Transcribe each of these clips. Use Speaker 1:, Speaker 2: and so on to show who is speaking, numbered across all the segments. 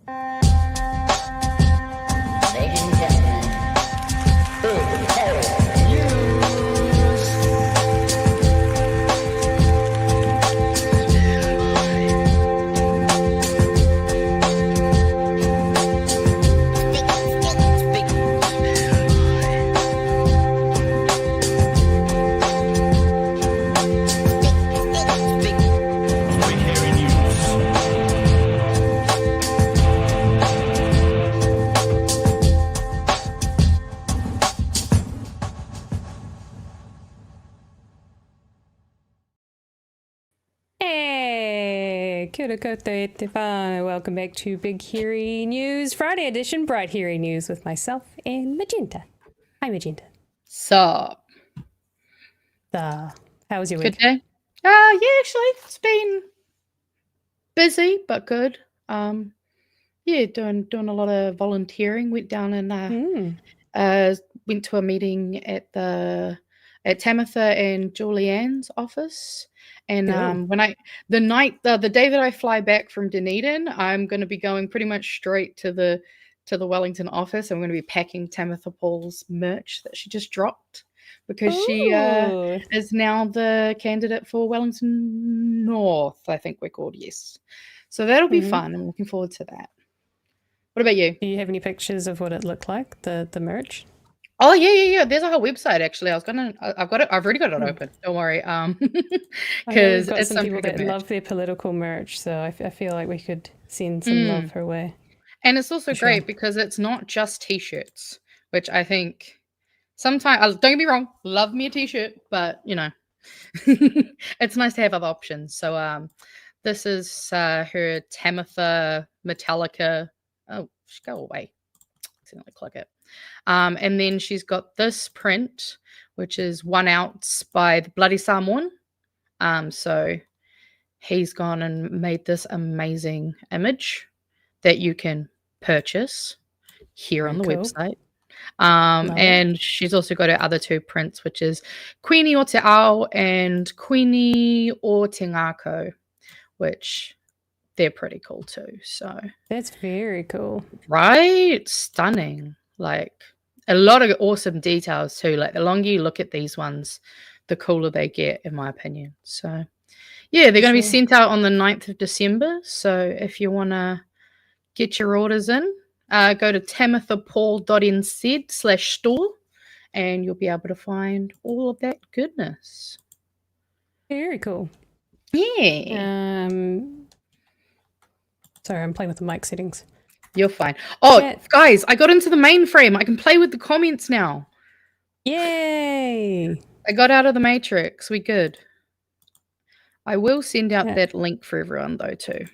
Speaker 1: Ladies and gentlemen, big hairy news.
Speaker 2: Hey, kia ora koutou te whānau. Welcome back to Big Hairy News Friday edition, Bright Hairy News with myself and Magenta. Hi, Magenta.
Speaker 3: Sup?
Speaker 2: How was your
Speaker 3: Good
Speaker 2: week?
Speaker 3: day? Yeah, actually, it's been busy but good. Yeah, doing a lot of volunteering. Went down and went to a meeting at Tamitha and Julianne's office. And
Speaker 2: Cool.
Speaker 3: the day that I fly back from Dunedin, I'm going to be going pretty much straight to the Wellington office. I'm going to be packing Tamitha Paul's merch that she just dropped because she
Speaker 2: Ooh.
Speaker 3: is now the candidate for Wellington North, I think we're called, yes. So that'll be fun. I'm looking forward to that. What about you?
Speaker 2: Do you have any pictures of what it looked like, the merch?
Speaker 3: Oh yeah. There's a whole website actually. I've got it. I've already got it open. Don't worry.
Speaker 2: I know
Speaker 3: Because
Speaker 2: we've got
Speaker 3: it's
Speaker 2: some people
Speaker 3: pretty
Speaker 2: that
Speaker 3: good merch.
Speaker 2: love their political merch, so I feel like we could send some love her way.
Speaker 3: And it's also
Speaker 2: For sure.
Speaker 3: great because it's not just t-shirts, which I think sometimes, don't get me wrong, love me a t-shirt, but you know, it's nice to have other options. So this is her Tamitha Metallica. Oh, go away. Accidentally click it. And then she's got this print, which is 1 ounce by the Bloody Samoan. So he's gone and made this amazing image that you can purchase here on the
Speaker 2: Very cool.
Speaker 3: website.
Speaker 2: Love it.
Speaker 3: And she's also got her other two prints, which is Queenie o Te Ao and Queenie o Te Ngako, which they're pretty cool too. So
Speaker 2: That's very cool.
Speaker 3: right, stunning. Like a lot of awesome details too. Like the longer you look at these ones, the cooler they get, in my opinion. So yeah, they're going to be
Speaker 2: Sure.
Speaker 3: sent out on the 9th of December. So if you want to get your orders in, go to tamithapaul.nz/store and you'll be able to find all of that goodness.
Speaker 2: Very cool.
Speaker 3: Yeah.
Speaker 2: Sorry, I'm playing with the mic settings.
Speaker 3: You're fine. Oh,
Speaker 2: Chat.
Speaker 3: guys, I got into the mainframe. I can play with the comments now.
Speaker 2: Yay!
Speaker 3: I got out of the matrix. We good. I will send out
Speaker 2: Yeah.
Speaker 3: that link for everyone though too.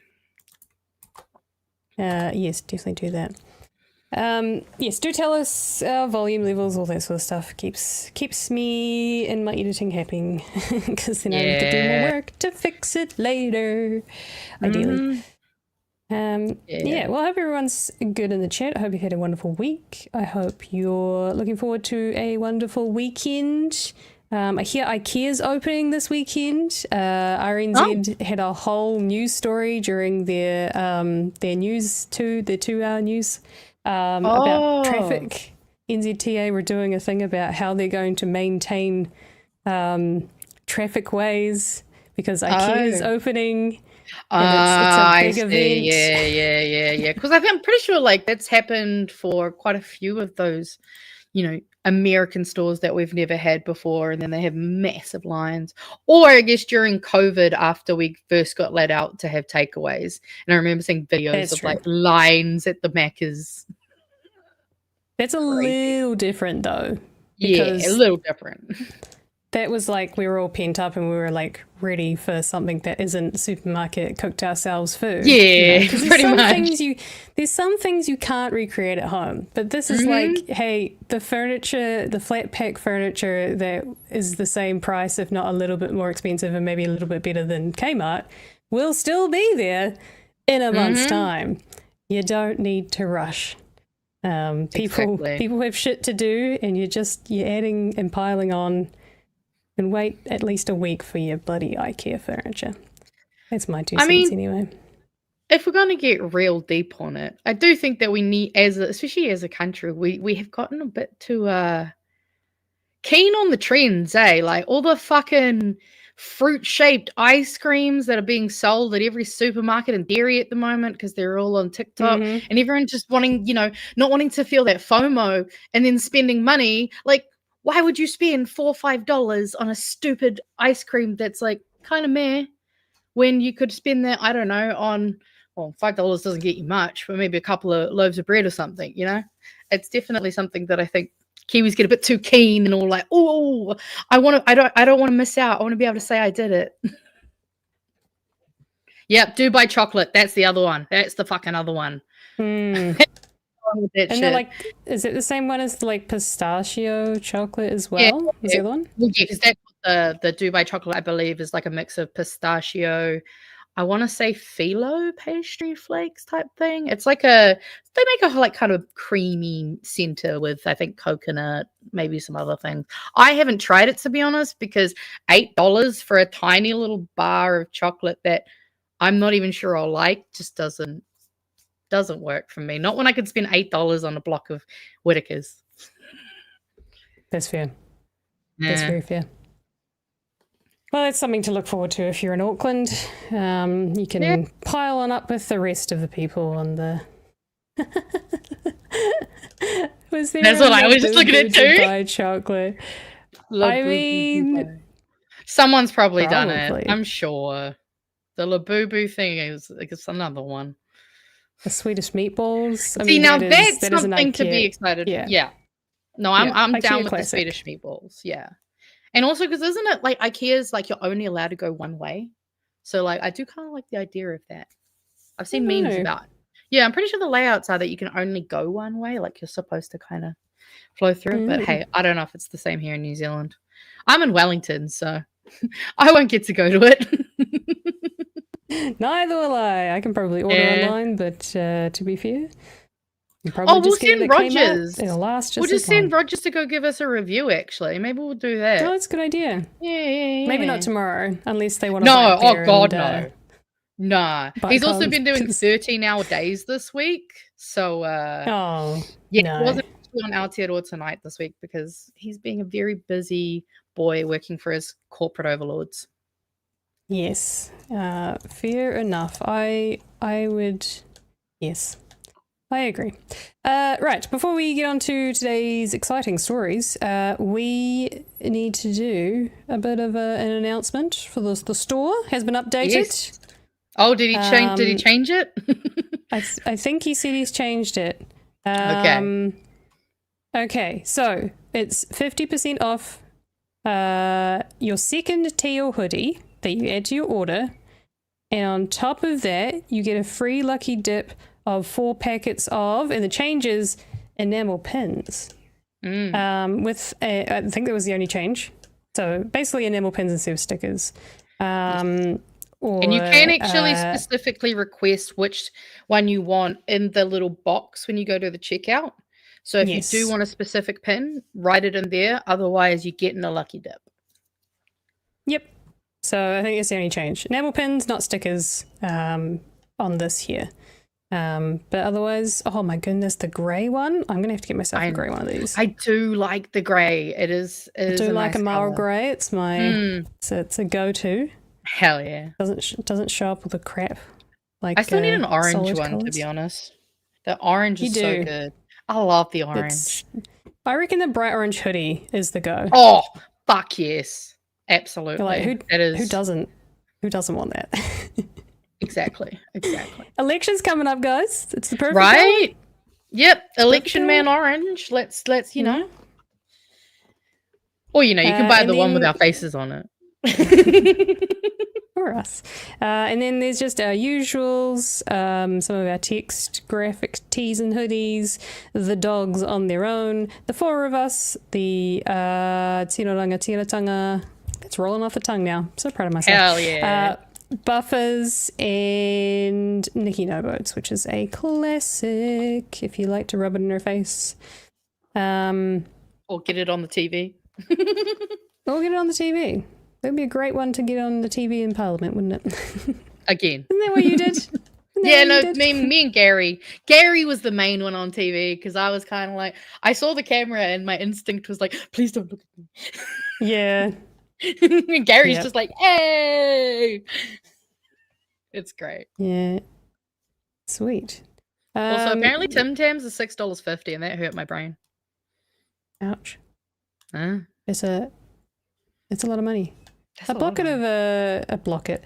Speaker 2: Yes, definitely do that. Yes, do tell us volume levels, all that sort of stuff. Keeps me and my editing happy because then I don't have to do more work to fix it later. Ideally. Yeah, well, I hope everyone's good in the chat. I hope you had a wonderful week. I hope you're looking forward to a wonderful weekend. I hear IKEA's opening this weekend. RNZ had a whole news story during their news their 2-hour news about traffic. NZTA were doing a thing about how they're going to maintain traffic ways because IKEA is opening. And it's a big event.
Speaker 3: Yeah. Because I'm pretty sure like that's happened for quite a few of those, American stores that we've never had before, and then they have massive lines. Or I guess during COVID, after we first got let out to have takeaways, and I remember seeing videos of like lines at the Macca's.
Speaker 2: That's a little different though.
Speaker 3: Yeah, a little different.
Speaker 2: That was like we were all pent up and we were like ready for something that isn't supermarket cooked ourselves food.
Speaker 3: Yeah, pretty much.
Speaker 2: There's some things you can't recreate at home, but this is like, hey, the furniture, the flat pack furniture that is the same price, if not a little bit more expensive and maybe a little bit better than Kmart, will still be there in a month's time. You don't need to rush. People have shit to do, and you're adding and piling on. And wait at least a week for your bloody IKEA furniture. That's my 2 cents anyway.
Speaker 3: if we're going to get real deep on it, I do think that we need, especially as a country, we have gotten a bit too keen on the trends, eh? Like all the fucking fruit-shaped ice creams that are being sold at every supermarket and dairy at the moment because they're all on TikTok,
Speaker 2: Mm-hmm.
Speaker 3: and everyone just wanting, not wanting to feel that FOMO and then spending money. Like, why would you spend $4 or $5 on a stupid ice cream that's like kind of meh when you could spend that, I don't know, on, well, $5 doesn't get you much, but maybe a couple of loaves of bread or something, It's definitely something that I think Kiwis get a bit too keen and all like, oh, I don't want to miss out. I want to be able to say I did it. Yep, Dubai chocolate. That's the other one. That's the fucking other one.
Speaker 2: Mm. And they're like, is it the same one as like pistachio chocolate as well?
Speaker 3: Yeah,
Speaker 2: Was the other one?
Speaker 3: Well, yeah, because that's what the Dubai chocolate, I believe, is like a mix of pistachio. I want to say phyllo pastry flakes type thing. It's like they make a like kind of creamy center with, I think, coconut, maybe some other things. I haven't tried it, to be honest, because $8 for a tiny little bar of chocolate that I'm not even sure I'll like just doesn't work for me. Not when I could spend $8 on a block of Whitakers.
Speaker 2: That's fair.
Speaker 3: Yeah.
Speaker 2: That's very fair. Well, that's something to look forward to if you're in Auckland. You can pile on up with the rest of the people on the... Was there
Speaker 3: That's what I was just looking at too.
Speaker 2: Dubai chocolate. I mean...
Speaker 3: Someone's probably done it. I'm sure. The Labubu thing is another one.
Speaker 2: The Swedish meatballs.
Speaker 3: See, now that's something to be excited. Yeah. No, I'm down with
Speaker 2: classic.
Speaker 3: The Swedish meatballs. Yeah. And also because isn't it like IKEA's like you're only allowed to go one way? So like I do kind of like the idea of that. I've seen memes about it. Yeah, I'm pretty sure the layouts are that you can only go one way, like you're supposed to kind of flow through. But hey, I don't know if it's the same here in New Zealand. I'm in Wellington, so I won't get to go to it.
Speaker 2: Neither will I. I can probably order online, but to be fair,
Speaker 3: we'll send Rogers.
Speaker 2: We'll
Speaker 3: just send Rogers to go give us a review. Actually, maybe we'll do that.
Speaker 2: Oh, that's a good idea.
Speaker 3: Yeah.
Speaker 2: Maybe not tomorrow, unless they want to.
Speaker 3: No, oh god, no. Nah, he's also been doing 13-hour days this week. So, he wasn't on Aotearoa tonight this week because he's being a very busy boy working for his corporate overlords.
Speaker 2: Yes, fair enough. I would, yes, I agree. Right, before we get on to today's exciting stories, we need to do a bit of an announcement for the store has been updated.
Speaker 3: Yes. Oh, did he change? Did he change it?
Speaker 2: I think he said he's changed it. Okay, so it's 50% off your second tee or hoodie that you add to your order, and on top of that you get a free lucky dip of 4 packets of, and the changes, enamel pins. With I think that was the only change. So basically enamel pins instead of stickers. And
Speaker 3: you can actually specifically request which one you want in the little box when you go to the checkout. So if you do want a specific pin, write it in there. Otherwise, you're getting a lucky dip.
Speaker 2: Yep. So I think it's the only change. Enamel pins, not stickers, on this here. But otherwise, oh my goodness, the grey one. I'm gonna have to get myself a grey one of these.
Speaker 3: I do like the grey. It is
Speaker 2: I do like
Speaker 3: nice
Speaker 2: a marl grey. It's my it's a go-to.
Speaker 3: Hell yeah.
Speaker 2: Doesn't show up with the crap. Like
Speaker 3: I still need an orange one,
Speaker 2: colours.
Speaker 3: to be honest. The orange is so good. I love the orange.
Speaker 2: I reckon the bright orange hoodie is the go.
Speaker 3: Oh, fuck yes. Absolutely.
Speaker 2: Like, who doesn't want that?
Speaker 3: Exactly.
Speaker 2: Election's coming up, guys. It's the perfect
Speaker 3: right?
Speaker 2: color.
Speaker 3: Yep. Election man orange. Let's you know. Or you can buy the one with our faces on it.
Speaker 2: For us. And then there's just our usuals, some of our text graphic tees and hoodies, the dogs on their own, the 4 of us, the Tiroranga Tiratanga. It's rolling off the tongue now. I'm so proud of myself.
Speaker 3: Hell yeah.
Speaker 2: Buffers and Nikki No Boats, which is a classic if you like to rub it in her face.
Speaker 3: Or get it on the TV.
Speaker 2: Or get it on the TV. That'd be a great one to get on the TV in Parliament, wouldn't it?
Speaker 3: Again.
Speaker 2: Isn't that what you did? Isn't
Speaker 3: Yeah, no,
Speaker 2: did.
Speaker 3: me and Gary. Gary was the main one on TV because I was kind of like, I saw the camera and my instinct was like, please don't look at me.
Speaker 2: Yeah.
Speaker 3: And Gary's
Speaker 2: Yep.
Speaker 3: just like, hey. It's great.
Speaker 2: Yeah. Sweet.
Speaker 3: Also, apparently Tim Tams is $6.50, and that hurt my brain.
Speaker 2: Ouch.
Speaker 3: Huh?
Speaker 2: It's a lot of money.
Speaker 3: That's
Speaker 2: A blocket of a blocket.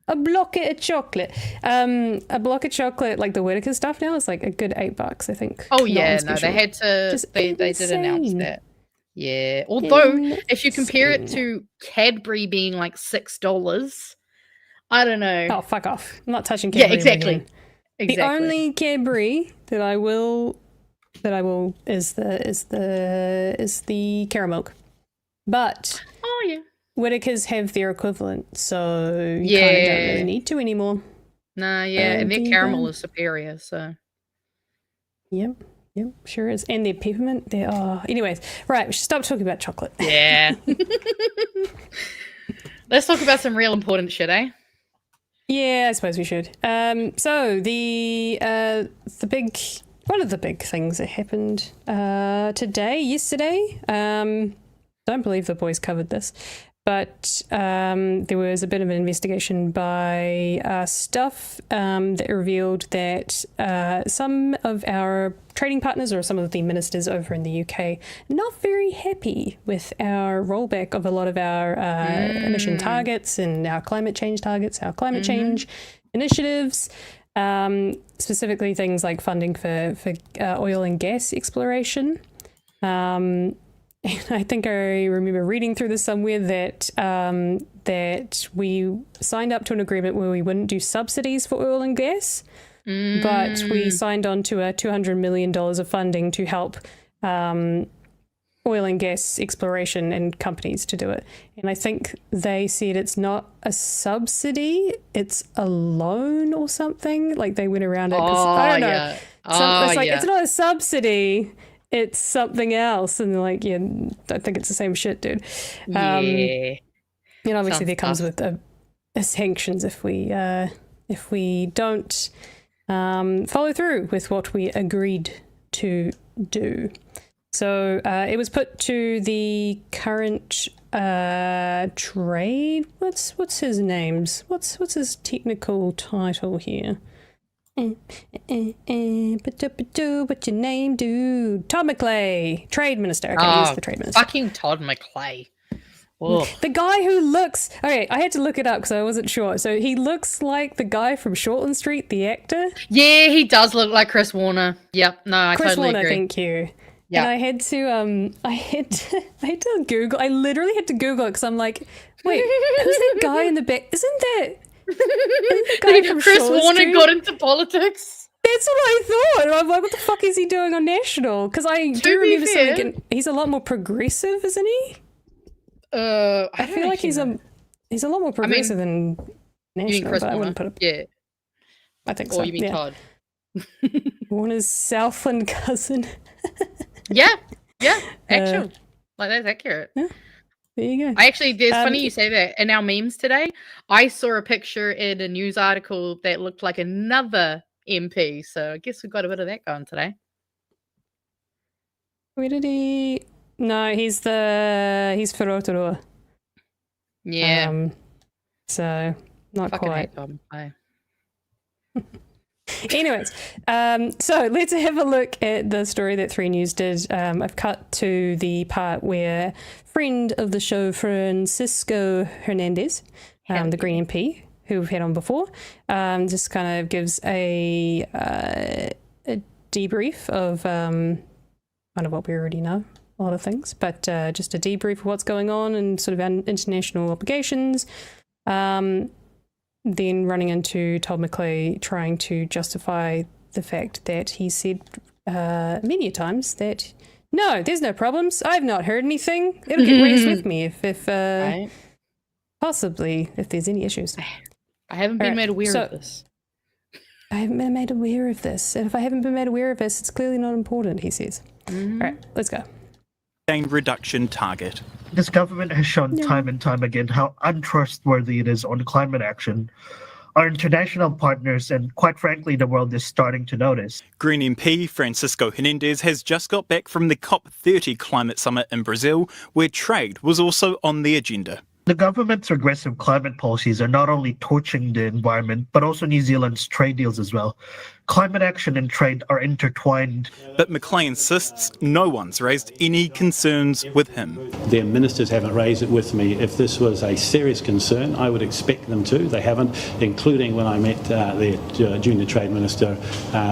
Speaker 2: A blocket of chocolate. A block of chocolate, like the Whittaker stuff now, is like a good $8, I think.
Speaker 3: Oh
Speaker 2: Not on
Speaker 3: yeah, no,
Speaker 2: special.
Speaker 3: they had to.
Speaker 2: Just
Speaker 3: They did announce
Speaker 2: insane.
Speaker 3: that. Yeah, although if you compare it
Speaker 2: Insane.
Speaker 3: to Cadbury being like $6, I don't know.
Speaker 2: Oh, fuck off! I'm not touching
Speaker 3: Yeah,
Speaker 2: Cadbury.
Speaker 3: exactly.
Speaker 2: Again.
Speaker 3: Exactly.
Speaker 2: The only Cadbury that I will is the caramel milk, but
Speaker 3: Oh yeah.
Speaker 2: Whittakers have their equivalent, so you kind of
Speaker 3: Yeah.
Speaker 2: don't really need to anymore.
Speaker 3: Nah, yeah, and their
Speaker 2: Indeed,
Speaker 3: caramel is superior. So
Speaker 2: Yep, sure is. And their peppermint, anyways, right, we should stop talking about chocolate.
Speaker 3: yeah. Let's talk about some real important shit, eh?
Speaker 2: Yeah, I suppose we should. So one of the big things that happened yesterday. Don't believe the boys covered this, but there was a bit of an investigation by Stuff that revealed that some of our trading partners or some of the ministers over in the UK not very happy with our rollback of a lot of our emission targets and our climate change targets, our climate change initiatives, specifically things like funding for oil and gas exploration. I think I remember reading through this somewhere that that we signed up to an agreement where we wouldn't do subsidies for oil and gas, but we signed on to a $200 million of funding to help oil and gas exploration and companies to do it. And I think they said it's not a subsidy, it's a loan or something. Like they went around it because I don't know.
Speaker 3: Yeah.
Speaker 2: It's like it's not a subsidy. It's something else, and they're like, yeah, I think it's the same shit, dude.
Speaker 3: Yeah.
Speaker 2: And obviously,
Speaker 3: Sounds
Speaker 2: there comes
Speaker 3: tough.
Speaker 2: with sanctions if we don't follow through with what we agreed to do. So it was put to the current trade. What's his name's? What's his technical title here? What's your name, dude? Todd McClay, trade minister. Okay, he's the trade minister.
Speaker 3: Fucking Todd McClay. Ugh.
Speaker 2: The guy who looks... Okay, I had to look it up because I wasn't sure. So he looks like the guy from Shortland Street, the actor.
Speaker 3: Yeah, he does look like Chris Warner. Yep, no, I
Speaker 2: Chris
Speaker 3: totally
Speaker 2: Warner,
Speaker 3: agree.
Speaker 2: thank you.
Speaker 3: Yeah.
Speaker 2: And I had to Google. I literally had to Google it because I'm like, wait, who's that guy in the back? Isn't that the guy from
Speaker 3: Chris
Speaker 2: Shortland
Speaker 3: Warner
Speaker 2: Street?
Speaker 3: got into politics.
Speaker 2: That's what I thought. And I'm like, what the fuck is he doing on National? Because I do
Speaker 3: be
Speaker 2: remember
Speaker 3: fair-
Speaker 2: something. He's a lot more progressive, isn't he? I feel like he's a lot more progressive than
Speaker 3: You mean
Speaker 2: National,
Speaker 3: Chris
Speaker 2: but I
Speaker 3: Warner?
Speaker 2: wouldn't put it.
Speaker 3: Yeah.
Speaker 2: I think
Speaker 3: Or
Speaker 2: so.
Speaker 3: you mean
Speaker 2: yeah.
Speaker 3: Todd?
Speaker 2: Warner's Southland cousin.
Speaker 3: Yeah, actually. Like, that's accurate.
Speaker 2: There you go.
Speaker 3: I actually, there's funny you say that. In our memes today, I saw a picture in a news article that looked like another MP. So I guess we've got a bit of that going today.
Speaker 2: Where did he? No, he's for Rotorua.
Speaker 3: Yeah.
Speaker 2: So not
Speaker 3: Fucking
Speaker 2: quite.
Speaker 3: hate Todd McClay.
Speaker 2: Anyways, so let's have a look at the story that 3 News did. I've cut to the part where friend of the show, Francisco Hernandez, the Green MP, who we've had on before, just kind of gives a debrief of kind of what we already know, a lot of things, but just a debrief of what's going on and sort of our international obligations. Then running into Todd McClay trying to justify the fact that he said many times that, no, there's no problems. I've not heard anything. It'll get raised with me if
Speaker 3: Right?
Speaker 2: possibly if there's any issues.
Speaker 3: I haven't been
Speaker 2: Alright,
Speaker 3: made aware
Speaker 2: so-
Speaker 3: of this.
Speaker 2: I haven't been made aware of this. And if I haven't been made aware of this, it's clearly not important, he says. All right, let's go.
Speaker 4: Reduction target.
Speaker 5: This government has shown time and time again how untrustworthy it is on climate action. Our international partners and, quite frankly, the world is starting to notice.
Speaker 4: Green MP Francisco Hernandez has just got back from the COP30 climate summit in Brazil, where trade was also on the agenda.
Speaker 5: The government's aggressive climate policies are not only torching the environment, but also New Zealand's trade deals as well. Climate action and trade are intertwined.
Speaker 4: But Macleay insists no one's raised any concerns with him.
Speaker 6: Their ministers haven't raised it with me. If this was a serious concern, I would expect them to. They haven't, including when I met their junior trade minister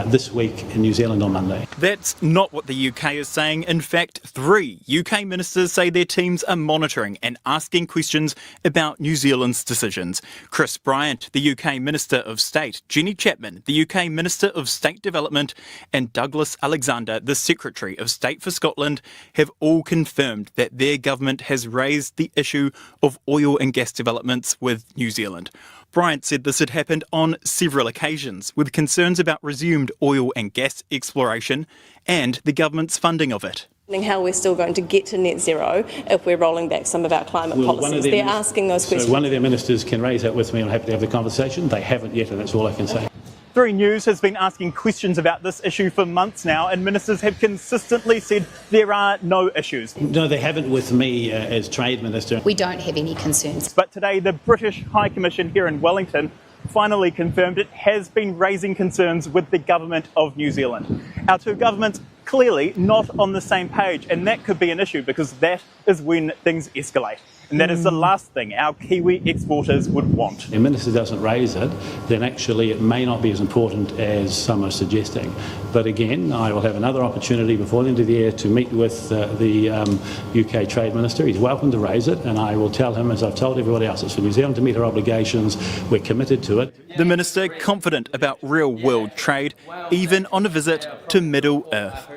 Speaker 6: this week in New Zealand on Monday.
Speaker 4: That's not what the UK is saying. In fact, 3 UK ministers say their teams are monitoring and asking questions about New Zealand's decisions. Chris Bryant, the UK Minister of State, Jenny Chapman, the UK Minister of State Development, and Douglas Alexander, the Secretary of State for Scotland, have all confirmed that their government has raised the issue of oil and gas developments with New Zealand. Bryant said this had happened on several occasions, with concerns about resumed oil and gas exploration and the government's funding of it.
Speaker 7: How we're still going to get to net zero if we're rolling back some of our climate policies. They're asking those questions.
Speaker 6: So one of their ministers can raise that with me. I'm happy to have the conversation. They haven't yet, and that's all I can say.
Speaker 4: 3 News has been asking questions about this issue for months now, and ministers have consistently said there are no issues.
Speaker 6: No, they haven't with me as Trade Minister.
Speaker 8: We don't have any concerns.
Speaker 4: But today, the British High Commission here in Wellington finally confirmed it has been raising concerns with the government of New Zealand. Our 2 governments clearly not on the same page, and that could be an issue because that is when things escalate. And that is the last thing our Kiwi exporters would want.
Speaker 6: If the minister doesn't raise it, then actually it may not be as important as some are suggesting. But again, I will have another opportunity before the end of the year to meet with the UK Trade Minister. He's welcome to raise it, and I will tell him, as I've told everybody else, it's for New Zealand to meet our obligations. We're committed to it.
Speaker 4: The minister confident about real-world trade, even on a visit to Middle Earth.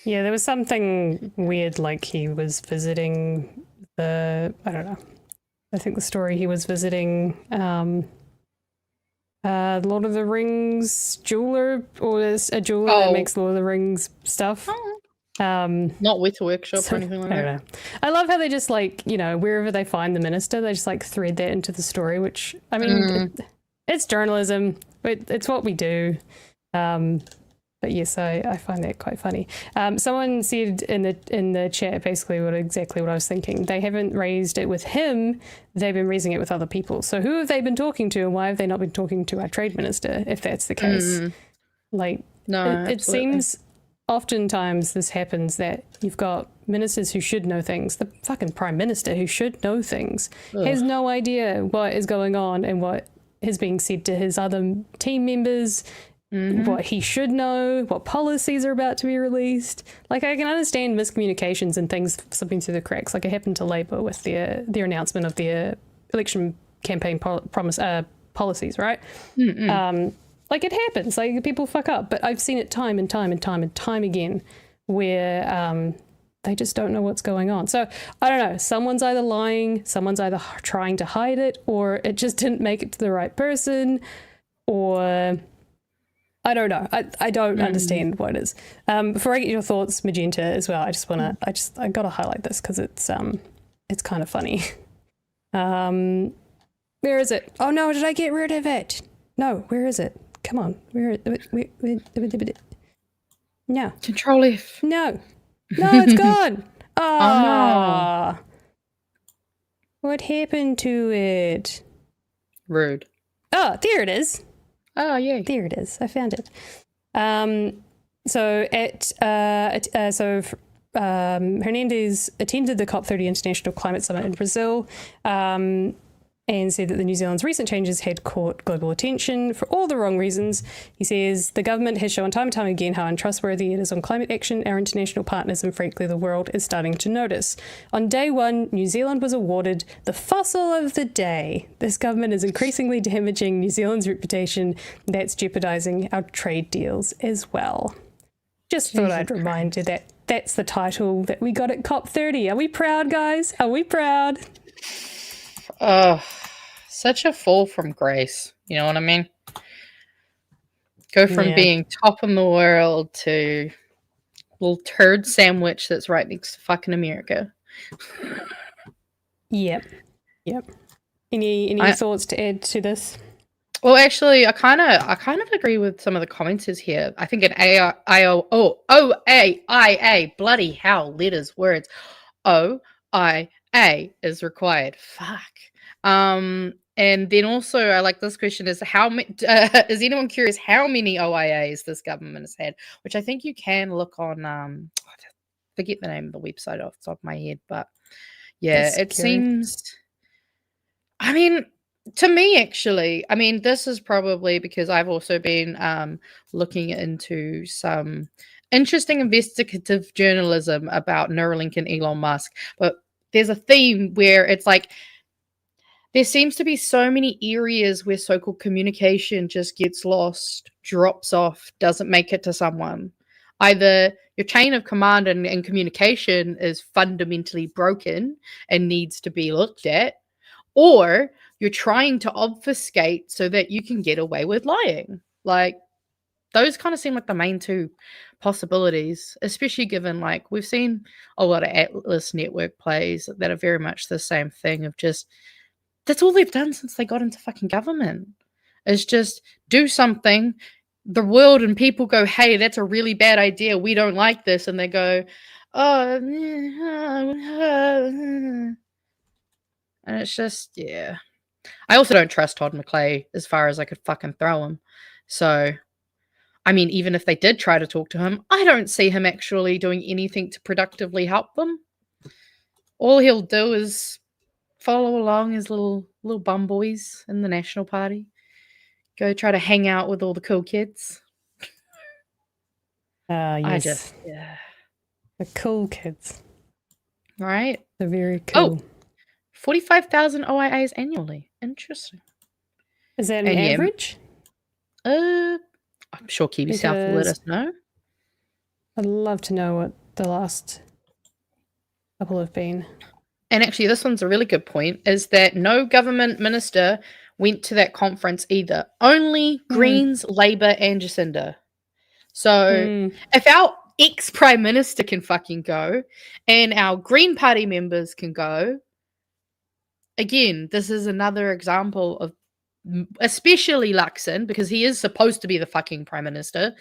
Speaker 2: Yeah, there was something weird, like he was visiting I don't know. I think the story he was visiting Lord of the Rings jeweler, or a jeweler that makes Lord of the Rings stuff.
Speaker 3: Not with a workshop or anything like
Speaker 2: I don't
Speaker 3: that.
Speaker 2: know. I love how they just wherever they find the minister, they just thread that into the story, which, I mean, it's journalism. It's what we do. But yes, I find that quite funny. Someone said in the chat basically exactly what I was thinking. They haven't raised it with him, they've been raising it with other people. So who have they been talking to, and why have they not been talking to our trade minister, if that's the case? It seems oftentimes this happens that you've got ministers who should know things. The fucking prime minister, who should know things, has no idea what is going on and what is being said to his other team members. What he should know, what policies are about to be released. I can understand miscommunications and things slipping through the cracks, like it happened to Labour with their announcement of their election campaign policies, right? It happens. People fuck up, but I've seen it time and time and time and time again where they just don't know what's going on. So I don't know. Someone's either lying, someone's either trying to hide it, or it just didn't make it to the right person, or I don't know. I don't understand what it is. Before I get your thoughts, Magenta, as well, I gotta highlight this because it's kind of funny. Where is it? Oh no, did I get rid of it? No, where is it? Come on, no.
Speaker 3: Control F.
Speaker 2: No, it's gone. Oh no. What happened to it?
Speaker 3: Rude.
Speaker 2: Oh, there it is.
Speaker 3: Oh, yeah.
Speaker 2: There it is. I found it. Hernandez attended the COP30 International Climate Summit in Brazil and said that the New Zealand's recent changes had caught global attention for all the wrong reasons. He says the government has shown time and time again how untrustworthy it is on climate action. Our international partners and frankly the world is starting to notice. On day 1, New Zealand was awarded the fossil of the day. This government is increasingly damaging New Zealand's reputation. That's jeopardizing our trade deals as well. Just thought I'd remind you that that's the title that we got at COP30. Are we proud, guys? Are we proud?
Speaker 3: Such a fall from grace. You know what I mean? Go from being top in the world to little turd sandwich that's right next to fucking America.
Speaker 2: Yep. Any thoughts to add to this?
Speaker 3: Well, actually, I kind of agree with some of the commenters here. I think an OIA, bloody hell, letters, words, OIA is required. Fuck. And then also, I like this question: is is anyone curious how many OIAs this government has had? Which I think you can look on. I forget the name of the website off the top of my head, but yeah, it seems. I mean, to me, actually, I mean, this is probably because I've also been looking into some interesting investigative journalism about Neuralink and Elon Musk. But there's a theme where it's like there seems to be so many areas where so-called communication just gets lost, drops off, doesn't make it to someone. Either your chain of command and communication is fundamentally broken and needs to be looked at, or you're trying to obfuscate so that you can get away with lying. Like, those kind of seem like the main two possibilities, especially given, like, we've seen a lot of Atlas Network plays that are very much the same thing of just, that's all they've done since they got into fucking government, is just do something. The world and people go, hey, that's a really bad idea. We don't like this. And they go, oh, and it's just, yeah. I also don't trust Todd McClay as far as I could fucking throw him. So, I mean, even if they did try to talk to him, I don't see him actually doing anything to productively help them. All he'll do is follow along his little bum boys in the National Party. Go try to hang out with all the cool kids.
Speaker 2: Yes.
Speaker 3: Yeah.
Speaker 2: The cool kids.
Speaker 3: Right?
Speaker 2: They're very cool.
Speaker 3: 45,000 OIAs annually. Interesting.
Speaker 2: Is that an average?
Speaker 3: I'm sure Kiwi South will let us know.
Speaker 2: I'd love to know what the last couple have been.
Speaker 3: And actually, this one's a really good point, is that no government minister went to that conference either. Only Greens, Labour, and Jacinda. So if our ex-Prime Minister can fucking go, and our Green Party members can go, again, this is another example of, especially Luxon, because he is supposed to be the fucking Prime Minister,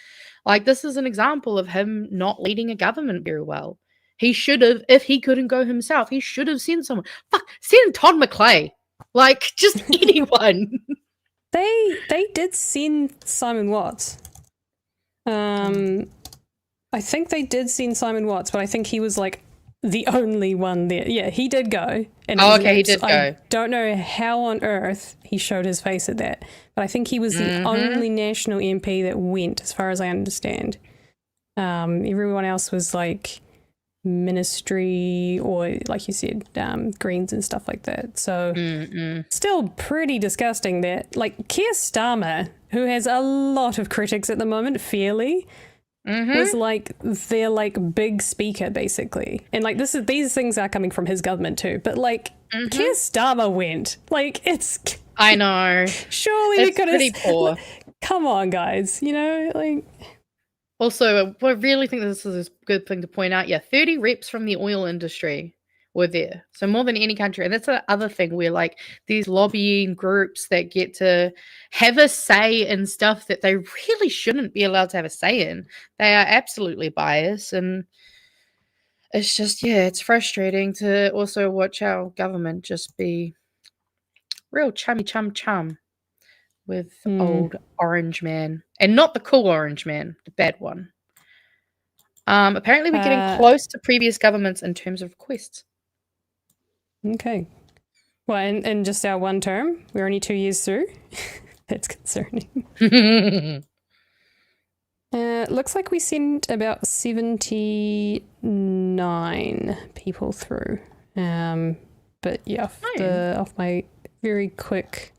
Speaker 3: like, this is an example of him not leading a government very well. He should have, if he couldn't go himself, he should have sent someone. Fuck, send Todd McClay. Like, just anyone.
Speaker 2: They did send Simon Watts. I think they did send Simon Watts, but I think he was like the only one there. Yeah, he did go. And
Speaker 3: he did go.
Speaker 2: I don't know how on earth he showed his face at that, but I think he was the only national MP that went, as far as I understand. Everyone else was like ministry or, like you said, Greens and stuff like that. So still pretty disgusting that, like, Keir Starmer, who has a lot of critics at the moment, fairly, was like their like big speaker basically, and like these things are coming from his government too. But like Keir Starmer went, like, it's,
Speaker 3: I know,
Speaker 2: surely
Speaker 3: it's
Speaker 2: we could have,
Speaker 3: pretty poor.
Speaker 2: Come on, guys, you know, like.
Speaker 3: Also, I really think this is a good thing to point out. Yeah, 30 reps from the oil industry were there. So more than any country. And that's the other thing where, like, these lobbying groups that get to have a say in stuff that they really shouldn't be allowed to have a say in. They are absolutely biased. And it's just, yeah, it's frustrating to also watch our government just be real chummy chum with old orange man, and not the cool orange man, the bad one. Apparently we're getting close to previous governments in terms of requests.
Speaker 2: Okay. Well, in just our one term, we're only 2 years through. That's concerning. Looks like we sent about 79 people through. But yeah, off my very quick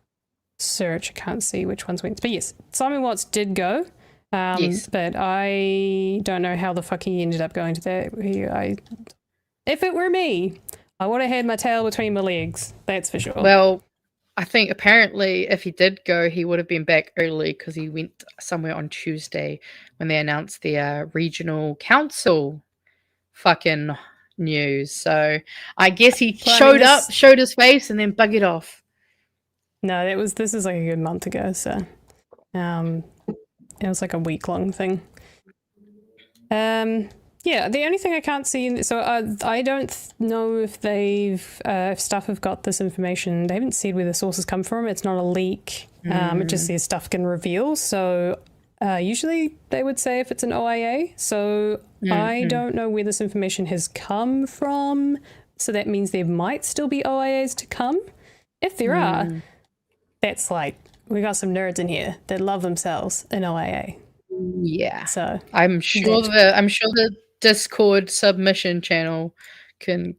Speaker 2: search, I can't see which ones went. But yes, Simon Watts did go. Yes. But I don't know how the fuck he ended up going to that. If it were me, I would have had my tail between my legs. That's for sure.
Speaker 3: Well, I think apparently if he did go, he would have been back early because he went somewhere on Tuesday when they announced the regional council fucking news. So I guess he showed up, showed his face, and then buggered off.
Speaker 2: No, this is like a good month ago, so it was like a week-long thing. Yeah, the only thing I can't see, so I don't know if if staff have got this information. They haven't said where the sources come from. It's not a leak. It just says stuff can reveal. So usually they would say if it's an OIA. So I don't know where this information has come from. So that means there might still be OIAs to come. If there are, that's like, we got some nerds in here that love themselves an OIA.
Speaker 3: Yeah.
Speaker 2: So
Speaker 3: I'm sure the Discord submission channel can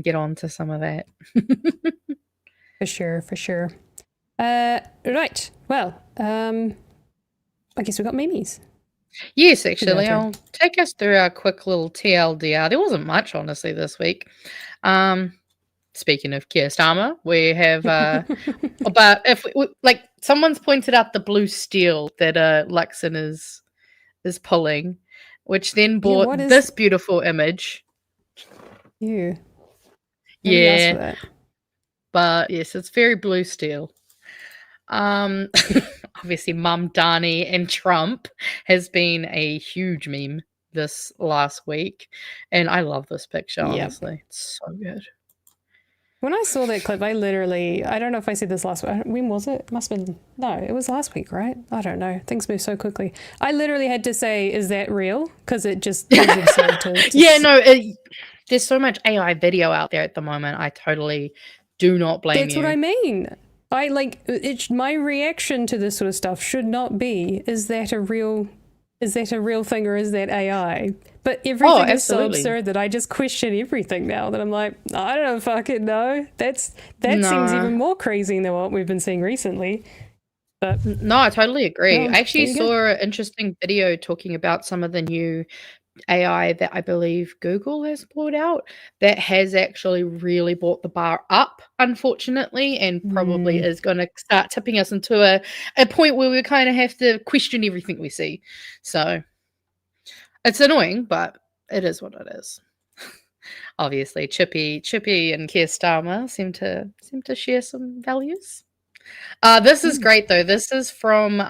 Speaker 3: get on to some of that.
Speaker 2: For sure. Right. Well, I guess we got memes.
Speaker 3: Yes, actually,
Speaker 2: turn.
Speaker 3: I'll take us through our quick little TLDR. There wasn't much, honestly, this week. Speaking of Keir Starmer, we have but if like someone's pointed out the blue steel that Luxon is pulling, which then brought this beautiful image.
Speaker 2: You.
Speaker 3: Yeah. But yes, it's very blue steel. Obviously Mum Dani and Trump has been a huge meme this last week, and I love this picture, honestly. It's so good.
Speaker 2: When I saw that clip, I don't know if I said this last week. When was it? Must have been, no, it was last week, right? I don't know. Things move so quickly. I literally had to say, is that real? Because it just is absurd to
Speaker 3: yeah, no, there's so much AI video out there at the moment. I totally do not blame you.
Speaker 2: That's what I mean. My reaction to this sort of stuff should not be, is that a real thing or is that AI? But everything is so absurd that I just question everything now, that I'm like, I don't fucking know. That seems even more crazy than what we've been seeing recently. But
Speaker 3: no, I totally agree. I actually saw an interesting video talking about some of the new AI that I believe Google has brought out that has actually really brought the bar up, unfortunately, and probably is going to start tipping us into a point where we kind of have to question everything we see. So it's annoying, but it is what it is. Obviously, Chippy and Keir Starmer seem to share some values. This is great though. This is from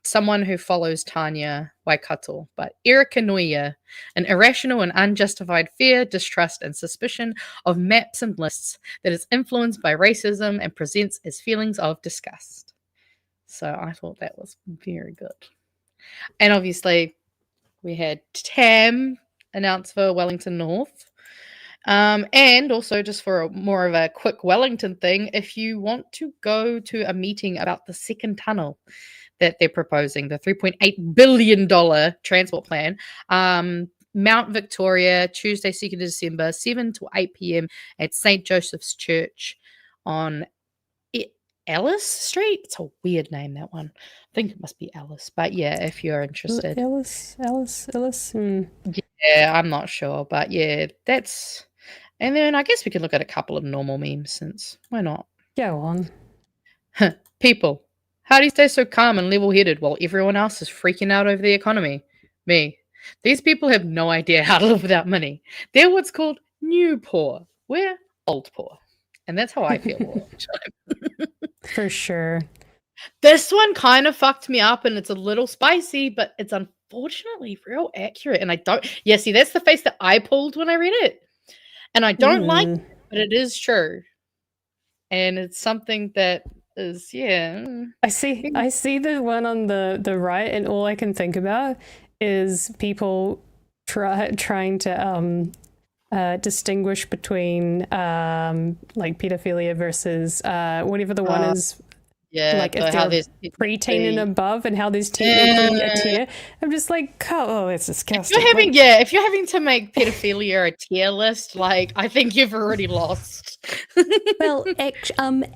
Speaker 3: someone who follows Tanya Waikato, but Erika-noia, an irrational and unjustified fear, distrust, and suspicion of maps and lists that is influenced by racism and presents as feelings of disgust. So I thought that was very good. And obviously, we had Tam announced for Wellington North. And also, just for more of a quick Wellington thing, if you want to go to a meeting about the second tunnel that they're proposing, the $3.8 billion transport plan, Mount Victoria, Tuesday, 2nd December, 7 to 8 p.m. at St. Joseph's Church on Ellis Street. It's a weird name, that one. I think it must be Ellis, but yeah, if you're interested.
Speaker 2: Ellis.
Speaker 3: Yeah, I'm not sure, but yeah, that's... And then I guess we could look at a couple of normal memes, since why not?
Speaker 2: Go on.
Speaker 3: People, how do you stay so calm and level-headed while everyone else is freaking out over the economy? Me. These people have no idea how to live without money. They're what's called new poor. We're old poor. And that's how I feel all the time.
Speaker 2: For sure.
Speaker 3: This one kind of fucked me up, and it's a little spicy, but it's unfortunately real accurate. And see, that's the face that I pulled when I read it. And I don't like it, but it is true. And it's something that is,
Speaker 2: I see the one on the right, and all I can think about is people trying to distinguish between like pedophilia versus whatever the one is.
Speaker 3: Yeah,
Speaker 2: like if they're preteen and above, and how there's technically a tier. I'm just like, oh, it's disgusting.
Speaker 3: If you're having to make pedophilia a tier list, like, I think you've already lost.
Speaker 2: Well,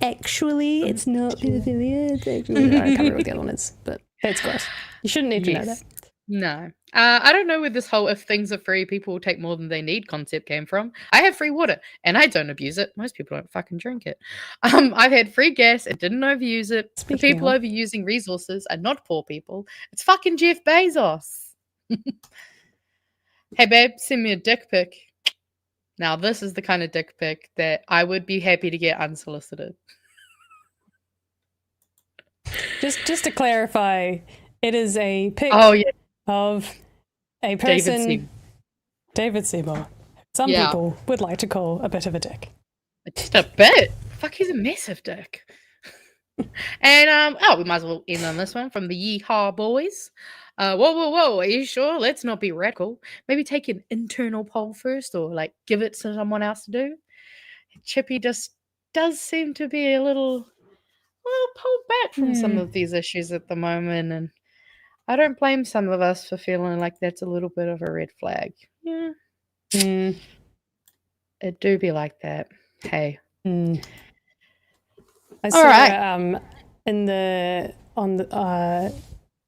Speaker 2: actually, it's not pedophilia. It's actually, I can't remember what the other one is, but it's gross. You shouldn't need to know that.
Speaker 3: No. I don't know where this whole if things are free, people will take more than they need concept came from. I have free water and I don't abuse it. Most people don't fucking drink it. I've had free gas and didn't overuse it. The people overusing resources are not poor people. It's fucking Jeff Bezos. Hey babe, send me a dick pic. Now this is the kind of dick pic that I would be happy to get unsolicited.
Speaker 2: Just to clarify, it is a pic
Speaker 3: Oh yeah,
Speaker 2: of a
Speaker 3: David
Speaker 2: person,
Speaker 3: Seymour.
Speaker 2: David Seymour. Some
Speaker 3: Yeah.
Speaker 2: people would like to call a bit of a dick.
Speaker 3: Just a bit. Fuck, he's a massive dick. And we might as well end on this one from the Yeehaw Boys. Whoa, are you sure? Let's not be radical. Maybe take an internal poll first, or like give it to someone else to do. Chippy just does seem to be a little pulled back from some of these issues at the moment, and I don't blame some of us for feeling like that's a little bit of a red flag. Yeah, it do be like that. Hey.
Speaker 2: I saw
Speaker 3: right.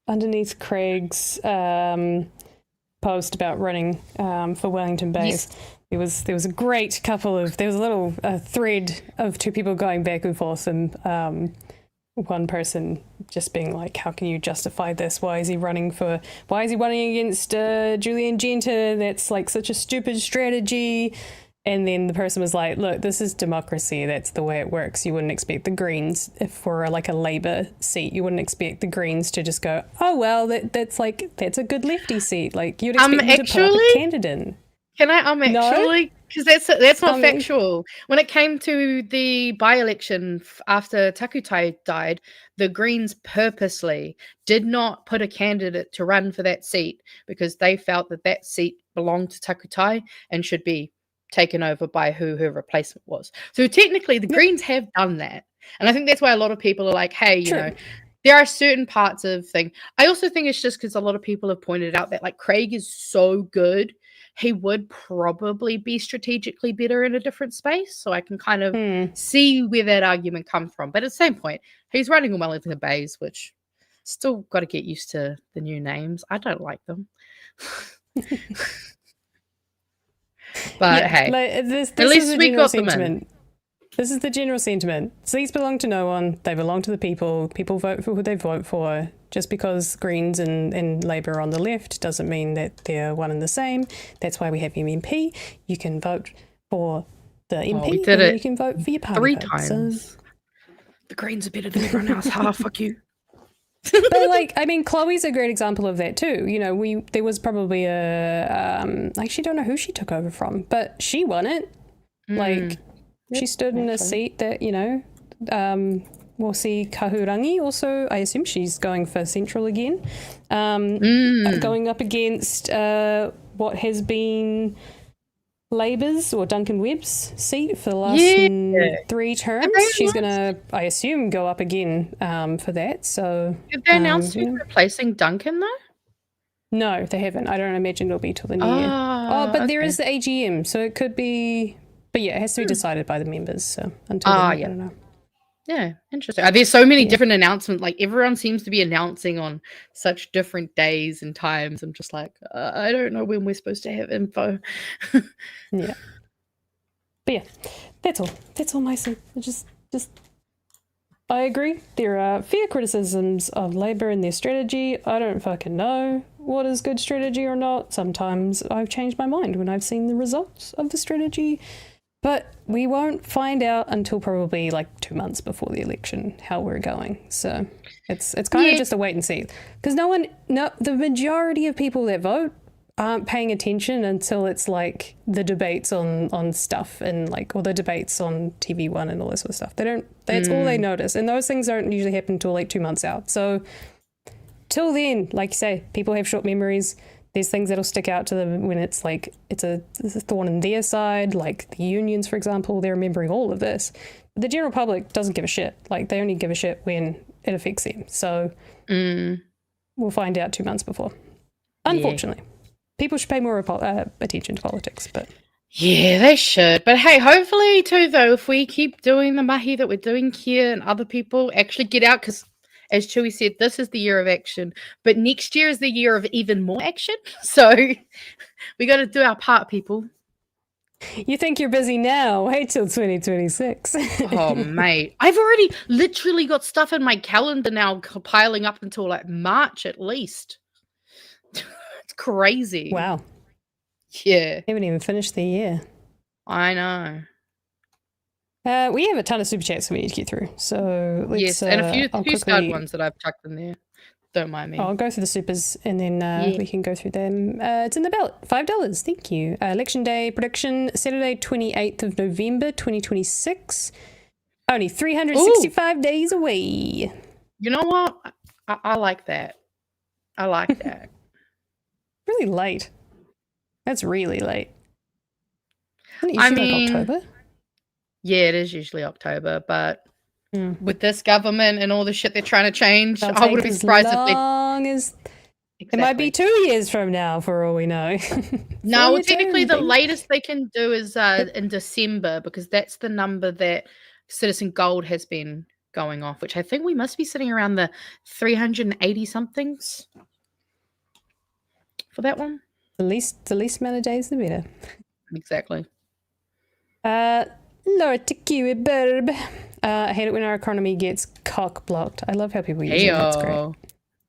Speaker 2: Underneath Craig's post about running for Wellington Bays.
Speaker 3: Yes.
Speaker 2: There was a great there was a little thread of two people going back and forth, and one person just being like, how can you justify this? Why is he running against Julian Genta? That's like such a stupid strategy. And then the person was like, look, this is democracy. That's the way it works. You wouldn't expect the Greens, if for like a Labour seat, you wouldn't expect the Greens to just go, oh, well, that's a good lefty seat. Like, you'd expect them to put up a candidate.
Speaker 3: Can I actually? Because that's not factual. When it came to the by-election after Takutai died, the Greens purposely did not put a candidate to run for that seat because they felt that seat belonged to Takutai and should be taken over by who her replacement was. So technically the Greens have done that. And I think that's why a lot of people are like, hey, you know, there are certain parts of thing. I also think it's just because a lot of people have pointed out that like Craig is so good, he would probably be strategically better in a different space. So I can kind of see where that argument comes from. But at the same point, he's running on Wellington Bays, which still got to get used to the new names. I don't like them. But hey,
Speaker 2: this
Speaker 3: at least we got them in.
Speaker 2: This is the general sentiment. Seats belong to no one. They belong to the people. People vote for who they vote for. Just because Greens and Labour are on the left doesn't mean that they're one and the same. That's why we have MMP. You can vote for the MP and you can vote for your party
Speaker 3: 3
Speaker 2: vote.
Speaker 3: times. So, the Greens are better than everyone else. Fuck you.
Speaker 2: But like, I mean, Chloe's a great example of that too. You know, there was probably I actually don't know who she took over from, but she won it. Like, she stood in a seat that, you know, we'll see Kahurangi also. I assume she's going for Central again. Going up against what has been Labour's or Duncan Webb's seat for the last 3 terms. She's going to, I assume, go up again for that. So
Speaker 3: have they announced who's replacing Duncan though?
Speaker 2: No, they haven't. I don't imagine it'll be till the new year. But there is the AGM, so it could be. But yeah, it has to be decided by the members. So until then, I don't know.
Speaker 3: Yeah, interesting. There's so many different announcements. Like everyone seems to be announcing on such different days and times. I'm just like, I don't know when we're supposed to have info.
Speaker 2: Yeah. But yeah, that's all. That's all my say. Just I agree. There are fair criticisms of Labour and their strategy. I don't fucking know what is good strategy or not. Sometimes I've changed my mind when I've seen the results of the strategy. But we won't find out until probably like 2 months before the election how we're going. So it's kind of just a wait and see. Because the majority of people that vote aren't paying attention until it's like the debates on stuff and like, or the debates on TV1 and all this sort of stuff. That's all they notice. And those things don't usually happen until like 2 months out. So till then, like you say, people have short memories. There's things that'll stick out to them when it's like it's a thorn in their side, like the unions, for example. They're remembering all of this. But the general public doesn't give a shit. Like, they only give a shit when it affects them. So we'll find out 2 months before. Unfortunately. People should pay more attention to politics, but...
Speaker 3: Yeah, they should. But hey, hopefully too, though, if we keep doing the mahi that we're doing here and other people actually get out, because as Chewie said, this is the year of action, but next year is the year of even more action. So we got to do our part, people.
Speaker 2: You think you're busy now? Wait till 2026.
Speaker 3: Oh, mate. I've already literally got stuff in my calendar now piling up until like March at least. It's crazy.
Speaker 2: Wow.
Speaker 3: Yeah.
Speaker 2: Haven't even finished the year.
Speaker 3: I know.
Speaker 2: We have a ton of super chats we need to get through. So let's,
Speaker 3: Yes, and a
Speaker 2: I'll
Speaker 3: few stud
Speaker 2: quickly,
Speaker 3: ones that I've chucked in there. Don't mind me.
Speaker 2: I'll go through the supers and then we can go through them. It's in the ballot. $5. Thank you. Election day prediction, Saturday, 28th of November, 2026. Only 365 days away.
Speaker 3: You know what? I like that. I like that.
Speaker 2: Really late. That's really late. Isn't it
Speaker 3: I
Speaker 2: usually
Speaker 3: mean,
Speaker 2: like October?
Speaker 3: Yeah, it is usually October, but with this government and all the shit they're trying to change,
Speaker 2: They'll
Speaker 3: I wouldn't be
Speaker 2: take
Speaker 3: surprised
Speaker 2: as
Speaker 3: if they.
Speaker 2: long as it might be 2 years from now, for all we know.
Speaker 3: No, well,
Speaker 2: For
Speaker 3: technically, the
Speaker 2: eternity.
Speaker 3: latest they can do is in December, because that's the number that Citizen Gold has been going off, which I think we must be sitting around the 380 somethings for that one.
Speaker 2: The least amount of days, the better.
Speaker 3: Exactly.
Speaker 2: Lord to Chewie, burb. I hate it when our economy gets cock blocked. I love how people use it. That's great.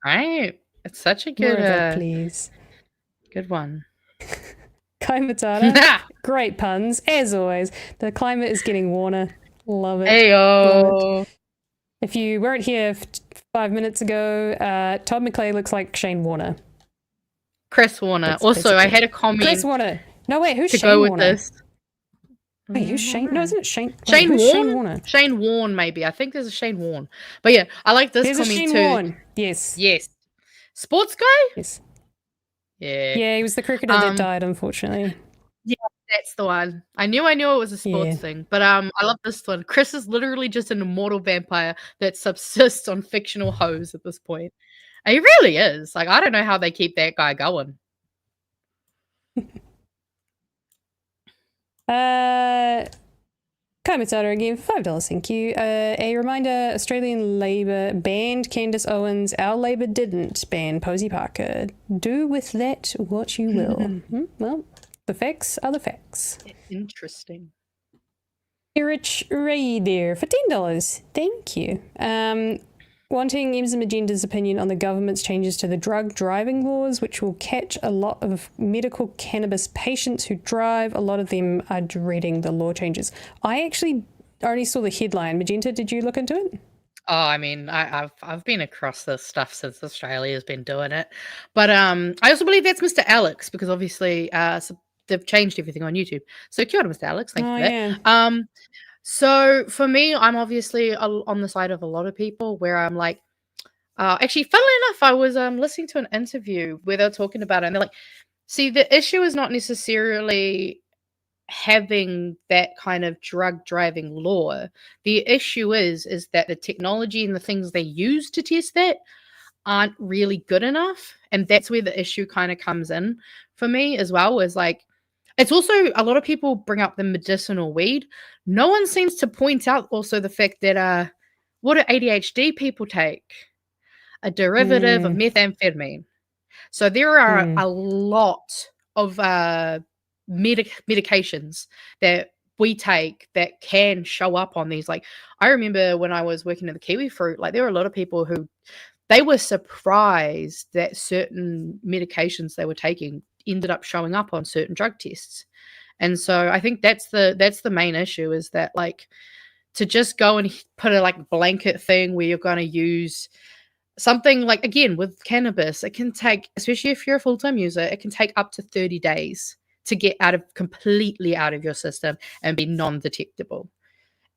Speaker 3: Right. It's such a
Speaker 2: More
Speaker 3: good,
Speaker 2: of that, please.
Speaker 3: good one.
Speaker 2: Kai Matata. Great puns, as always. The climate is getting warmer. Love it.
Speaker 3: Heyo.
Speaker 2: If you weren't here 5 minutes ago, Todd McClay looks like Shane Warner.
Speaker 3: Chris Warner.
Speaker 2: That's
Speaker 3: Also, I
Speaker 2: basically-
Speaker 3: had a comment
Speaker 2: Chris Warner. No, wait, who's
Speaker 3: to
Speaker 2: Shane
Speaker 3: go with
Speaker 2: Warner?
Speaker 3: this.
Speaker 2: Wait, who's Shane? No, isn't it Shane? Wait,
Speaker 3: Shane
Speaker 2: who's
Speaker 3: Warne?
Speaker 2: Shane Warner?
Speaker 3: Shane Warne, maybe. I think there's a Shane Warne. But yeah, I like this
Speaker 2: There's a
Speaker 3: comment
Speaker 2: Shane
Speaker 3: too.
Speaker 2: Warne. Yes.
Speaker 3: Yes. Sports guy?
Speaker 2: Yes.
Speaker 3: Yeah.
Speaker 2: Yeah, he was the cricketer that died, unfortunately.
Speaker 3: That's the one. I knew it was a sports
Speaker 2: Yeah.
Speaker 3: thing. But I love this one. Chris is literally just an immortal vampire that subsists on fictional hoes at this point. And he really is. Like, I don't know how they keep that guy going.
Speaker 2: Kai Matata again, $5, thank you. A reminder, Australian Labor banned Candace Owens. Our Labor didn't ban Posey Parker. Do with that what you will. Well, the facts are the facts.
Speaker 3: Interesting.
Speaker 2: Rich Ray there for $10. Thank you. Wanting Ems and Magenda's opinion on the government's changes to the drug driving laws, which will catch a lot of medical cannabis patients who drive. A lot of them are dreading the law changes. I actually only saw the headline. Magenta, did you look into it?
Speaker 3: Oh, I mean, I've been across this stuff since Australia has been doing it, but I also believe that's Mr. Alex, because obviously they've changed everything on YouTube. So kia ora, Mr. Alex, thank you for that.
Speaker 2: Yeah.
Speaker 3: So for me, I'm obviously on the side of a lot of people where I'm like, actually, funnily enough, I was listening to an interview where they're talking about it, and they're like, see, the issue is not necessarily having that kind of drug driving law. The issue is that the technology and the things they use to test that aren't really good enough, and that's where the issue kind of comes in for me as well. Is like, it's also, a lot of people bring up the medicinal weed. No one seems to point out also the fact that what do ADHD people take? A derivative of methamphetamine. So there are a lot of medications that we take that can show up on these. Like, I remember when I was working in the kiwi fruit, like there were a lot of people who they were surprised that certain medications they were taking ended up showing up on certain drug tests. And so I think that's the main issue, is that, like, to just go and put a like blanket thing where you're going to use something like, again, with cannabis, it can take, especially if you're a full-time user, it can take up to 30 days to get completely out of your system and be non-detectable.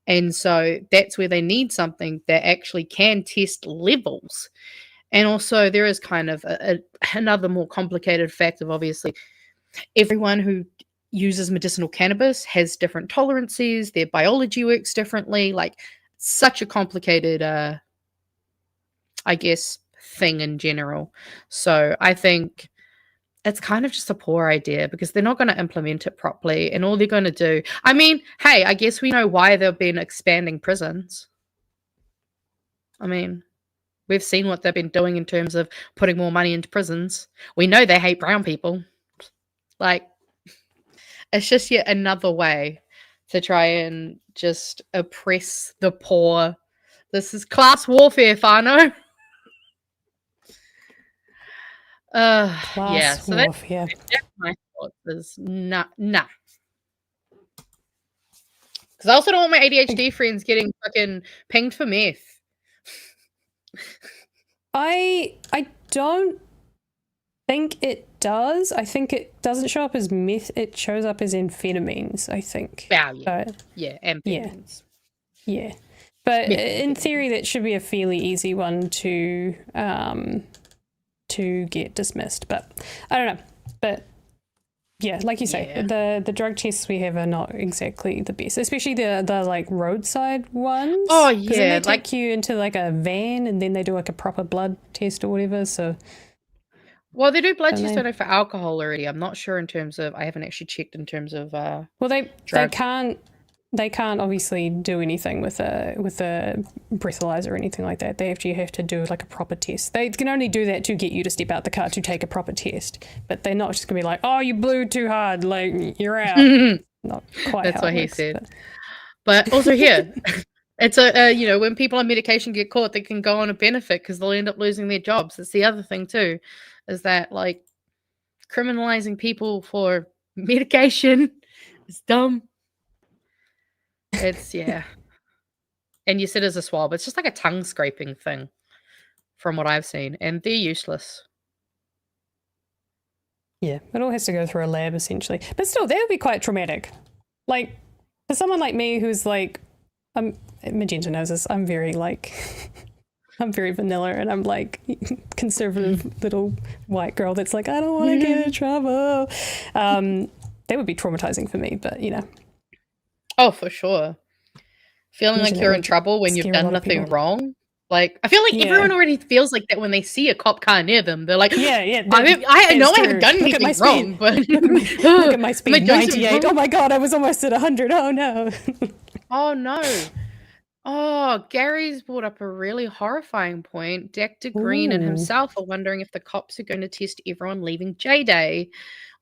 Speaker 3: And so that's where they need something that actually can test levels. And also there is kind of another more complicated fact of, obviously, everyone who uses medicinal cannabis has different tolerances. Their biology works differently. Like, such a complicated, I guess, thing in general. So I think it's kind of just a poor idea, because they're not going to implement it properly, and all they're going to do, I mean, hey, I guess we know why they've been expanding prisons. I mean, we've seen what they've been doing in terms of putting more money into prisons. We know they hate brown people. Like, it's just yet another way to try and just oppress the poor. This is class warfare, Fano. Yeah, so that's my thoughts. Is nah. Because I also don't want my ADHD friends getting fucking pinged for meth.
Speaker 2: I don't think it does. I think it doesn't show up as meth. It shows up as amphetamines, I think.
Speaker 3: Yeah, amphetamines.
Speaker 2: Yeah. But in theory, that should be a fairly easy one to get dismissed. But I don't know. But yeah, like you say, the drug tests we have are not exactly the best, especially the like roadside ones.
Speaker 3: Oh
Speaker 2: then
Speaker 3: yeah,
Speaker 2: they take you into like a van and then they do like a proper blood test or whatever. So
Speaker 3: well, they do blood tests I know for alcohol already. I'm not sure in terms of. I haven't actually checked in terms of.
Speaker 2: Well, they can't obviously do anything with a breathalyzer or anything like that. They actually have to do like a proper test. They can only do that to get you to step out the car to take a proper test. But they're not just gonna be like, oh, you blew too hard, like you're out. Not quite.
Speaker 3: That's
Speaker 2: how
Speaker 3: what
Speaker 2: it
Speaker 3: he
Speaker 2: works,
Speaker 3: said. But also here, it's when people on medication get caught, they can go on a benefit because they'll end up losing their jobs. That's the other thing too, is that like criminalizing people for medication is dumb. It's and you sit as a swab. It's just like a tongue scraping thing, from what I've seen, and they're useless.
Speaker 2: Yeah, it all has to go through a lab essentially. But still, that would be quite traumatic. Like for someone like me who's like, Magenta knows this. I'm very like, I'm very vanilla, and I'm like conservative little white girl that's like, I don't want to get in trouble. That would be traumatizing for me, but you know.
Speaker 3: Oh, for sure. Feeling like you're in trouble when you've done nothing wrong. Like, I feel like everyone already feels like that when they see a cop car near them. They're like, I know I haven't done anything wrong, but
Speaker 2: look at my speed, 98. Oh my god, I was almost at 100. Oh no.
Speaker 3: Oh no. Oh, Gary's brought up a really horrifying point. Dr. Green and himself are wondering if the cops are going to test everyone leaving J-Day.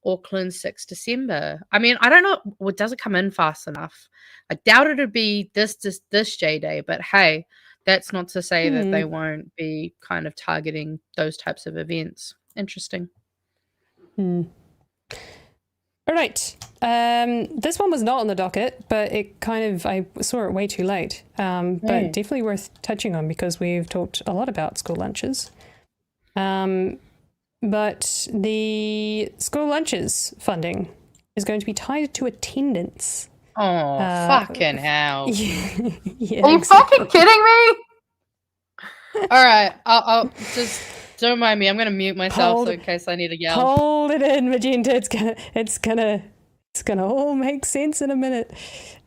Speaker 3: Auckland 6 December. I mean, I don't know. Well, does it come in fast enough? I doubt it'd be this J-Day, but hey, that's not to say that they won't be kind of targeting those types of events. Interesting.
Speaker 2: All right. This one was not on the docket, but it I saw it way too late. But definitely worth touching on because we've talked a lot about school lunches. But the school lunches funding is going to be tied to attendance.
Speaker 3: Oh, fucking hell.
Speaker 2: Yeah,
Speaker 3: Are you fucking kidding me? All right, I'll just don't mind me. I'm going to mute myself in case I need to yell.
Speaker 2: Hold it in, Magenta. It's gonna all make sense in a minute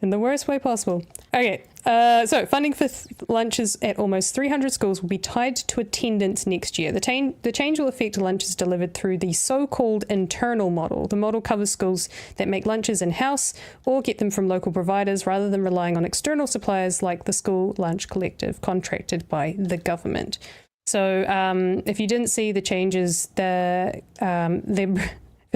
Speaker 2: in the worst way possible. Okay. So funding for lunches at almost 300 schools will be tied to attendance next year. The change will affect lunches delivered through the so-called internal model. The model covers schools that make lunches in-house or get them from local providers rather than relying on external suppliers like the School Lunch Collective contracted by the government. So if you didn't see the changes, for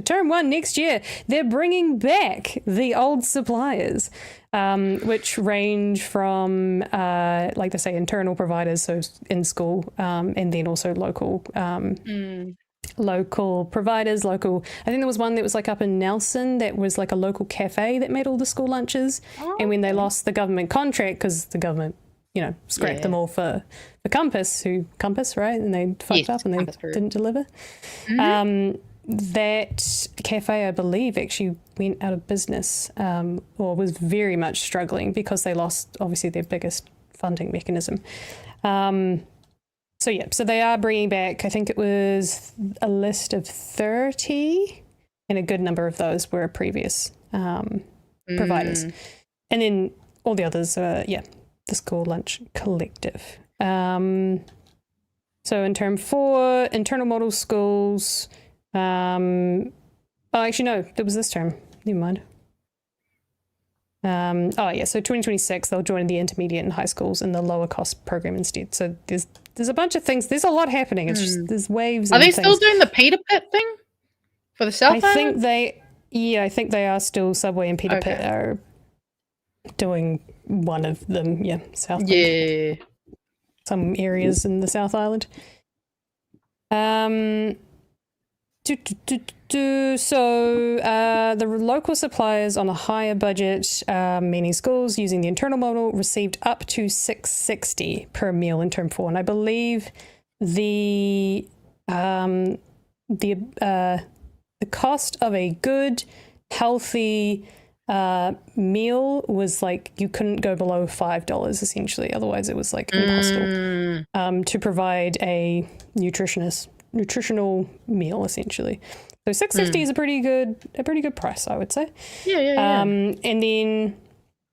Speaker 2: term 1 next year, they're bringing back the old suppliers, which range from, like they say, internal providers, so in school, and then also local providers, I think there was one that was like up in Nelson that was like a local cafe that made all the school lunches. And when they lost the government contract, because the government, scrapped them all for Compass, right? And they fucked up and they didn't deliver. That cafe, I believe, actually went out of business or was very much struggling because they lost, obviously, their biggest funding mechanism. So they are bringing back, I think it was a list of 30, and a good number of those were previous providers. And then all the others are, the School Lunch Collective. So in term 4, internal model schools... actually, no, there was this term. Never mind. So 2026, they'll join the intermediate and high schools in the lower cost program instead. So there's a bunch of things. There's a lot happening. It's just, there's waves.
Speaker 3: Are they still doing the Peter Pit thing for the South Island?
Speaker 2: I think they are still. Subway and Peter Pit are doing one of them. Yeah, South Island.
Speaker 3: Yeah.
Speaker 2: Some areas in the South Island. The local suppliers on a higher budget, meaning schools using the internal model, received up to $6.60 per meal in term 4, and I believe the cost of a good, healthy meal was like you couldn't go below $5 essentially. Otherwise, it was like impossible to provide a nutritional meal essentially. So $6.50 is a pretty good price, I would say.
Speaker 3: Yeah.
Speaker 2: And then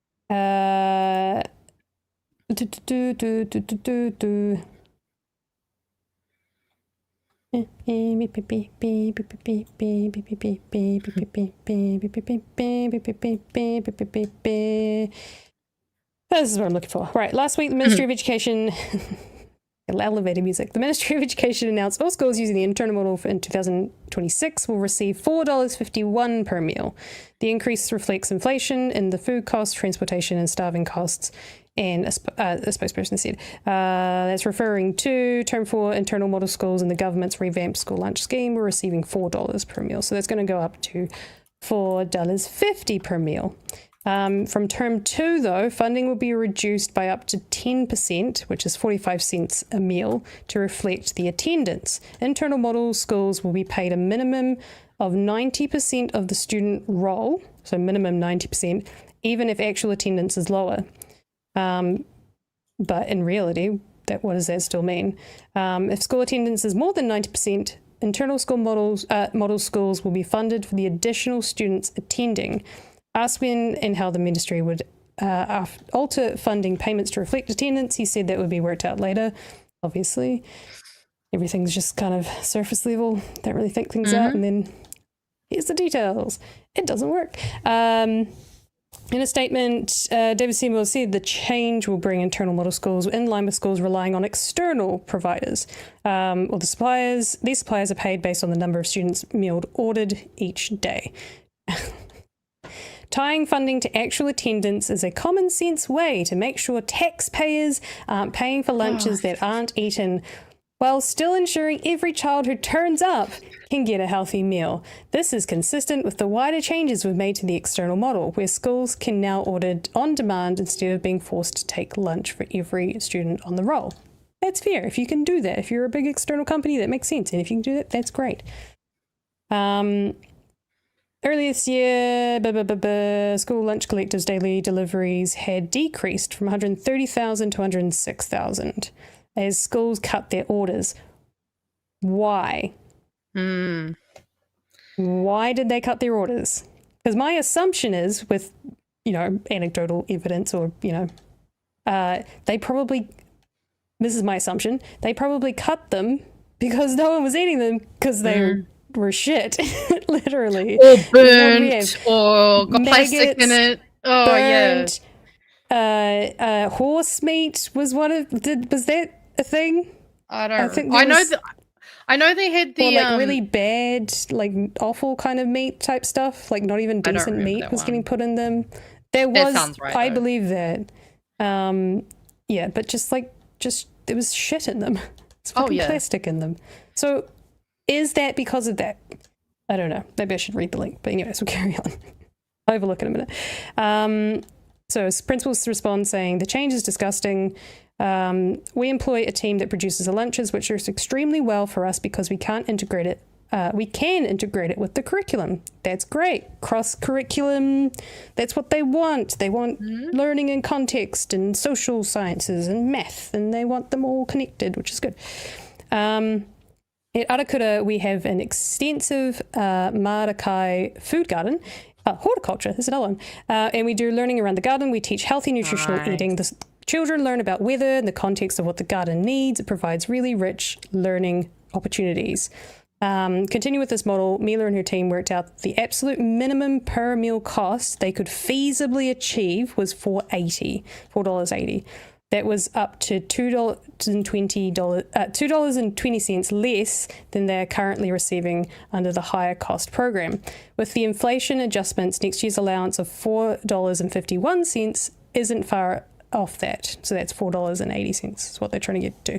Speaker 2: this is what I'm looking for. Right, last week the Ministry of Education elevator music. The Ministry of Education announced all schools using the internal model in 2026 will receive $4.51 per meal. The increase reflects inflation in the food costs, transportation and staffing costs, and a spokesperson said that's referring to term 4 internal model schools and the government's revamped school lunch scheme. We're receiving $4 per meal. So that's going to go up to $4.50 per meal. From term 2, though, funding will be reduced by up to 10%, which is 45 cents a meal, to reflect the attendance. Internal model schools will be paid a minimum of 90% of the student roll, so minimum 90%, even if actual attendance is lower. But in reality, what does that still mean? If school attendance is more than 90%, internal school model schools will be funded for the additional students attending. Asked when and how the ministry would alter funding payments to reflect attendance, he said that would be worked out later. Obviously, everything's just kind of surface level. Don't really think things out, and then here's the details. It doesn't work. In a statement, David Seymour said the change will bring internal model schools in line with schools relying on external providers. Or these suppliers are paid based on the number of students mealed ordered each day. Tying funding to actual attendance is a common sense way to make sure taxpayers aren't paying for lunches that aren't eaten, while still ensuring every child who turns up can get a healthy meal. This is consistent with the wider changes we've made to the external model, where schools can now order on demand instead of being forced to take lunch for every student on the roll. That's fair. If you can do that, if you're a big external company, that makes sense. And if you can do that, that's great. Earlier this year, school lunch collectives' daily deliveries had decreased from 130,000 to 106,000 as schools cut their orders. Why? Why did they cut their orders? Because my assumption is, with, anecdotal evidence or, they probably, this is my assumption, they probably cut them because no one was eating them because they were shit, literally.
Speaker 3: Or burnt, or got plastic in it. Oh,
Speaker 2: burnt, yeah. Horse meat was was that a thing?
Speaker 3: I don't know. I know they had the...
Speaker 2: Or really bad, awful kind of meat type stuff, not even decent meat was getting put in them. That
Speaker 3: sounds right,
Speaker 2: I
Speaker 3: though.
Speaker 2: believe that. Yeah, but just there was shit in them. It's fucking plastic in them. So is that because of that? I don't know. Maybe I should read the link. But anyways, we'll carry on. I'll overlook it in a minute. So principals respond saying, the change is disgusting. We employ a team that produces the lunches, which works extremely well for us because we can't integrate it. We can integrate it with the curriculum. That's great. Cross-curriculum, that's what they want. They want learning in context and social sciences and math, and they want them all connected, which is good. At Arakura, we have an extensive Marakai food garden. Horticulture, there's another one. And we do learning around the garden. We teach healthy, nutritional eating. The children learn about weather and the context of what the garden needs. It provides really rich learning opportunities. Continue with this model. Mila and her team worked out the absolute minimum per meal cost they could feasibly achieve was $4.80. That was up to $2.20 less than they're currently receiving under the higher cost program. With the inflation adjustments, next year's allowance of $4.51 isn't far off that. So that's $4.80 is what they're trying to get to.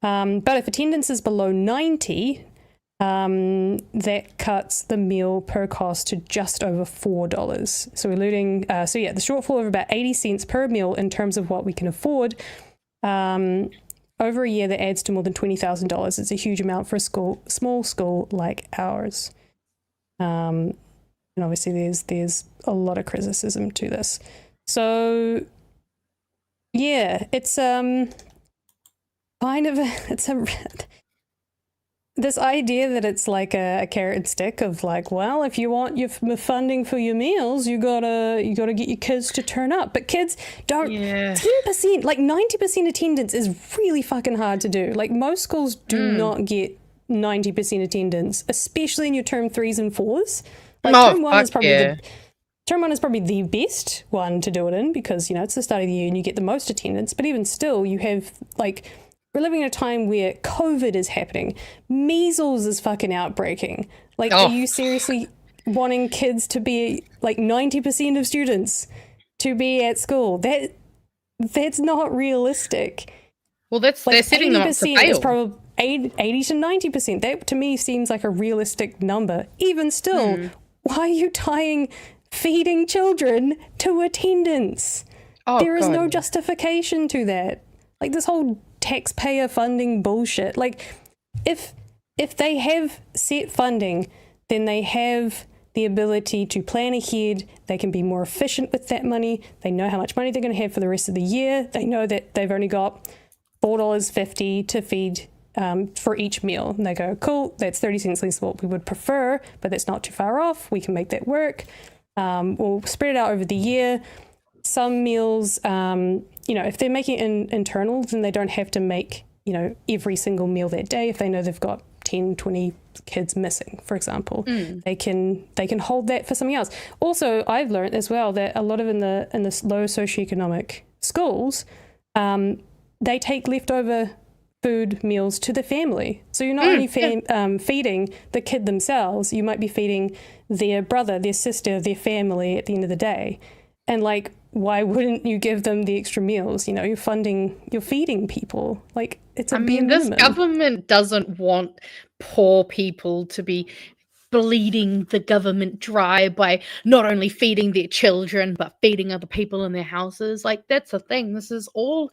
Speaker 2: But if attendance is below 90, that cuts the meal per cost to just over $4. So we're looting, the shortfall of about 80 cents per meal in terms of what we can afford. Over a year, that adds to more than $20,000. It's a huge amount for a small school like ours. And obviously there's a lot of criticism to this. So yeah, it's kind of this idea that it's like a carrot and stick of like, well, if you want your funding for your meals, you gotta get your kids to turn up. But kids don't. 10%, like 90% attendance is really fucking hard to do. Like most schools do not get 90% attendance, especially in your term 3s and 4s. Like term 1 is probably term 1 is probably the best one to do it in because, you know, it's the start of the year and you get the most attendance. But even still, you have like, we're living in a time where COVID is happening. Measles is fucking outbreaking. Like, are you seriously wanting kids to be, like, 90% of students to be at school? That's not realistic.
Speaker 3: Well, they're setting them up to fail.
Speaker 2: It's probably 80 to 90%. That, to me, seems like a realistic number. Even still, why are you tying feeding children to attendance? There is no justification to that. Like, this whole taxpayer funding bullshit. Like, if they have set funding, then they have the ability to plan ahead. They can be more efficient with that money. They know how much money they're going to have for the rest of the year. They know that they've only got $4.50 to feed for each meal. And they go, cool, that's 30 cents less than what we would prefer, but that's not too far off. We can make that work. We'll spread it out over the year. Some meals, if they're making it internal, then they don't have to make, every single meal that day. If they know they've got 10, 20 kids missing, for example, they can hold that for something else. Also, I've learned as well that a lot of in the low socioeconomic schools, they take leftover food meals to the family. So you're not only feeding the kid themselves, you might be feeding their brother, their sister, their family at the end of the day. And like, why wouldn't you give them the extra meals? You're feeding people. Like, it's a bare minimum.
Speaker 3: This government doesn't want poor people to be bleeding the government dry by not only feeding their children, but feeding other people in their houses. Like, that's the thing. This is all,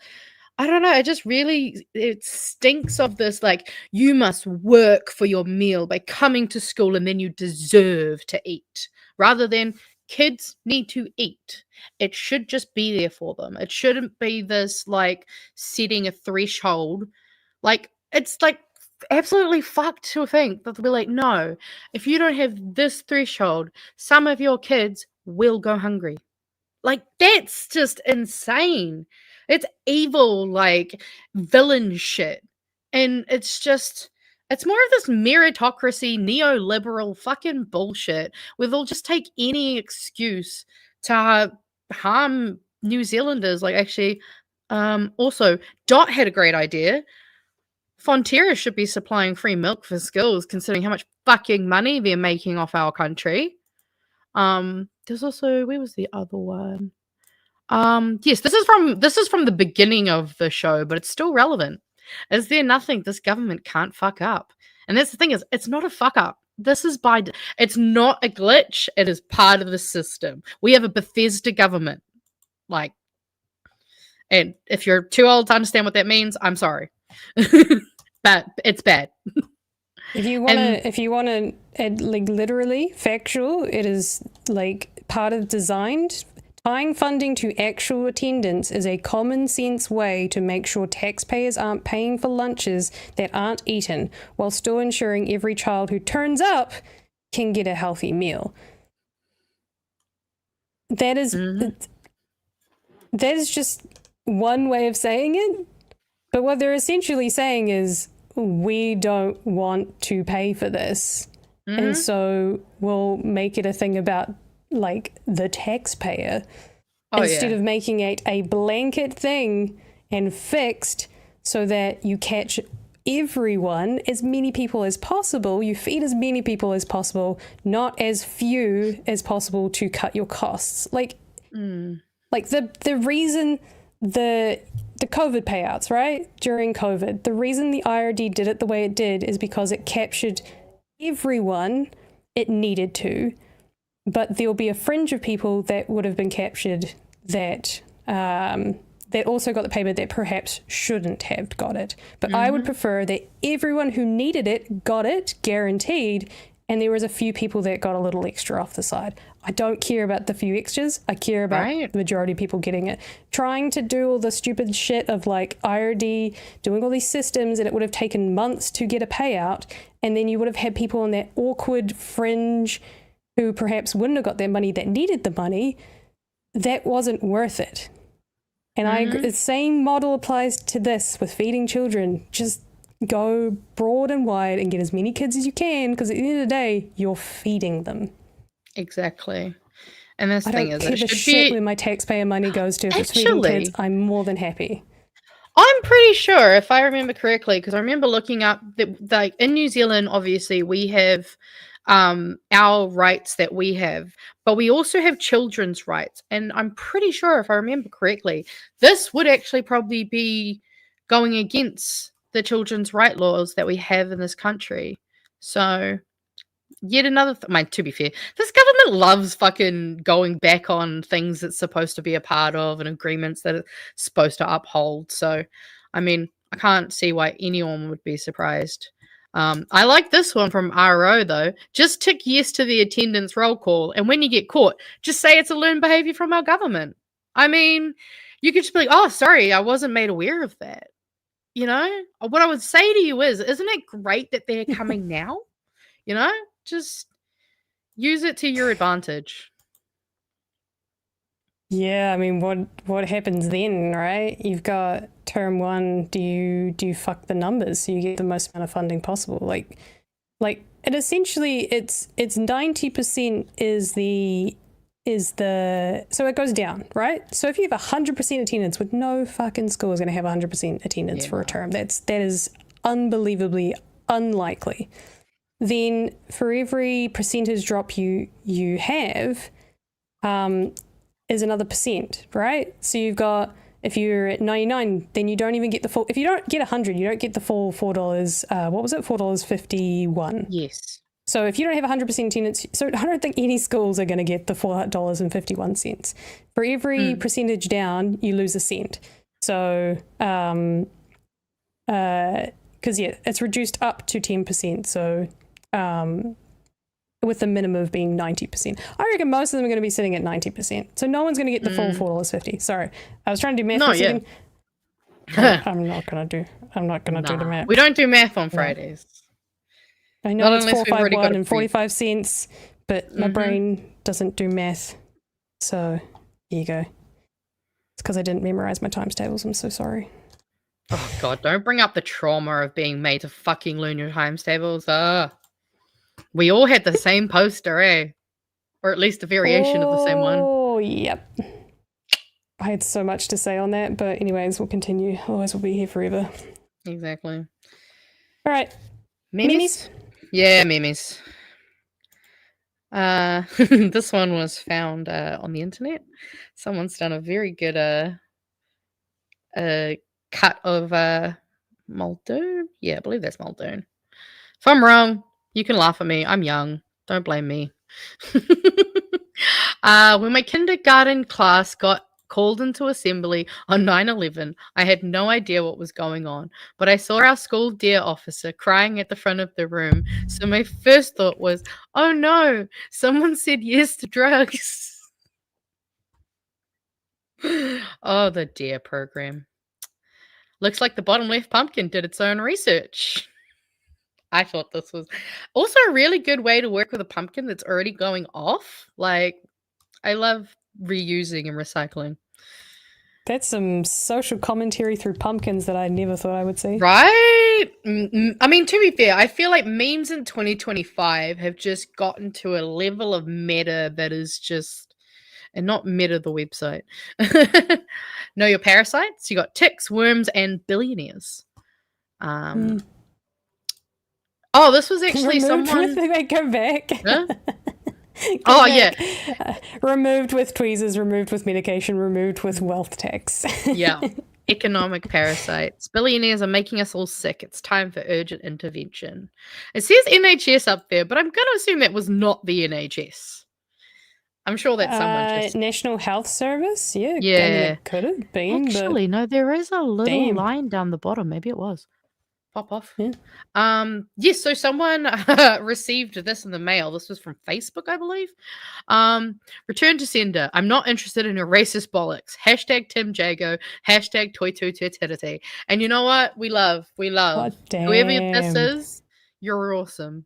Speaker 3: I don't know, it stinks of this, like, you must work for your meal by coming to school and then you deserve to eat, rather than kids need to eat. It should just be there for them. It shouldn't be this, like, setting a threshold. Like, it's, like, absolutely fucked to think that they'll be like, no, if you don't have this threshold, some of your kids will go hungry. Like, that's just insane. It's evil, like, villain shit. And it's more of this meritocracy, neoliberal fucking bullshit where they'll just take any excuse to harm New Zealanders. Like, actually, also, Dot had a great idea. Fonterra should be supplying free milk for schools, considering how much fucking money they're making off our country. There's also, where was the other one? Yes, this is from the beginning of the show, but it's still relevant. Is there nothing this government can't fuck up? And that's the thing, is it's not a fuck up. It's not a glitch. It is part of the system. We have a Bethesda government. Like, and if you're too old to understand what that means, I'm sorry. But it's bad.
Speaker 2: If you want to add, like, literally factual, it is like part of designed. Tying funding to actual attendance is a common sense way to make sure taxpayers aren't paying for lunches that aren't eaten, while still ensuring every child who turns up can get a healthy meal. That is just one way of saying it, but what they're essentially saying is, we don't want to pay for this, and so we'll make it a thing about, like, the taxpayer instead of making it a blanket thing and fixed so that you catch everyone, as many people as possible, you feed as many people as possible, not as few as possible to cut your costs. Like the reason the COVID payouts, right, during COVID, the reason the IRD did it the way it did is because it captured everyone, it needed to, but there'll be a fringe of people that would have been captured that that also got the payment that perhaps shouldn't have got it. But I would prefer that everyone who needed it got it, guaranteed, and there was a few people that got a little extra off the side. I don't care about the few extras. I care about the majority of people getting it. Trying to do all the stupid shit of like IRD, doing all these systems, and it would have taken months to get a payout, and then you would have had people on that awkward fringe who perhaps wouldn't have got their money that needed the money. That wasn't worth it. And the same model applies to this with feeding children. Just go broad and wide and get as many kids as you can, because at the end of the day, you're feeding them.
Speaker 3: Exactly. And this
Speaker 2: I
Speaker 3: thing
Speaker 2: don't
Speaker 3: is,
Speaker 2: give
Speaker 3: it
Speaker 2: a
Speaker 3: should
Speaker 2: shit
Speaker 3: be.
Speaker 2: where my taxpayer money goes to. If it's feeding kids, I'm more than happy.
Speaker 3: I'm pretty sure, if I remember correctly, because I remember looking up that, like, in New Zealand, obviously we have our rights that we have, but we also have children's rights. And I'm pretty sure, if I remember correctly, this would actually probably be going against the children's right laws that we have in this country. So yet another to be fair, this government loves fucking going back on things it's supposed to be a part of and agreements that it's supposed to uphold. So I mean, I can't see why anyone would be surprised. I like this one from RO though. Just tick yes to the attendance roll call, and when you get caught, just say it's a learned behavior from our government. I mean, you could just be like, oh, sorry, I wasn't made aware of that. You know, what I would say to you is, isn't it great that they're coming now? You know, just use it to your advantage.
Speaker 2: Yeah, I mean, what happens then, right? You've got term one. Do you fuck the numbers so you get the most amount of funding possible? Like, it essentially it's 90% so it goes down, right? So if you have 100% attendance, with no fucking school is going to have 100% attendance for a term. That is unbelievably unlikely. Then for every percentage drop you have, is another percent, right? So you've got, if you're at 99, then you don't even get the full, if you don't get 100, you don't get the full $4, what was it? $4.51.
Speaker 3: Yes.
Speaker 2: So if you don't have 100% attendance, so I don't think any schools are going to get the $4.51. For every percentage down, you lose a cent. So, because it's reduced up to 10%. So, with the minimum of being 90%. I reckon most of them are going to be sitting at 90%. So no one's going to get the full $4.50. Sorry. I was trying to do math for a second. I'm not going to do the math.
Speaker 3: We don't do math on Fridays.
Speaker 2: I know it's 451 and 45 cents, but my brain doesn't do math. So here you go. It's because I didn't memorize my times tables. I'm so sorry.
Speaker 3: Oh God, don't bring up the trauma of being made to fucking learn your times tables. We all had the same poster, eh? Or at least a variation of the same one.
Speaker 2: Oh, yep. I had so much to say on that, but anyways, we'll continue. Otherwise, we'll be here forever.
Speaker 3: Exactly.
Speaker 2: All right.
Speaker 3: Memes? Yeah, memes. This one was found on the internet. Someone's done a very good cut of Muldoon. Yeah, I believe that's Muldoon. If I'm wrong, you can laugh at me. I'm young. Don't blame me. When my kindergarten class got called into assembly on 9/11, I had no idea what was going on, but I saw our school dear officer crying at the front of the room. So my first thought was, oh no, someone said yes to drugs. Oh, the dear program. Looks like the bottom left pumpkin did its own research. I thought this was also a really good way to work with a pumpkin that's already going off. Like, I love reusing and recycling.
Speaker 2: That's some social commentary through pumpkins that I never thought I would see.
Speaker 3: Right? I mean, to be fair, I feel like memes in 2025 have just gotten to a level of meta that is just, and not Meta the website. Know your parasites? You got ticks, worms, and billionaires. Oh, this was actually someone.
Speaker 2: Go back.
Speaker 3: Huh?
Speaker 2: Go
Speaker 3: back.
Speaker 2: Yeah. Removed with tweezers, removed with medication, removed with wealth tax.
Speaker 3: Yeah. Economic parasites. Billionaires are making us all sick. It's time for urgent intervention. It says NHS up there, but I'm going to assume that was not the NHS. I'm sure that's someone just...
Speaker 2: National Health Service? Yeah. I mean,
Speaker 3: Yeah.
Speaker 2: it could have been.
Speaker 3: Actually, no, there is a little
Speaker 2: Damn.
Speaker 3: line down the bottom. Maybe it was. Pop off.
Speaker 2: Yeah.
Speaker 3: Yes, so someone received this in the mail. This was from Facebook, I believe. Return to sender. I'm not interested in your racist bollocks. Hashtag Tim Jago. Hashtag Toitutitity. And you know what? We love.
Speaker 2: God
Speaker 3: Whoever this
Speaker 2: damn.
Speaker 3: is, you're awesome.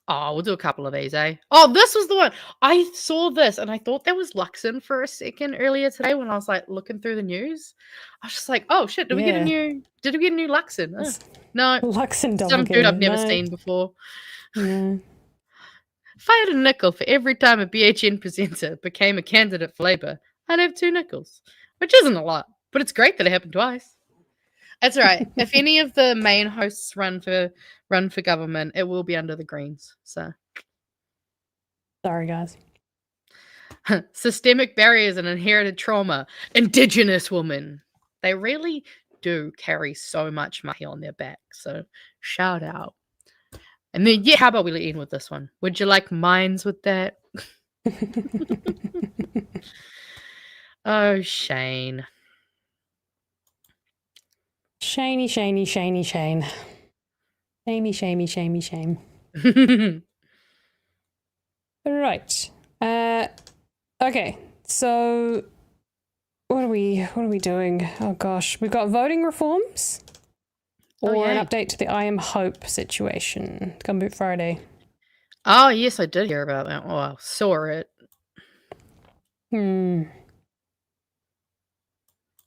Speaker 3: Oh, we'll do a couple of these, eh? Oh, this was the one. I saw this and I thought that was Luxon for a second earlier today when I was like looking through the news. I was just like, oh shit, did we get a new Luxon? Oh, no.
Speaker 2: Luxon
Speaker 3: Some dude I've never
Speaker 2: no.
Speaker 3: seen before.
Speaker 2: No.
Speaker 3: If I had a nickel for every time a BHN presenter became a candidate for Labour, I'd have 2 nickels. Which isn't a lot, but it's great that it happened twice. That's right. If any of the main hosts run for government, it will be under the Greens. So,
Speaker 2: Sorry, guys.
Speaker 3: Systemic barriers and inherited trauma. Indigenous women. They really do carry so much money on their back. So, shout out. And then, how about we let in with this one? Would you like mines with that? Oh, Shane.
Speaker 2: Shamey, Shane. Shamey, shame. Right. Okay. So what are we doing? Oh gosh. We've got voting reforms or an update to the I Am Hope situation. Gumboot Friday.
Speaker 3: Oh, yes, I did hear about that. Oh, I saw it.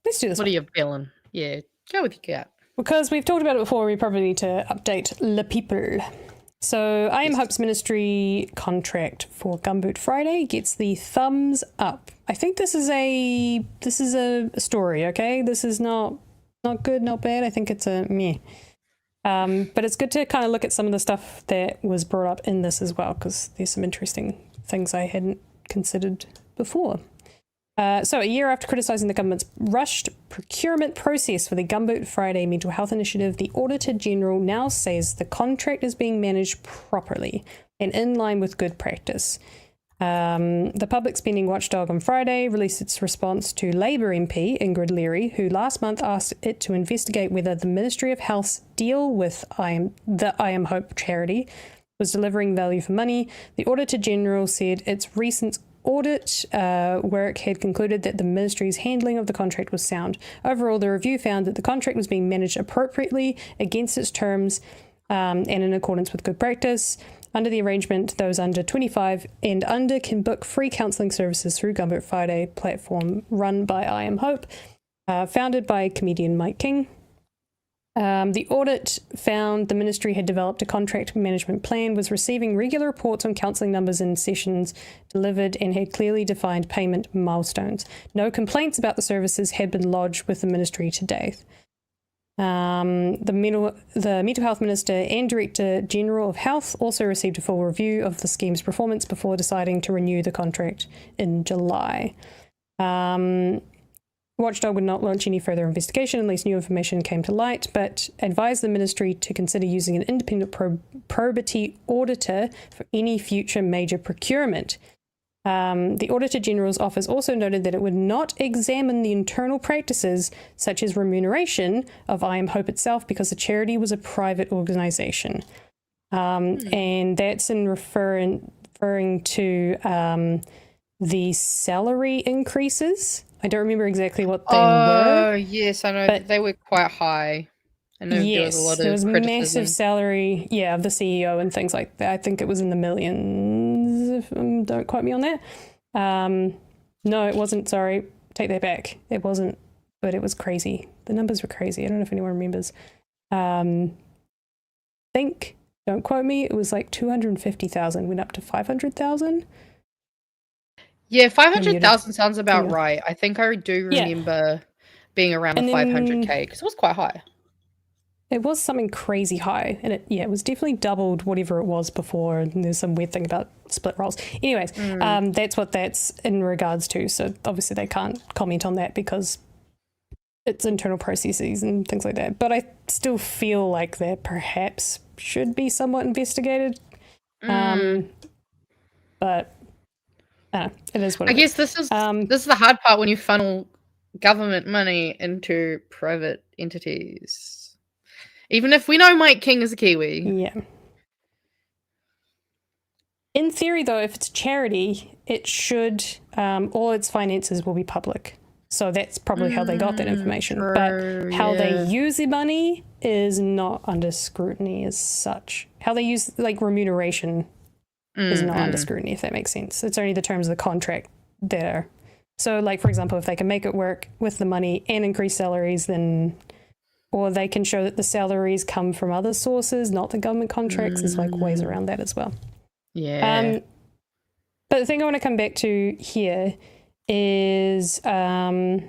Speaker 2: Let's do this.
Speaker 3: What are you feeling? Yeah, go with your gut.
Speaker 2: Because we've talked about it before, we probably need to update le people. So I Am Hope's ministry contract for Gumboot Friday gets the thumbs up. I think this is a story, okay? This is not good, not bad. I think it's a meh. But it's good to kind of look at some of the stuff that was brought up in this as well, because there's some interesting things I hadn't considered before. So a year after criticising the government's rushed procurement process for the Gumboot Friday mental health initiative, the auditor-general now says the contract is being managed properly and in line with good practice. The public spending watchdog on Friday released its response to Labour MP Ingrid Leary, who last month asked it to investigate whether the Ministry of Health's deal with the I Am Hope charity was delivering value for money. The Auditor-General said its recent audit work had concluded that the ministry's handling of the contract was sound. Overall, the review found that the contract was being managed appropriately against its terms and in accordance with good practice. Under the arrangement, those under 25 and under can book free counselling services through Gumboot Friday platform run by I Am Hope, founded by comedian Mike King. The audit found the ministry had developed a contract management plan, was receiving regular reports on counselling numbers and sessions delivered, and had clearly defined payment milestones. No complaints about the services had been lodged with the ministry to date. The Mental Health Minister and Director General of Health also received a full review of the scheme's performance before deciding to renew the contract in July. Watchdog would not launch any further investigation unless new information came to light, but advised the ministry to consider using an independent probity auditor for any future major procurement. The Auditor General's office also noted that it would not examine the internal practices, such as remuneration, of I Am Hope itself because the charity was a private organisation. And that's in referring to the salary increases. I don't remember exactly what they were.
Speaker 3: Oh, yes, I know. They were quite high. I know there was a lot of
Speaker 2: there was
Speaker 3: criticism.
Speaker 2: massive salary, of the CEO and things like that. I think it was in the millions. Don't quote me on that. No, it wasn't. Sorry, take that back. It wasn't, but it was crazy. The numbers were crazy. I don't know if anyone remembers. Don't quote me. It was like 250,000 went up to 500,000.
Speaker 3: Yeah, 500,000 sounds about right. I think I do remember being around the 500k because it was quite high.
Speaker 2: It was something crazy high, and it was definitely doubled whatever it was before. And there's some weird thing about split roles. Anyways, that's what that's in regards to. So obviously they can't comment on that because its internal processes and things like that. But I still feel like that perhaps should be somewhat investigated. But I don't know, it is what
Speaker 3: I
Speaker 2: it
Speaker 3: guess
Speaker 2: is.
Speaker 3: this is the hard part when you funnel government money into private entities. Even if we know Mike King is a Kiwi.
Speaker 2: Yeah. In theory, though, if it's a charity, it should, all its finances will be public. So that's probably how they got that information. But how they use the money is not under scrutiny as such. How they use, like, remuneration is not under scrutiny, if that makes sense. It's only the terms of the contract there. So, like, for example, if they can make it work with the money and increase salaries, then, or they can show that the salaries come from other sources, not the government contracts, there's, like, ways around that as well.
Speaker 3: Yeah.
Speaker 2: But the thing I want to come back to here is the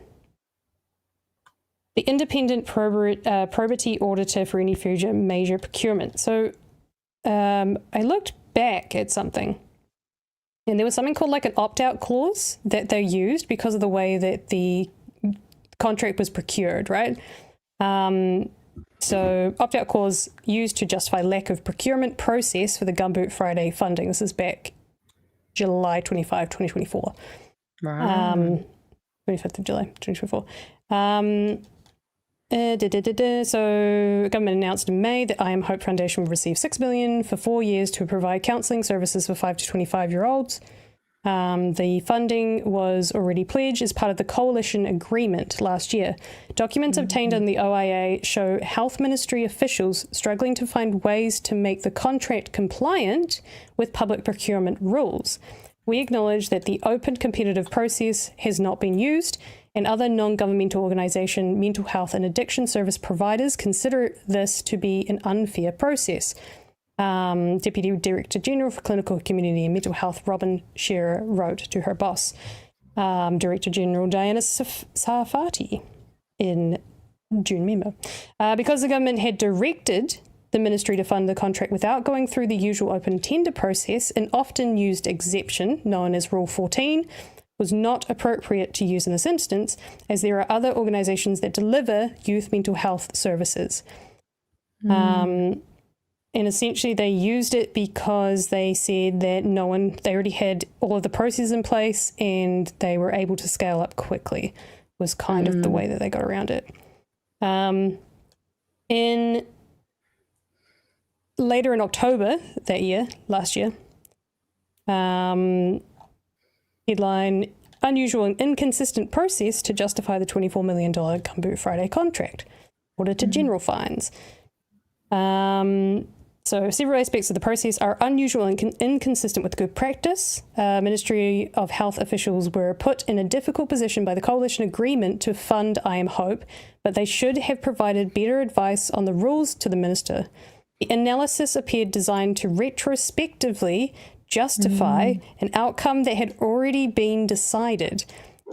Speaker 2: independent probity auditor for any future major procurement. So I looked back at something, and there was something called like an opt-out clause that they used because of the way that the contract was procured, right? So opt-out clause used to justify lack of procurement process for the Gumboot Friday funding. This is back July 25, 2024.
Speaker 3: Right.
Speaker 2: 25th of July, 2024. So government announced in May that I Am Hope Foundation will receive $6 million for 4 years to provide counselling services for 5 to 25-year-olds. The funding was already pledged as part of the coalition agreement last year. Documents obtained in the OIA show health ministry officials struggling to find ways to make the contract compliant with public procurement rules. We acknowledge that the open competitive process has not been used, and other non-governmental organisation, mental health and addiction service providers consider this to be an unfair process. Deputy Director General for Clinical Community and Mental Health, Robin Shearer, wrote to her boss, Director General Diana Sarfati, in June memo. Because the government had directed the ministry to fund the contract without going through the usual open tender process, an often used exception, known as Rule 14, was not appropriate to use in this instance, as there are other organisations that deliver youth mental health services. And essentially they used it because they said that they already had all of the processes in place and they were able to scale up quickly, was kind of the way that they got around it. Later in October last year, headline, unusual and inconsistent process to justify the $24 million Gumboot Friday contract. Auditor-general finds. So several aspects of the process are unusual and inconsistent with good practice. Ministry of Health officials were put in a difficult position by the coalition agreement to fund I Am Hope, but they should have provided better advice on the rules to the minister. The analysis appeared designed to retrospectively justify an outcome that had already been decided.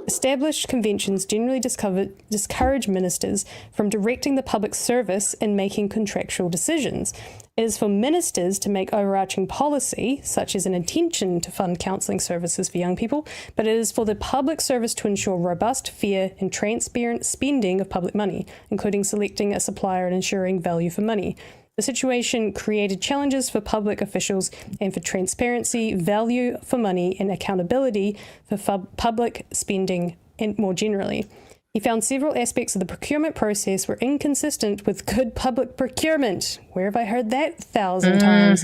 Speaker 2: Established conventions generally discourage ministers from directing the public service and making contractual decisions. It is for ministers to make overarching policy, such as an intention to fund counselling services for young people, but it is for the public service to ensure robust, fair and transparent spending of public money, including selecting a supplier and ensuring value for money. The situation created challenges for public officials and for transparency, value for money, and accountability for public spending and more generally. He found several aspects of the procurement process were inconsistent with good public procurement. Where have I heard that 1,000 times?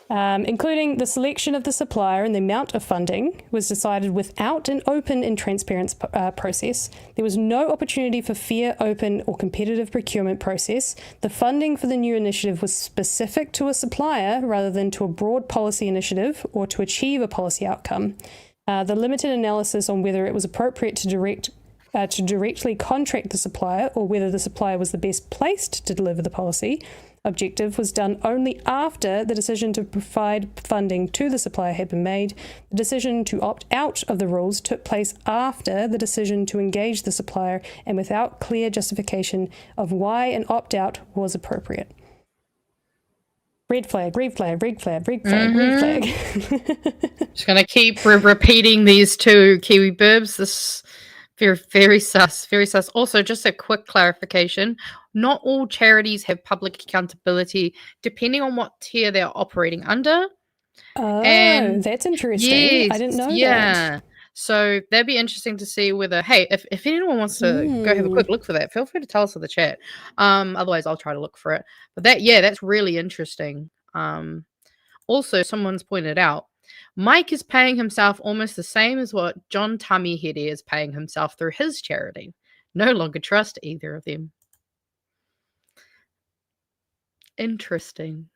Speaker 2: Including the selection of the supplier and the amount of funding was decided without an open and transparent process. There was no opportunity for fair, open or competitive procurement process. The funding for the new initiative was specific to a supplier rather than to a broad policy initiative or to achieve a policy outcome. The limited analysis on whether it was appropriate to directly contract the supplier or whether the supplier was the best placed to deliver the policy objective was done only after the decision to provide funding to the supplier had been made. The decision to opt out of the rules took place after the decision to engage the supplier and without clear justification of why an opt-out was appropriate. Red flag, red flag, red flag, red flag, red flag.
Speaker 3: Just going to keep repeating these two Kiwi burbs. This Very, very sus. Very sus. Also, just a quick clarification. Not all charities have public accountability depending on what tier they're operating under.
Speaker 2: Oh,
Speaker 3: And
Speaker 2: that's interesting. I
Speaker 3: yes,
Speaker 2: didn't know that.
Speaker 3: yeah. So that'd be interesting to see whether, hey, if anyone wants to go have a quick look for that, feel free to tell us in the chat. Otherwise I'll try to look for it. But that's really interesting. Also, someone's pointed out, Mike is paying himself almost the same as what John Tummyhead is paying himself through his charity. No longer trust either of them. Interesting.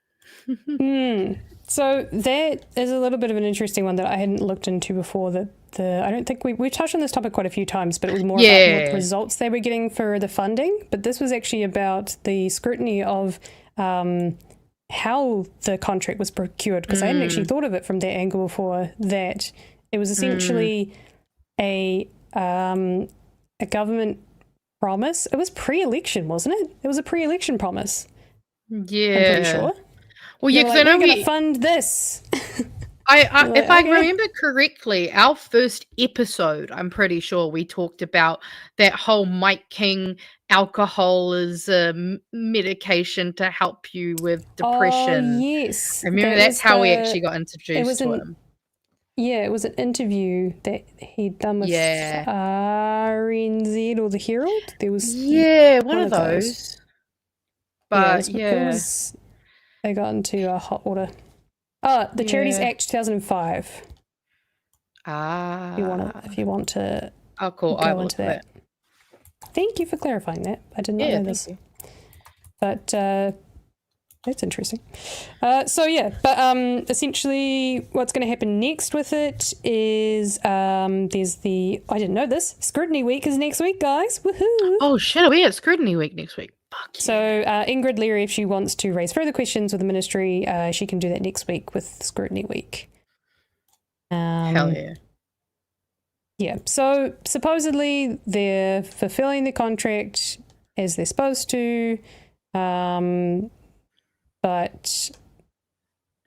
Speaker 2: So that is a little bit of an interesting one that I hadn't looked into before. I don't think we touched on this topic quite a few times, but it was more about what results they were getting for the funding. But this was actually about the scrutiny of how the contract was procured, because I hadn't actually thought of it from that angle before, that it was essentially a government promise. It was pre-election, wasn't it? It was a pre-election promise.
Speaker 3: Yeah.
Speaker 2: I'm pretty sure.
Speaker 3: Well, yeah, because
Speaker 2: like,
Speaker 3: I know
Speaker 2: we're going to fund this.
Speaker 3: if I remember correctly, our first episode, I'm pretty sure we talked about that whole Mike King alcohol is a medication to help you with depression.
Speaker 2: Oh, yes.
Speaker 3: I remember that's how we actually got introduced to him.
Speaker 2: Yeah, it was an interview that he'd done with RNZ or the Herald. There was
Speaker 3: one of those. But
Speaker 2: they got into hot water. Oh, the Charities Act 2005. If you want to go into that. Thank you for clarifying that. I did not know this. But that's interesting. Essentially what's going to happen next with it is there's the, I didn't know this, Scrutiny Week is next week, guys. Woohoo!
Speaker 3: Oh shit, we have Scrutiny Week next week. Fuck yeah.
Speaker 2: So Ingrid Leary, if she wants to raise further questions with the ministry, she can do that next week with Scrutiny Week.
Speaker 3: Hell yeah.
Speaker 2: Yeah, so supposedly they're fulfilling the contract as they're supposed to, but I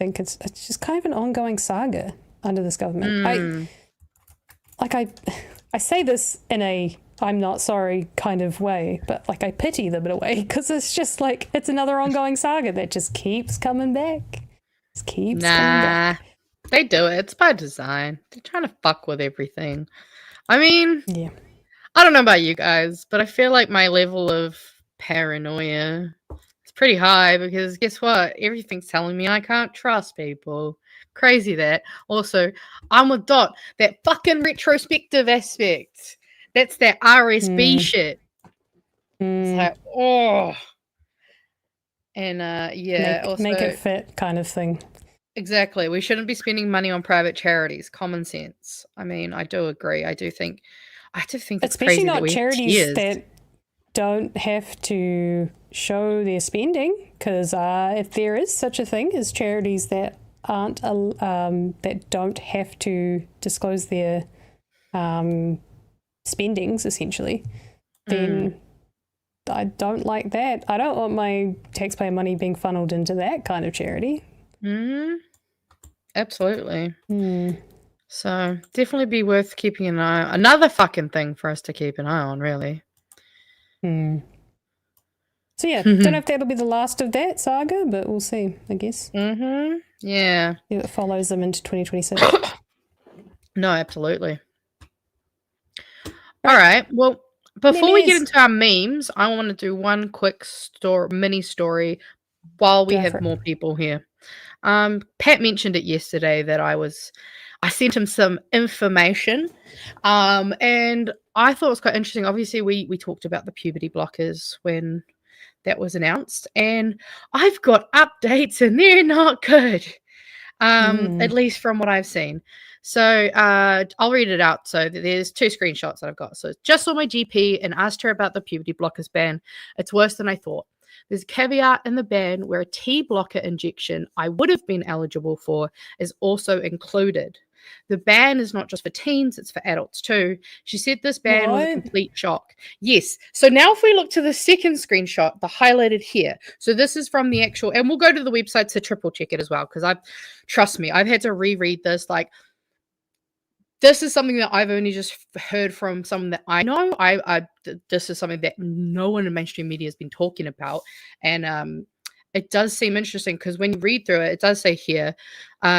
Speaker 2: think it's just kind of an ongoing saga under this government. I say this in a I'm not sorry kind of way, but like I pity them in a way, because it's just like it's another ongoing saga that just keeps coming back. Coming back.
Speaker 3: They do it. It's by design. They're trying to fuck with everything. I mean, I don't know about you guys, but I feel like my level of paranoia is pretty high, because guess what? Everything's telling me I can't trust people. Crazy that. Also, I'm with Dot. That fucking retrospective aspect. That's that RSB shit. It's like, oh. And also
Speaker 2: make it fit kind of thing.
Speaker 3: Exactly. We shouldn't be spending money on private charities. Common sense. I mean, I do agree. I do think it's
Speaker 2: especially
Speaker 3: crazy
Speaker 2: not
Speaker 3: that we
Speaker 2: charities that don't have to show their spending, because if there is such a thing as charities that aren't that don't have to disclose their spendings, essentially, then I don't like that. I don't want my taxpayer money being funneled into that kind of charity.
Speaker 3: Absolutely. So definitely be worth keeping an eye on. Another fucking thing for us to keep an eye on, really.
Speaker 2: So yeah, don't know if that'll be the last of that saga, but we'll see, I guess.
Speaker 3: Yeah.
Speaker 2: If it follows them into 2026.
Speaker 3: No, absolutely. All right. Well, before we get into our memes, I want to do one quick mini story while we have more people here. Pat mentioned it yesterday that I sent him some information, and I thought it was quite interesting. Obviously, we talked about the puberty blockers when that was announced, and I've got updates, and they're not good, at least from what I've seen. So I'll read it out. So there's 2 screenshots that I've got. So just saw my GP and asked her about the puberty blockers ban. It's worse than I thought. There's a caveat in the ban where a T blocker injection I would have been eligible for is also included. The ban is not just for teens, it's for adults too. She said this ban was a complete shock. Yes. So now if we look to the second screenshot, the highlighted here. So this is from the actual, and we'll go to the website to triple check it as well, because trust me, I've had to reread this like this is something that I've only just heard from someone that I know. This is something that no one in mainstream media has been talking about, and it does seem interesting because when you read through it, it does say here,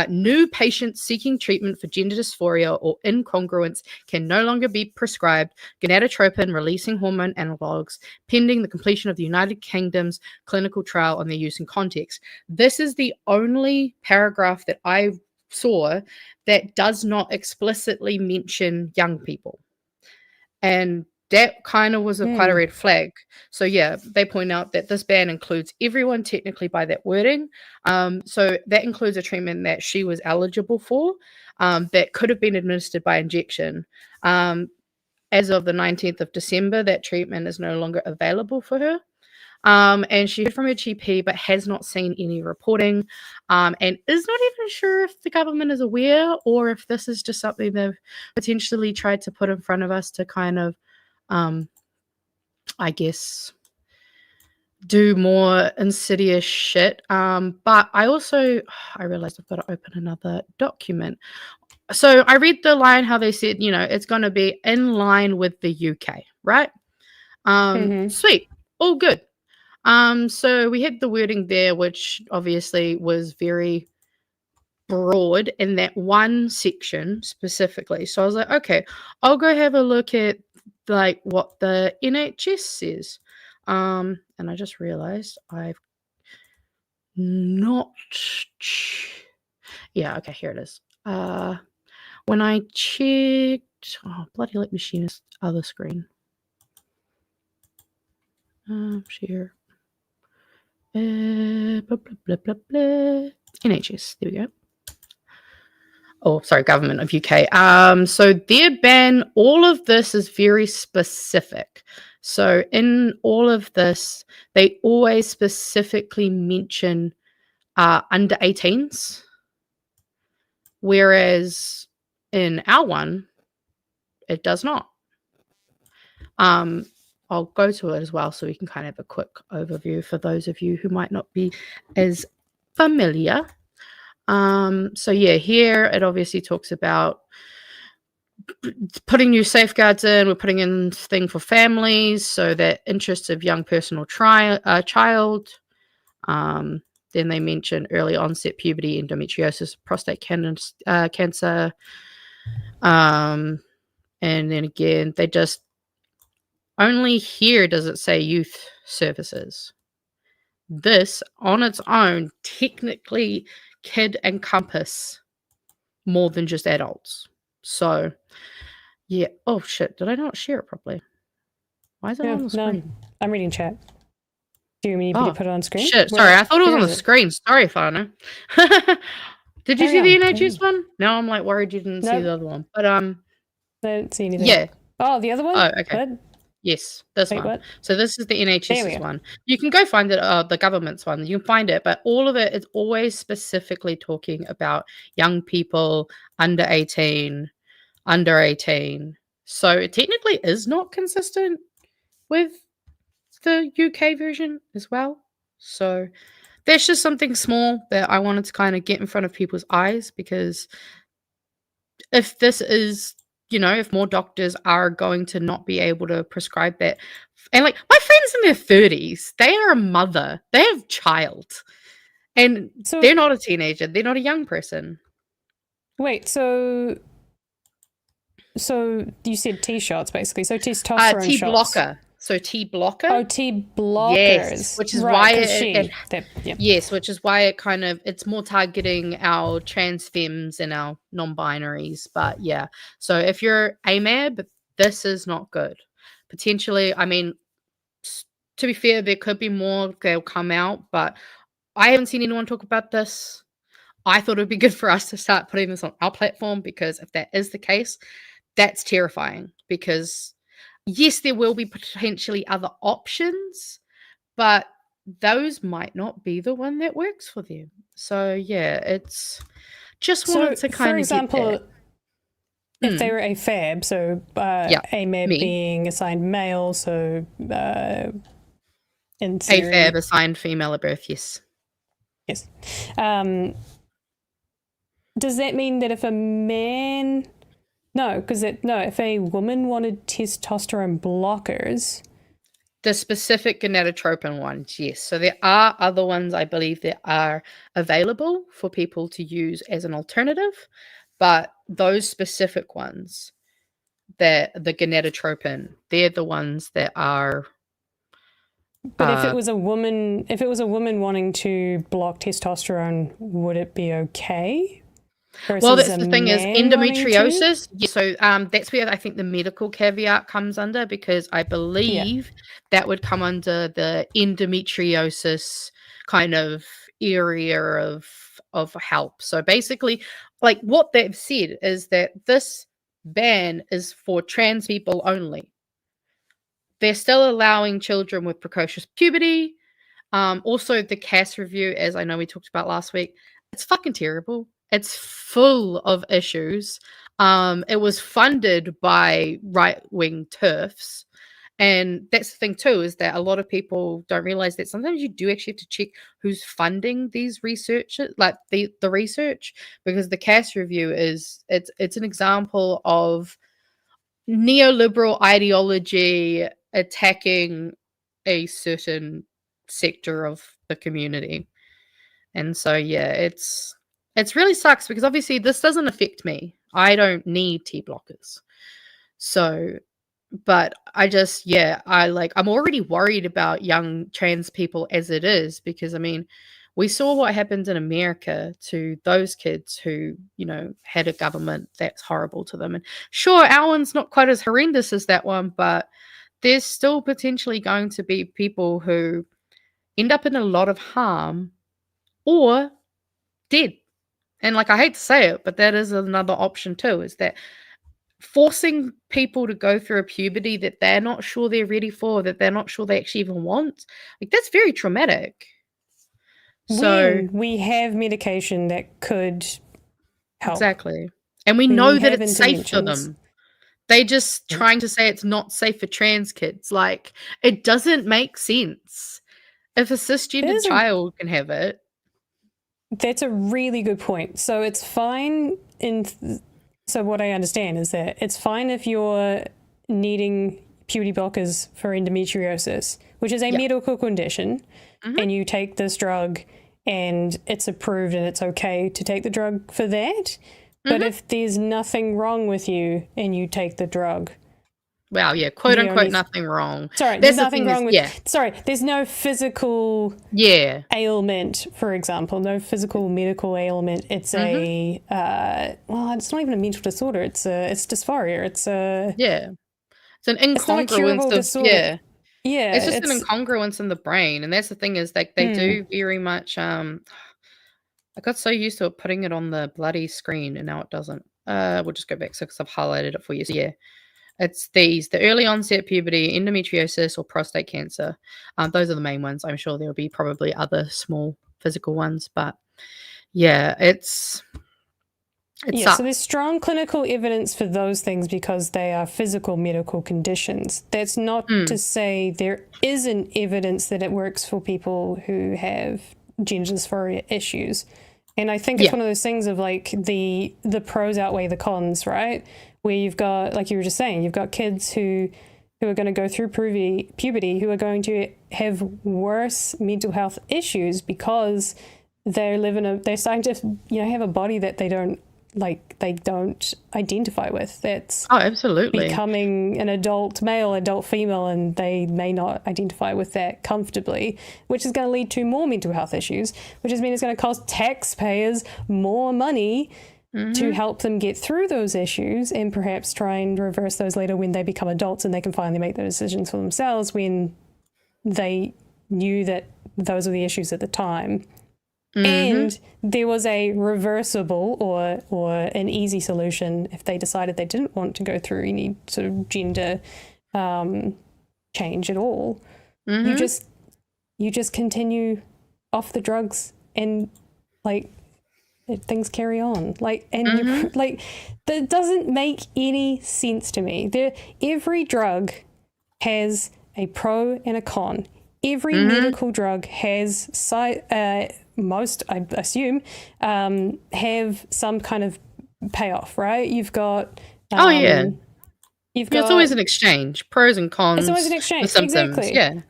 Speaker 3: new patients seeking treatment for gender dysphoria or incongruence can no longer be prescribed gonadotropin-releasing hormone analogs pending the completion of the United Kingdom's clinical trial on their use in context. This is the only paragraph that I saw that does not explicitly mention young people. And that kind of was quite a red flag. So yeah, they point out that this ban includes everyone technically by that wording. So that includes a treatment that she was eligible for that could have been administered by injection. As of the 19th of December, that treatment is no longer available for her. And she heard from her GP, but has not seen any reporting, and is not even sure if the government is aware or if this is just something they've potentially tried to put in front of us to kind of, I guess, do more insidious shit. But I realized I've got to open another document. So I read the line how they said, it's going to be in line with the UK, right? Sweet. All good. So we had the wording there, which obviously was very broad in that one section specifically. So I was like, okay, I'll go have a look at like what the NHS says. And I just realized I've not. Yeah, okay, here it is. When I checked, bloody let me share this other screen. Share. Blah, blah, blah, blah, blah. NHS, there we go. Oh, sorry, Government of UK. So their ban, all of this is very specific. So in all of this, they always specifically mention under 18s, whereas in our one, it does not. I'll go to it as well so we can kind of have a quick overview for those of you who might not be as familiar. So yeah, here it obviously talks about putting new safeguards in. We're putting in thing for families so that interests of young person or child. Then they mention early onset puberty, endometriosis, prostate cancer. And then again, they just only here does it say youth services. This on its own technically could encompass more than just adults. So yeah. Oh shit, did I not share it properly? Why is it on the screen?
Speaker 2: No, I'm reading chat. Do you mean me to put it on screen?
Speaker 3: Shit, sorry, I thought it was on the screen. Sorry, Fana. Did you see the NHS one? Now I'm like worried you didn't see the other one. But
Speaker 2: I didn't see anything.
Speaker 3: Yeah.
Speaker 2: Oh, the other one?
Speaker 3: Oh, okay.
Speaker 2: What?
Speaker 3: Yes, this
Speaker 2: Wait,
Speaker 3: one.
Speaker 2: what?
Speaker 3: So this is the NHS's one. You can go find it, the government's one. You can find it, but all of it is always specifically talking about young people under 18. So it technically is not consistent with the UK version as well. So there's just something small that I wanted to kind of get in front of people's eyes, because if this is, if more doctors are going to not be able to prescribe that, and like my friends in their 30s, they are a mother, they have child, and so they're not a teenager, they're not a young person.
Speaker 2: Wait, so you said T shots basically, so testosterone
Speaker 3: T
Speaker 2: shots.
Speaker 3: blocker. So T blocker.
Speaker 2: Oh, T blockers.
Speaker 3: Yes, which is
Speaker 2: right,
Speaker 3: why yes, which is why it's more targeting our trans femmes and our non-binaries. But yeah, so if you're AMAB, this is not good. Potentially, I mean, to be fair, there could be more that'll come out, but I haven't seen anyone talk about this. I thought it would be good for us to start putting this on our platform, because if that is the case, that's terrifying, because yes, there will be potentially other options, but those might not be the one that works for them. So yeah, it's just wanted to kind of, for example,
Speaker 2: if they were a fab, so AMAB being assigned male, so in theory,
Speaker 3: AFAB assigned female at birth, yes.
Speaker 2: Does that mean that if a man No, because if a woman wanted testosterone blockers,
Speaker 3: the specific gonadotropin ones, yes. So there are other ones, I believe, that are available for people to use as an alternative, but those specific ones, the gonadotropin, they're the ones that are.
Speaker 2: but if it was a woman wanting to block testosterone, would it be okay?
Speaker 3: Well,
Speaker 2: Versus
Speaker 3: that's
Speaker 2: a
Speaker 3: the thing is
Speaker 2: man wanting to?
Speaker 3: endometriosis. Yeah, so that's where I think the medical caveat comes under, because I believe that would come under the endometriosis kind of area of help. So basically, like what they've said is that this ban is for trans people only. They're still allowing children with precocious puberty. Also, the CAS review, as I know we talked about last week, it's fucking terrible. It's full of issues. It was funded by right-wing TERFs. And that's the thing too, is that a lot of people don't realize that sometimes you do actually have to check who's funding these research, like the research, because the CAS review it's an example of neoliberal ideology attacking a certain sector of the community. And so it's really sucks, because obviously this doesn't affect me. I don't need T blockers. So, but I'm already worried about young trans people as it is, because I mean, we saw what happened in America to those kids who, had a government that's horrible to them. And sure, our one's not quite as horrendous as that one, but there's still potentially going to be people who end up in a lot of harm or dead. And I hate to say it, but that is another option too, is that forcing people to go through a puberty that they're not sure they're ready for, that they're not sure they actually even want, that's very traumatic. So
Speaker 2: when we have medication that could help.
Speaker 3: Exactly. And we know that it's safe for them. They just trying to say it's not safe for trans kids. It doesn't make sense. If a cisgender child can have it.
Speaker 2: That's a really good point. So it's fine so what I understand is that it's fine if you're needing puberty blockers for endometriosis, which is a medical condition, and you take this drug and it's approved and it's okay to take the drug for that. But if there's nothing wrong with you and you take the drug.
Speaker 3: Well, yeah, quote unquote, nothing wrong.
Speaker 2: Sorry, there's nothing wrong with. Sorry, there's no physical ailment, for example, no physical medical ailment. It's it's not even a mental disorder. It's dysphoria. It's an
Speaker 3: incongruence
Speaker 2: disorder. Yeah,
Speaker 3: it's just an incongruence in the brain, and that's the thing, is they do very much. I got so used to it putting it on the bloody screen, and now it doesn't. We'll just go back because I've highlighted it for you. So yeah. It's the early onset puberty, endometriosis, or prostate cancer. Those are the main ones. I'm sure there'll be probably other small physical ones, but yeah, it's
Speaker 2: so there's strong clinical evidence for those things because they are physical medical conditions. That's not to say there isn't evidence that it works for people who have gender dysphoria issues. And I think it's one of those things of the pros outweigh the cons, right? Where you've got, like you were just saying, you've got kids who are going to go through puberty who are going to have worse mental health issues because they're starting to have a body that they don't identify with. That's
Speaker 3: absolutely
Speaker 2: becoming an adult male, adult female, and they may not identify with that comfortably, which is going to lead to more mental health issues, which means it's going to cost taxpayers more money to help them get through those issues and perhaps try and reverse those later when they become adults and they can finally make those decisions for themselves when they knew that those were the issues at the time. And there was a reversible or an easy solution if they decided they didn't want to go through any sort of gender change at all. You just continue off the drugs and things carry on. That doesn't make any sense to me. Every drug has a pro and a con. Every medical drug has most, I assume, have some kind of payoff, right? You've got
Speaker 3: Oh, yeah.
Speaker 2: You've
Speaker 3: Yeah,
Speaker 2: got,
Speaker 3: it's always an exchange, pros and cons.
Speaker 2: It's always an exchange,
Speaker 3: the symptoms.
Speaker 2: exactly.
Speaker 3: Yeah.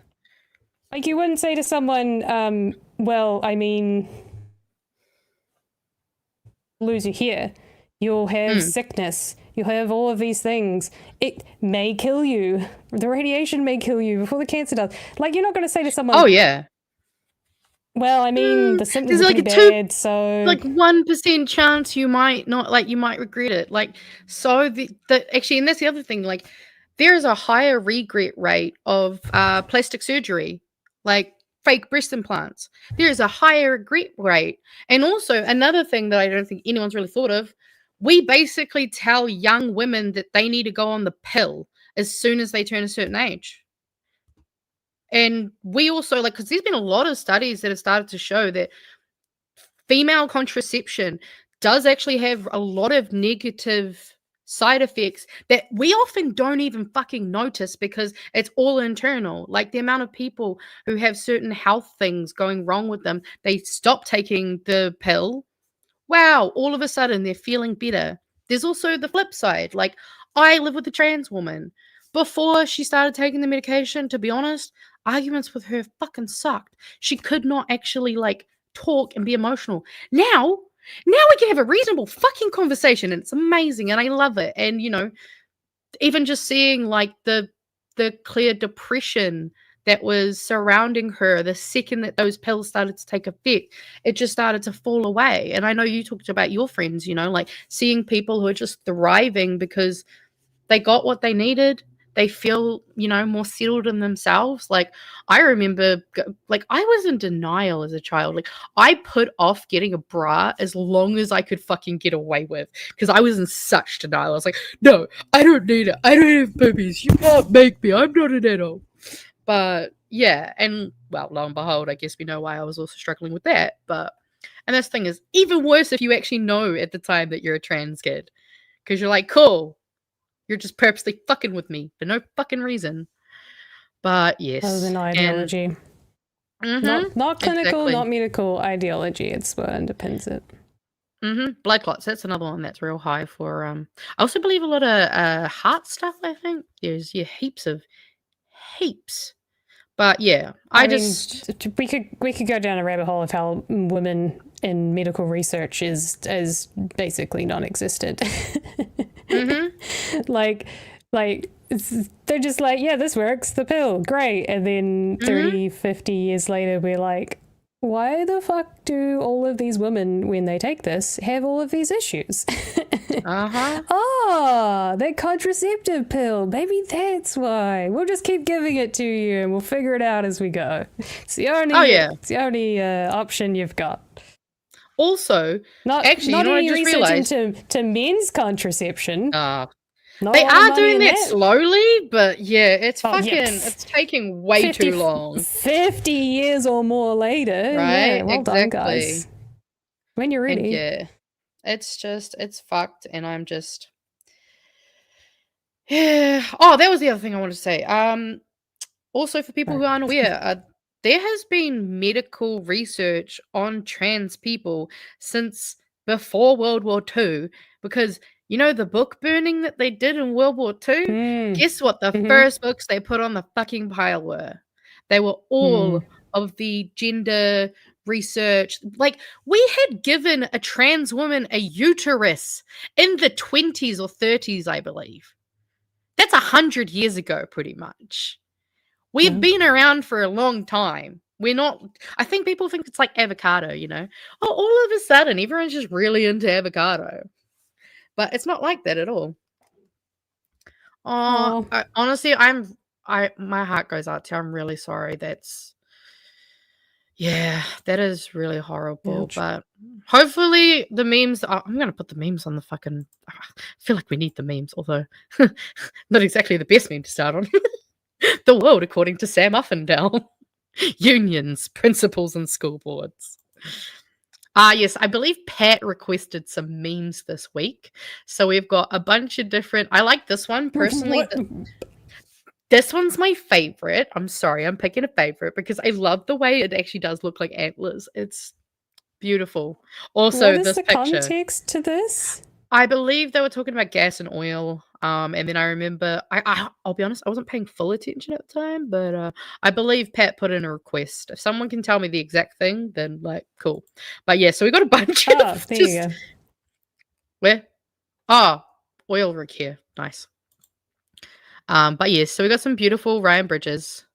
Speaker 2: Like, you wouldn't say to someone, well, I mean, lose your hair, you'll have sickness, you'll have all of these things. It may kill you. The radiation may kill you before the cancer does. Like, you're not going to say to someone,
Speaker 3: Oh, yeah.
Speaker 2: well, I mean, the symptoms
Speaker 3: there's
Speaker 2: are
Speaker 3: like
Speaker 2: pretty
Speaker 3: a
Speaker 2: bad, so...
Speaker 3: Like 1% chance you might not, like, you might regret it. Like, so the actually, and that's the other thing, like, there is a higher regret rate of plastic surgery, like fake breast implants. There is a higher regret rate. And also, another thing that I don't think anyone's really thought of, we basically tell young women that they need to go on the pill as soon as they turn a certain age. And we also, like, because there's been a lot of studies that have started to show that female contraception does actually have a lot of negative side effects that we often don't even fucking notice because it's all internal. Like, the amount of people who have certain health things going wrong with them, they stop taking the pill. Wow, all of a sudden they're feeling better. There's also the flip side. Like, I live with a trans woman. Before she started taking the medication, to be honest, arguments with her fucking sucked. She could not actually, like, talk and be emotional. Now we can have a reasonable fucking conversation, and it's amazing, and I love it. And, you know, even just seeing, like, the clear depression that was surrounding her the second that those pills started to take effect, it just started to fall away. And I know you talked about your friends, you know, like, seeing people who are just thriving because they got what they needed. They feel, you know, more settled in themselves. Like, I remember, like, I was in denial as a child. Like, I put off getting a bra as long as I could fucking get away with, because I was in such denial. I was like, no, I don't need it. I don't have boobies. You can't make me. I'm not an adult. But yeah, and well, lo and behold, I guess we know why I was also struggling with that. But, and this thing is even worse if you actually know at the time that you're a trans kid, because you're like, cool, you're just purposely fucking with me for no fucking reason. But yes,
Speaker 2: that was an ideology. Not clinical, not medical ideology. It's what underpins it.
Speaker 3: Blood clots, that's another one that's real high for. I also believe a lot of heart stuff. I think there's heaps. But yeah, I mean,
Speaker 2: we could go down a rabbit hole of how women in medical research is basically non-existent. like they're just like, yeah, this works, the pill, great. And then 30, 50 years later, we're like, why the fuck do all of these women, when they take this, have all of these issues? Oh, that contraceptive pill. Maybe that's why. We'll just keep giving it to you and we'll figure it out as we go. It's the only option you've got.
Speaker 3: Also,
Speaker 2: not
Speaker 3: actually,
Speaker 2: not
Speaker 3: you know,
Speaker 2: any
Speaker 3: I just
Speaker 2: research
Speaker 3: realized
Speaker 2: into men's contraception.
Speaker 3: They are doing that slowly, but yeah, it's it's taking way too long.
Speaker 2: 50 years or more later.
Speaker 3: Right?
Speaker 2: Yeah, well done, guys. When you're ready.
Speaker 3: And yeah. It's fucked, and I'm just... Yeah. Oh, that was the other thing I wanted to say. Also, for people who aren't aware, there has been medical research on trans people since before World War II, because... You know the book burning that they did in World War II? Guess what? The first books they put on the fucking pile were. They were all of the gender research. Like, we had given a trans woman a uterus in the 20s or 30s, I believe. That's 100 years ago, pretty much. We've been around for a long time. We're not... I think people think it's like avocado, you know? Oh, all of a sudden, everyone's just really into avocado. But it's not like that at all. Honestly, my heart goes out to you. I'm really sorry. That is really horrible. Ouch. But hopefully the memes... I'm going to put the memes on the fucking... I feel like we need the memes, although not exactly the best meme to start on. The world according to Sam Uffindale. Unions, principals, and school boards. Yes, I believe Pat requested some memes this week. So we've got a bunch of different... I like this one personally. This one's my favorite. I'm sorry, I'm picking a favorite because I love the way it actually does look like antlers. It's beautiful. Also,
Speaker 2: what is
Speaker 3: this
Speaker 2: the
Speaker 3: picture...
Speaker 2: context to this?
Speaker 3: I believe they were talking about gas and oil. And then I remember, I'll be honest, I wasn't paying full attention at the time, but I believe Pat put in a request. If someone can tell me the exact thing, then like, cool. But yeah, so we got a bunch of
Speaker 2: there you go.
Speaker 3: Where? Oh, oil rig here. Nice. But yes, so we got some beautiful Ryan bridges.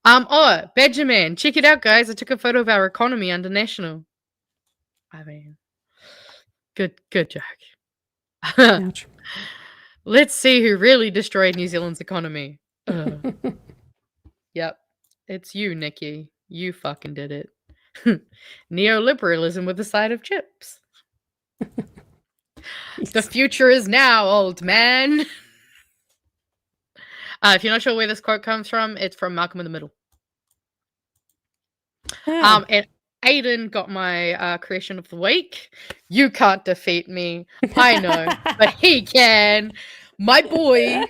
Speaker 3: Oh, Benjamin, check it out, guys. I took a photo of our economy under national. I mean, good joke.
Speaker 2: Ouch.
Speaker 3: Let's see who really destroyed New Zealand's economy. Yep, it's you, Nikki. You fucking did it. Neoliberalism with a side of chips. The future is now, old man. If you're not sure where this quote comes from, it's from Malcolm in the Middle.
Speaker 2: Yeah.
Speaker 3: And Aiden got my creation of the week. You can't defeat me. I know, but he can. My boy.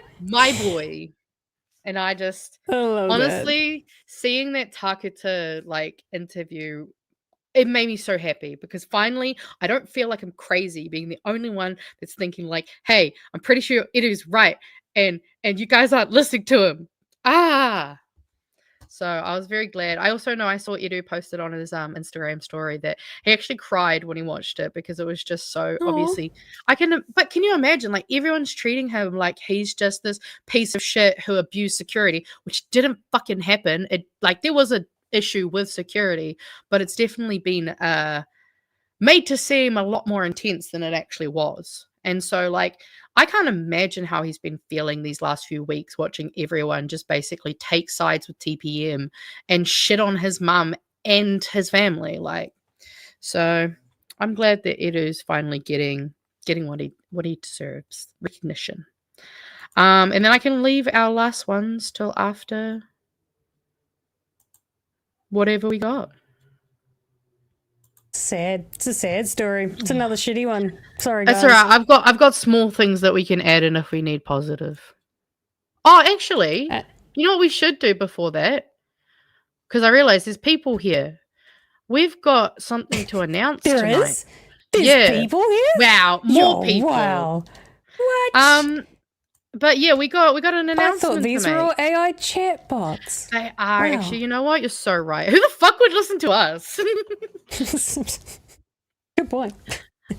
Speaker 3: And I just
Speaker 2: love
Speaker 3: honestly seeing that Takata like interview, it made me so happy because finally I don't feel like I'm crazy being the only one that's thinking like, hey, I'm pretty sure it is right. And you guys aren't listening to him. So I was very glad. I also know I saw Edu posted on his Instagram story that he actually cried when he watched it because it was just so obviously. But can you imagine like everyone's treating him like he's just this piece of shit who abused security, which didn't fucking happen. It like there was a issue with security, but it's definitely been made to seem a lot more intense than it actually was. And so like I can't imagine how he's been feeling these last few weeks watching everyone just basically take sides with TPM and shit on his mum and his family. Like, so I'm glad that Edu's finally getting what he deserves, recognition. And then I can leave our last ones till after whatever we got.
Speaker 2: Sad. It's a sad story. It's another shitty one. Sorry, guys.
Speaker 3: That's all right. I've got small things that we can add in if we need positive. Oh, actually, you know what we should do before that? Because I realize there's people here. We've got something to announce tonight.
Speaker 2: Is? There's people here?
Speaker 3: Wow, more people.
Speaker 2: Wow. What?
Speaker 3: But yeah, we got an announcement.
Speaker 2: I thought these were all AI chatbots.
Speaker 3: They are actually. You know what? You're so right. Who the fuck would listen to us?
Speaker 2: Good point.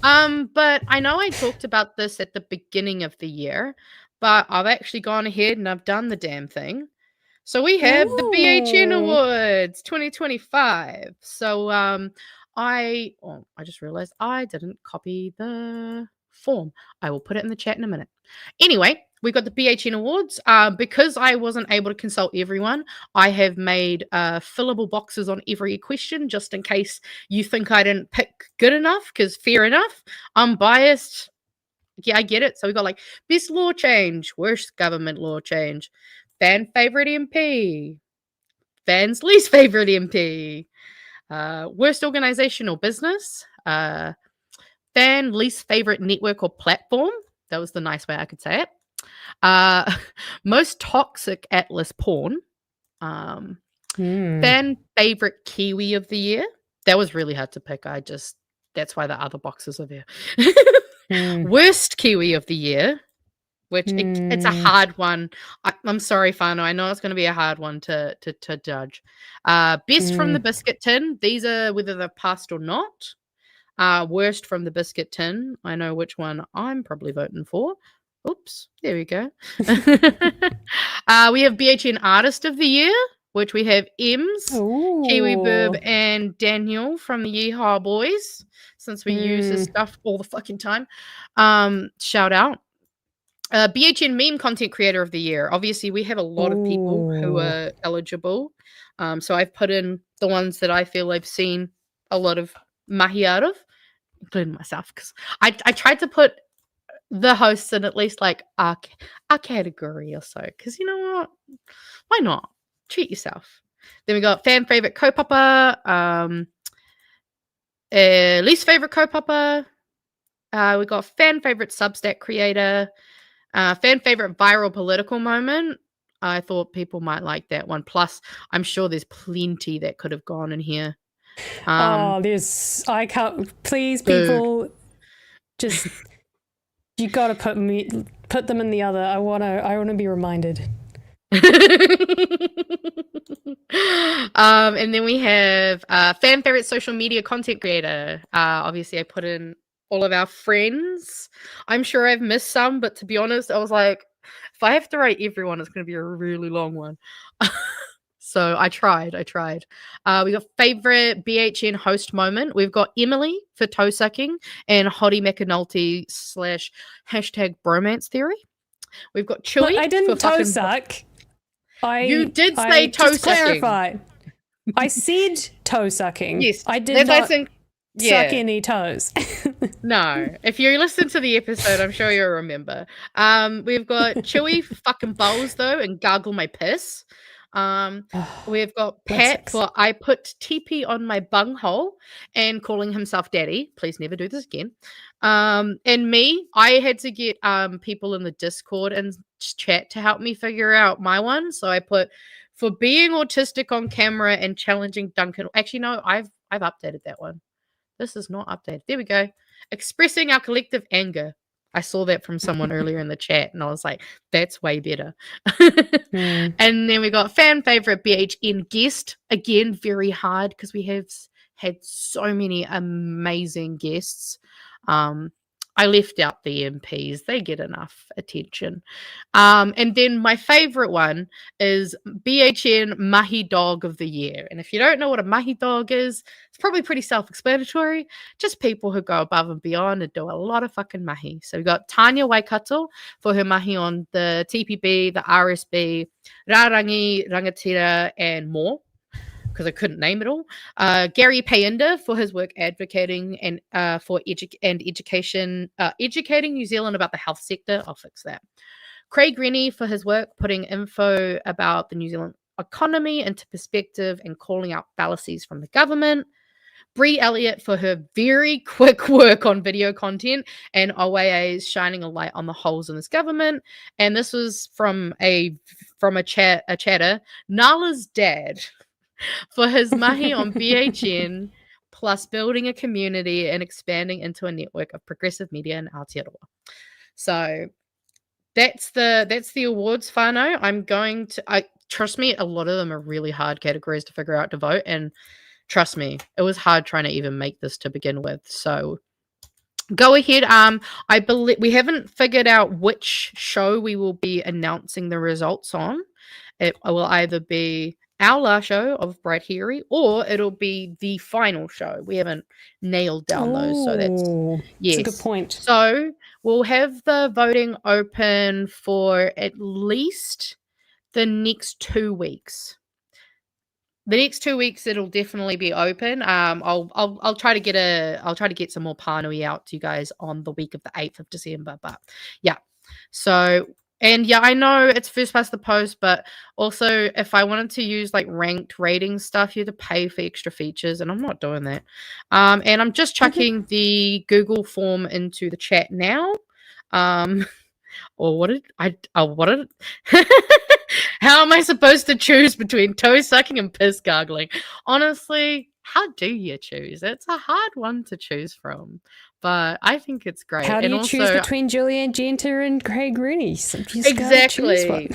Speaker 3: But I know I talked about this at the beginning of the year, but I've actually gone ahead and I've done the damn thing. So we have the BHN Awards 2025. So I just realized I didn't copy the form. I will put it in the chat in a minute. Anyway, we got the BHN Awards. Because I wasn't able to consult everyone, I have made fillable boxes on every question just in case you think I didn't pick good enough, because fair enough, I'm biased. Yeah, I get it. So we got like best law change, worst government law change, fan favorite MP, fan's least favorite MP, worst organization or business, fan least favorite network or platform. That was the nice way I could say it. Most toxic Atlas porn. Fan favorite Kiwi of the year. That was really hard to pick. That's why the other boxes are there. Worst Kiwi of the year, which it's a hard one. I'm sorry, Fano. I know it's going to be a hard one to judge. Best from the biscuit tin. These are whether they're passed or not. Worst from the biscuit tin. I know which one I'm probably voting for. Oops, there we go. We have BHN Artist of the Year, which we have Ems, Chewie, Burb, and Daniel from the Yeehaw Boys, since we use his stuff all the fucking time. Shout out. BHN Meme Content Creator of the Year. Obviously, we have a lot of people who are eligible. So I've put in the ones that I feel I've seen a lot of mahi out of, including myself, because I tried to put the hosts in at least like a category or so, because you know what, why not treat yourself. Then we got fan favorite co-popper, least favorite co-popper, we got fan favorite Substack creator, fan favorite viral political moment. I thought people might like that one, plus I'm sure there's plenty that could have gone in here.
Speaker 2: I can't, please, people, just You gotta put them in the other. I wanna be reminded.
Speaker 3: And then we have fan favorite social media content creator. Obviously, I put in all of our friends. I'm sure I've missed some, but to be honest, I was like, if I have to write everyone, it's going to be a really long one. So I tried. We got favorite BHN host moment. We've got Emily for toe sucking and Hottie McAnulty / hashtag bromance theory. We've got Chewie.
Speaker 2: But I didn't
Speaker 3: for
Speaker 2: toe suck.
Speaker 3: You did say toe
Speaker 2: just
Speaker 3: sucking.
Speaker 2: Clarify. I said toe sucking.
Speaker 3: Yes,
Speaker 2: I did not suck
Speaker 3: yeah.
Speaker 2: any toes.
Speaker 3: No, if you listen to the episode, I'm sure you'll remember. We've got Chewie for fucking bowls though, and gargle my piss. We've got Pat for I put TP on my bunghole and calling himself daddy. Please never do this again. And me, I had to get people in the Discord and chat to help me figure out my one. So I put for being autistic on camera and challenging Duncan. Actually, no, I've updated that one. This is not updated. There we go. Expressing our collective anger. I saw that from someone earlier in the chat, and I was like, that's way better. And then we got fan favorite BHN guest. Again, very hard because we have had so many amazing guests. I left out the MPs. They get enough attention. And then my favorite one is BHN Mahi Dog of the Year. And if you don't know what a Mahi Dog is, it's probably pretty self-explanatory. Just people who go above and beyond and do a lot of fucking mahi. So we got Tanya Waikato for her mahi on the TPB, the RSB, Rarangi, Rangatira, and more, because I couldn't name it all. Gary Payinda for his work advocating and for education, educating New Zealand about the health sector. I'll fix that. Craig Rennie for his work putting info about the New Zealand economy into perspective and calling out fallacies from the government. Bree Elliott for her very quick work on video content and OAA's shining a light on the holes in this government. And this was from a chatter, Nala's dad, for his mahi on BHN, plus building a community and expanding into a network of progressive media in Aotearoa. So that's the awards, whānau. I'm going to trust me, a lot of them are really hard categories to figure out to vote, and trust me, it was hard trying to even make this to begin with. So go ahead. I believe we haven't figured out which show we will be announcing the results on. It will either be our last show of Bright Hairy, or it'll be the final show. We haven't nailed down those, so that's
Speaker 2: a good point.
Speaker 3: So we'll have the voting open for at least the next 2 weeks. The next 2 weeks, it'll definitely be open. I'll try to get some more pānui out to you guys on the week of the 8th of December. But yeah, so. And yeah, I know it's first past the post, but also if I wanted to use like ranked rating stuff, you have to pay for extra features, and I'm not doing that. And I'm just chucking the Google form into the chat now. Or what did how am I supposed to choose between toe sucking and piss gargling? Honestly, how do you choose? It's a hard one to choose from, but I think it's great.
Speaker 2: How do you choose between Julianne Genter and Craig Rooney?
Speaker 3: Exactly.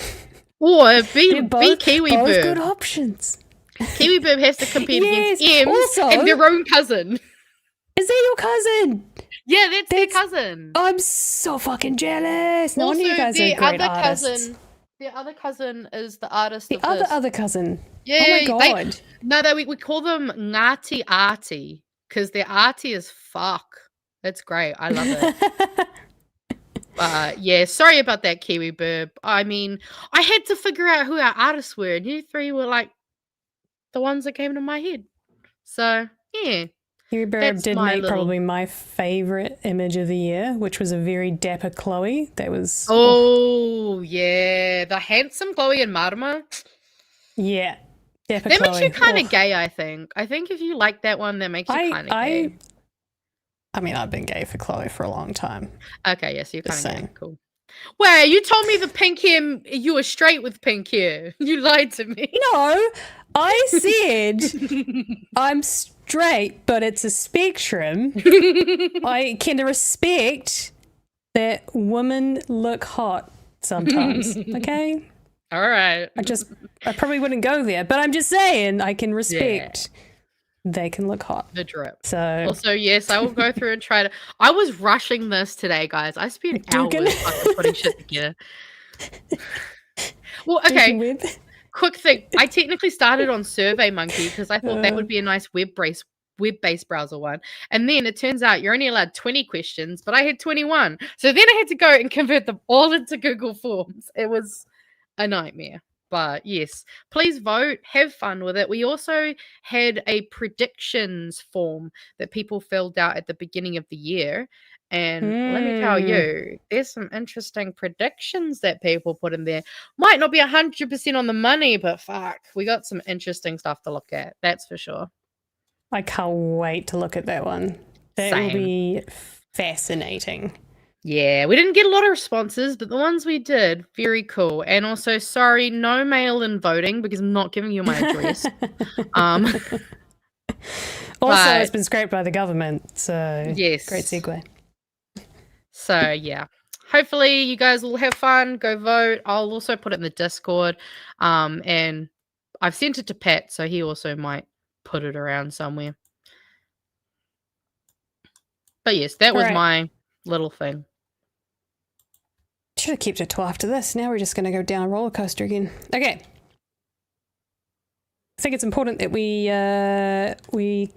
Speaker 3: Or be Kiwi
Speaker 2: both
Speaker 3: Bird.
Speaker 2: Good options.
Speaker 3: Kiwi Bird has to compete against Ems
Speaker 2: also,
Speaker 3: and their own cousin.
Speaker 2: Is that your cousin?
Speaker 3: Yeah, that's their cousin.
Speaker 2: I'm so fucking jealous. No
Speaker 3: also,
Speaker 2: wonder you guys are great artists.
Speaker 3: Their other cousin is the artist
Speaker 2: the
Speaker 3: of this.
Speaker 2: other cousin.
Speaker 3: Yeah,
Speaker 2: oh my god.
Speaker 3: We call them Ngāti Arty because their arty is fuck. That's great. I love it. Yeah, sorry about that, Kiwi Burb. I mean, I had to figure out who our artists were, and you three were like the ones that came to my head. So yeah.
Speaker 2: Kiwi Burb did make probably my favorite image of the year, which was a very dapper Chloe. That was
Speaker 3: yeah, the handsome Chloe and Marama.
Speaker 2: Yeah, dapper
Speaker 3: that
Speaker 2: Chloe.
Speaker 3: Makes you kind of gay. I think if you like that one, that makes you kind of gay.
Speaker 2: I mean, I've been gay for Chloe for a long time.
Speaker 3: Okay, yes, you're kind of gay. Cool. Wait, you told me the pink hair. You were straight with pink hair. You lied to me.
Speaker 2: No, I said I'm straight, but it's a spectrum. I can respect that women look hot sometimes. Okay?
Speaker 3: All right.
Speaker 2: I probably wouldn't go there, but I'm just saying I can respect they can look hot.
Speaker 3: The drip.
Speaker 2: So
Speaker 3: Also, yes, I will go through and try to. I was rushing this today, guys. I spent hours fucking putting shit together. Well, okay. Quick thing. I technically started on SurveyMonkey because I thought that would be a nice web-based browser one. And then it turns out you're only allowed 20 questions, but I had 21. So then I had to go and convert them all into Google Forms. It was a nightmare. But yes, please vote, have fun with it. We also had a predictions form that people filled out at the beginning of the year. And let me tell you, there's some interesting predictions that people put in there. Might not be 100% on the money, but fuck, we got some interesting stuff to look at. That's for sure.
Speaker 2: I can't wait to look at that one. That will be fascinating.
Speaker 3: Yeah, we didn't get a lot of responses, but the ones we did, very cool. And also, sorry, no mail-in voting because I'm not giving you my address.
Speaker 2: Also, it's been scraped by the government, so
Speaker 3: yes,
Speaker 2: great segue.
Speaker 3: So yeah, hopefully you guys will have fun. Go vote. I'll also put it in the Discord, and I've sent it to Pat, so he also might put it around somewhere. But yes, that was my little thing.
Speaker 2: Should have kept it till after this. Now we're just going to go down a roller coaster again. Okay. I think it's important that we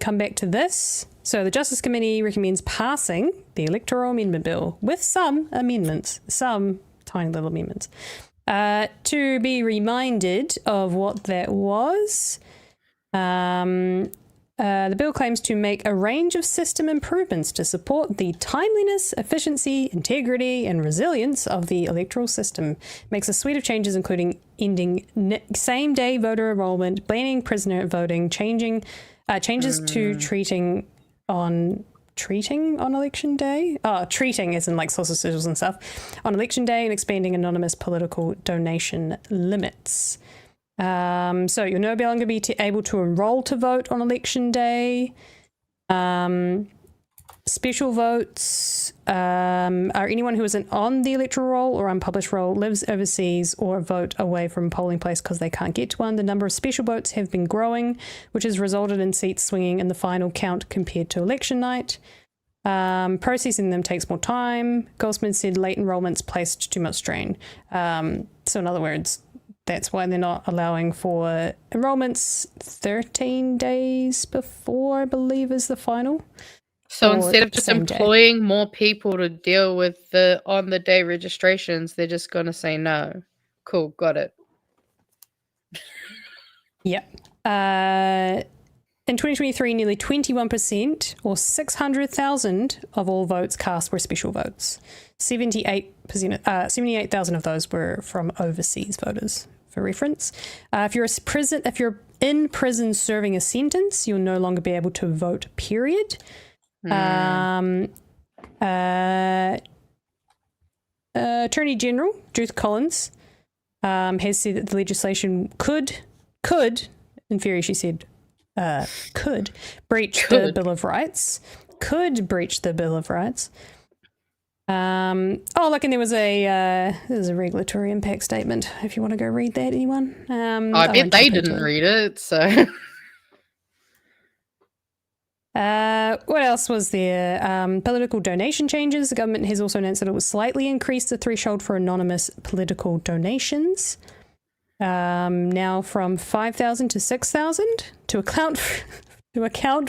Speaker 2: come back to this. So the Justice Committee recommends passing the Electoral Amendment Bill with some amendments, some tiny little amendments. To be reminded of what that was, the bill claims to make a range of system improvements to support the timeliness, efficiency, integrity, and resilience of the electoral system. Makes a suite of changes, including ending same-day voter enrollment, banning prisoner voting, changes to treating on election day. Treating as in like sausage sizzles and stuff on election day, and expanding anonymous political donation limits. So you'll no longer be able to enroll to vote on election day. Special votes are anyone who isn't on the electoral roll or unpublished roll, lives overseas, or vote away from a polling place because they can't get to one. The number of special votes have been growing, which has resulted in seats swinging in the final count compared to election night. Processing them takes more time. Goldsmith said late enrollments placed too much strain. So in other words, that's why they're not allowing for enrollments 13 days before, I believe, is the final.
Speaker 3: So instead of just employing more people to deal with the on-the-day registrations, they're just going to say no. Cool, got it.
Speaker 2: Yep. In 2023, nearly 21%, or 600,000 of all votes cast were special votes. 78,000 of those were from overseas voters. For reference, if you're in prison serving a sentence, you'll no longer be able to vote. Period. Attorney General Judith Collins has said that the legislation could, in theory, she said, could breach the Bill of Rights. Could breach the Bill of Rights. Look, and there was a regulatory impact statement. If you want to go read that, anyone?
Speaker 3: I bet they didn't read it. So,
Speaker 2: what else was there? Political donation changes. The government has also announced that it will slightly increase the threshold for anonymous political donations. Now from 5,000 to 6,000 to account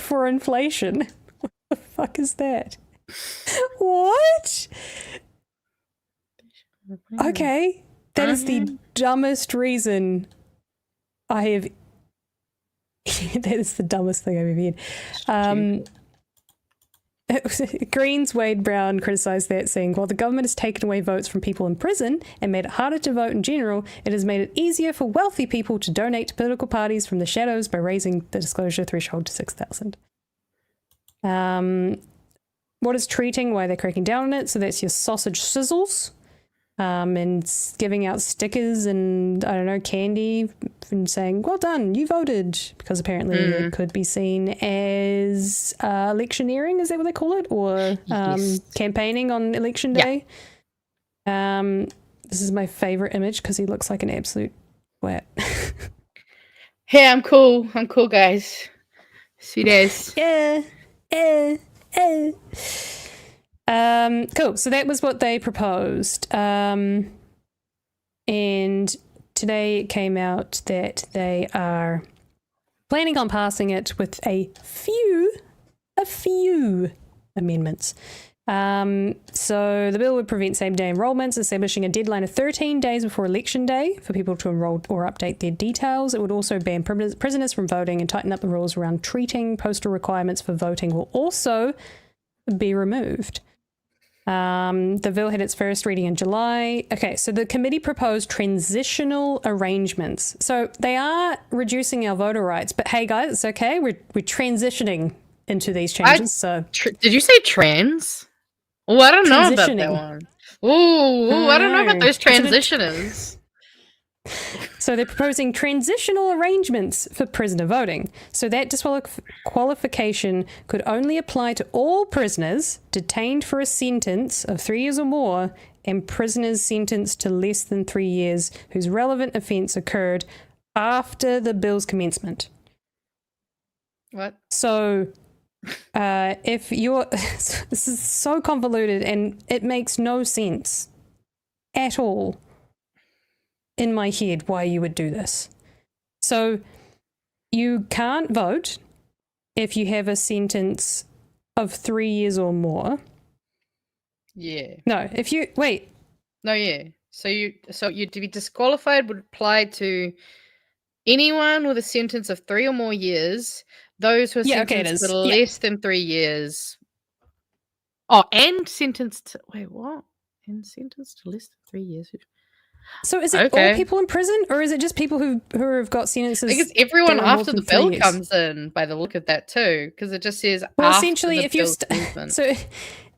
Speaker 2: for inflation. What the fuck is that? What? Okay, that is the dumbest reason I have. That is the dumbest thing I've ever heard. Greens Wade Brown criticised that, saying, while the government has taken away votes from people in prison and made it harder to vote in general, it has made it easier for wealthy people to donate to political parties from the shadows by raising the disclosure threshold to 6,000. What is treating? Why they're cracking down on it? So that's your sausage sizzles. and giving out stickers and, I don't know, candy and saying, well done, you voted, because apparently it could be seen as electioneering, is that what they call it? Or campaigning on election day. This is my favorite image because he looks like an absolute twat.
Speaker 3: Hey, I'm cool, guys. Sweet as.
Speaker 2: Cool. So that was what they proposed. And today it came out that they are planning on passing it with a few amendments. So the bill would prevent same-day enrolments, establishing a deadline of 13 days before election day for people to enroll or update their details. It would also ban prisoners from voting and tighten up the rules around treating. Postal requirements for voting will also be removed. The bill had its first reading in July. Okay, so the committee proposed transitional arrangements. So they are reducing our voter rights, but hey guys, it's okay. We're transitioning into these changes.
Speaker 3: Did you say trans? Oh, I don't know about that one. Ooh, I don't know about those transitioners.
Speaker 2: So they're proposing transitional arrangements for prisoner voting. So that disqualification could only apply to all prisoners detained for a sentence of 3 years or more and prisoners sentenced to less than 3 years whose relevant offence occurred after the bill's commencement.
Speaker 3: What?
Speaker 2: So if you're... This is so convoluted and it makes no sense at all in my head why you would do this. So you can't vote if you have a sentence of 3 years or more.
Speaker 3: Yeah.
Speaker 2: No, if you... Wait.
Speaker 3: No, yeah. So you to be disqualified would apply to anyone with a sentence of 3 or more years, those who are sentenced to less than 3 years. Oh, and sentenced to... Wait, what? And sentenced to less than 3 years.
Speaker 2: So is it all people in prison, or is it just people who have got sentences?
Speaker 3: I think it's everyone after the bill comes in, by the look of that too, because it just says
Speaker 2: essentially,
Speaker 3: if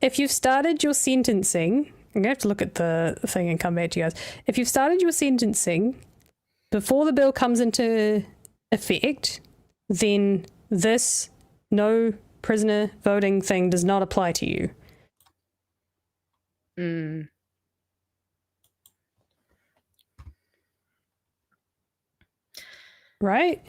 Speaker 2: if you've started your sentencing, I'm gonna have to look at the thing and come back to you guys. If you've started your sentencing before the bill comes into effect, then this no prisoner voting thing does not apply to you. Right?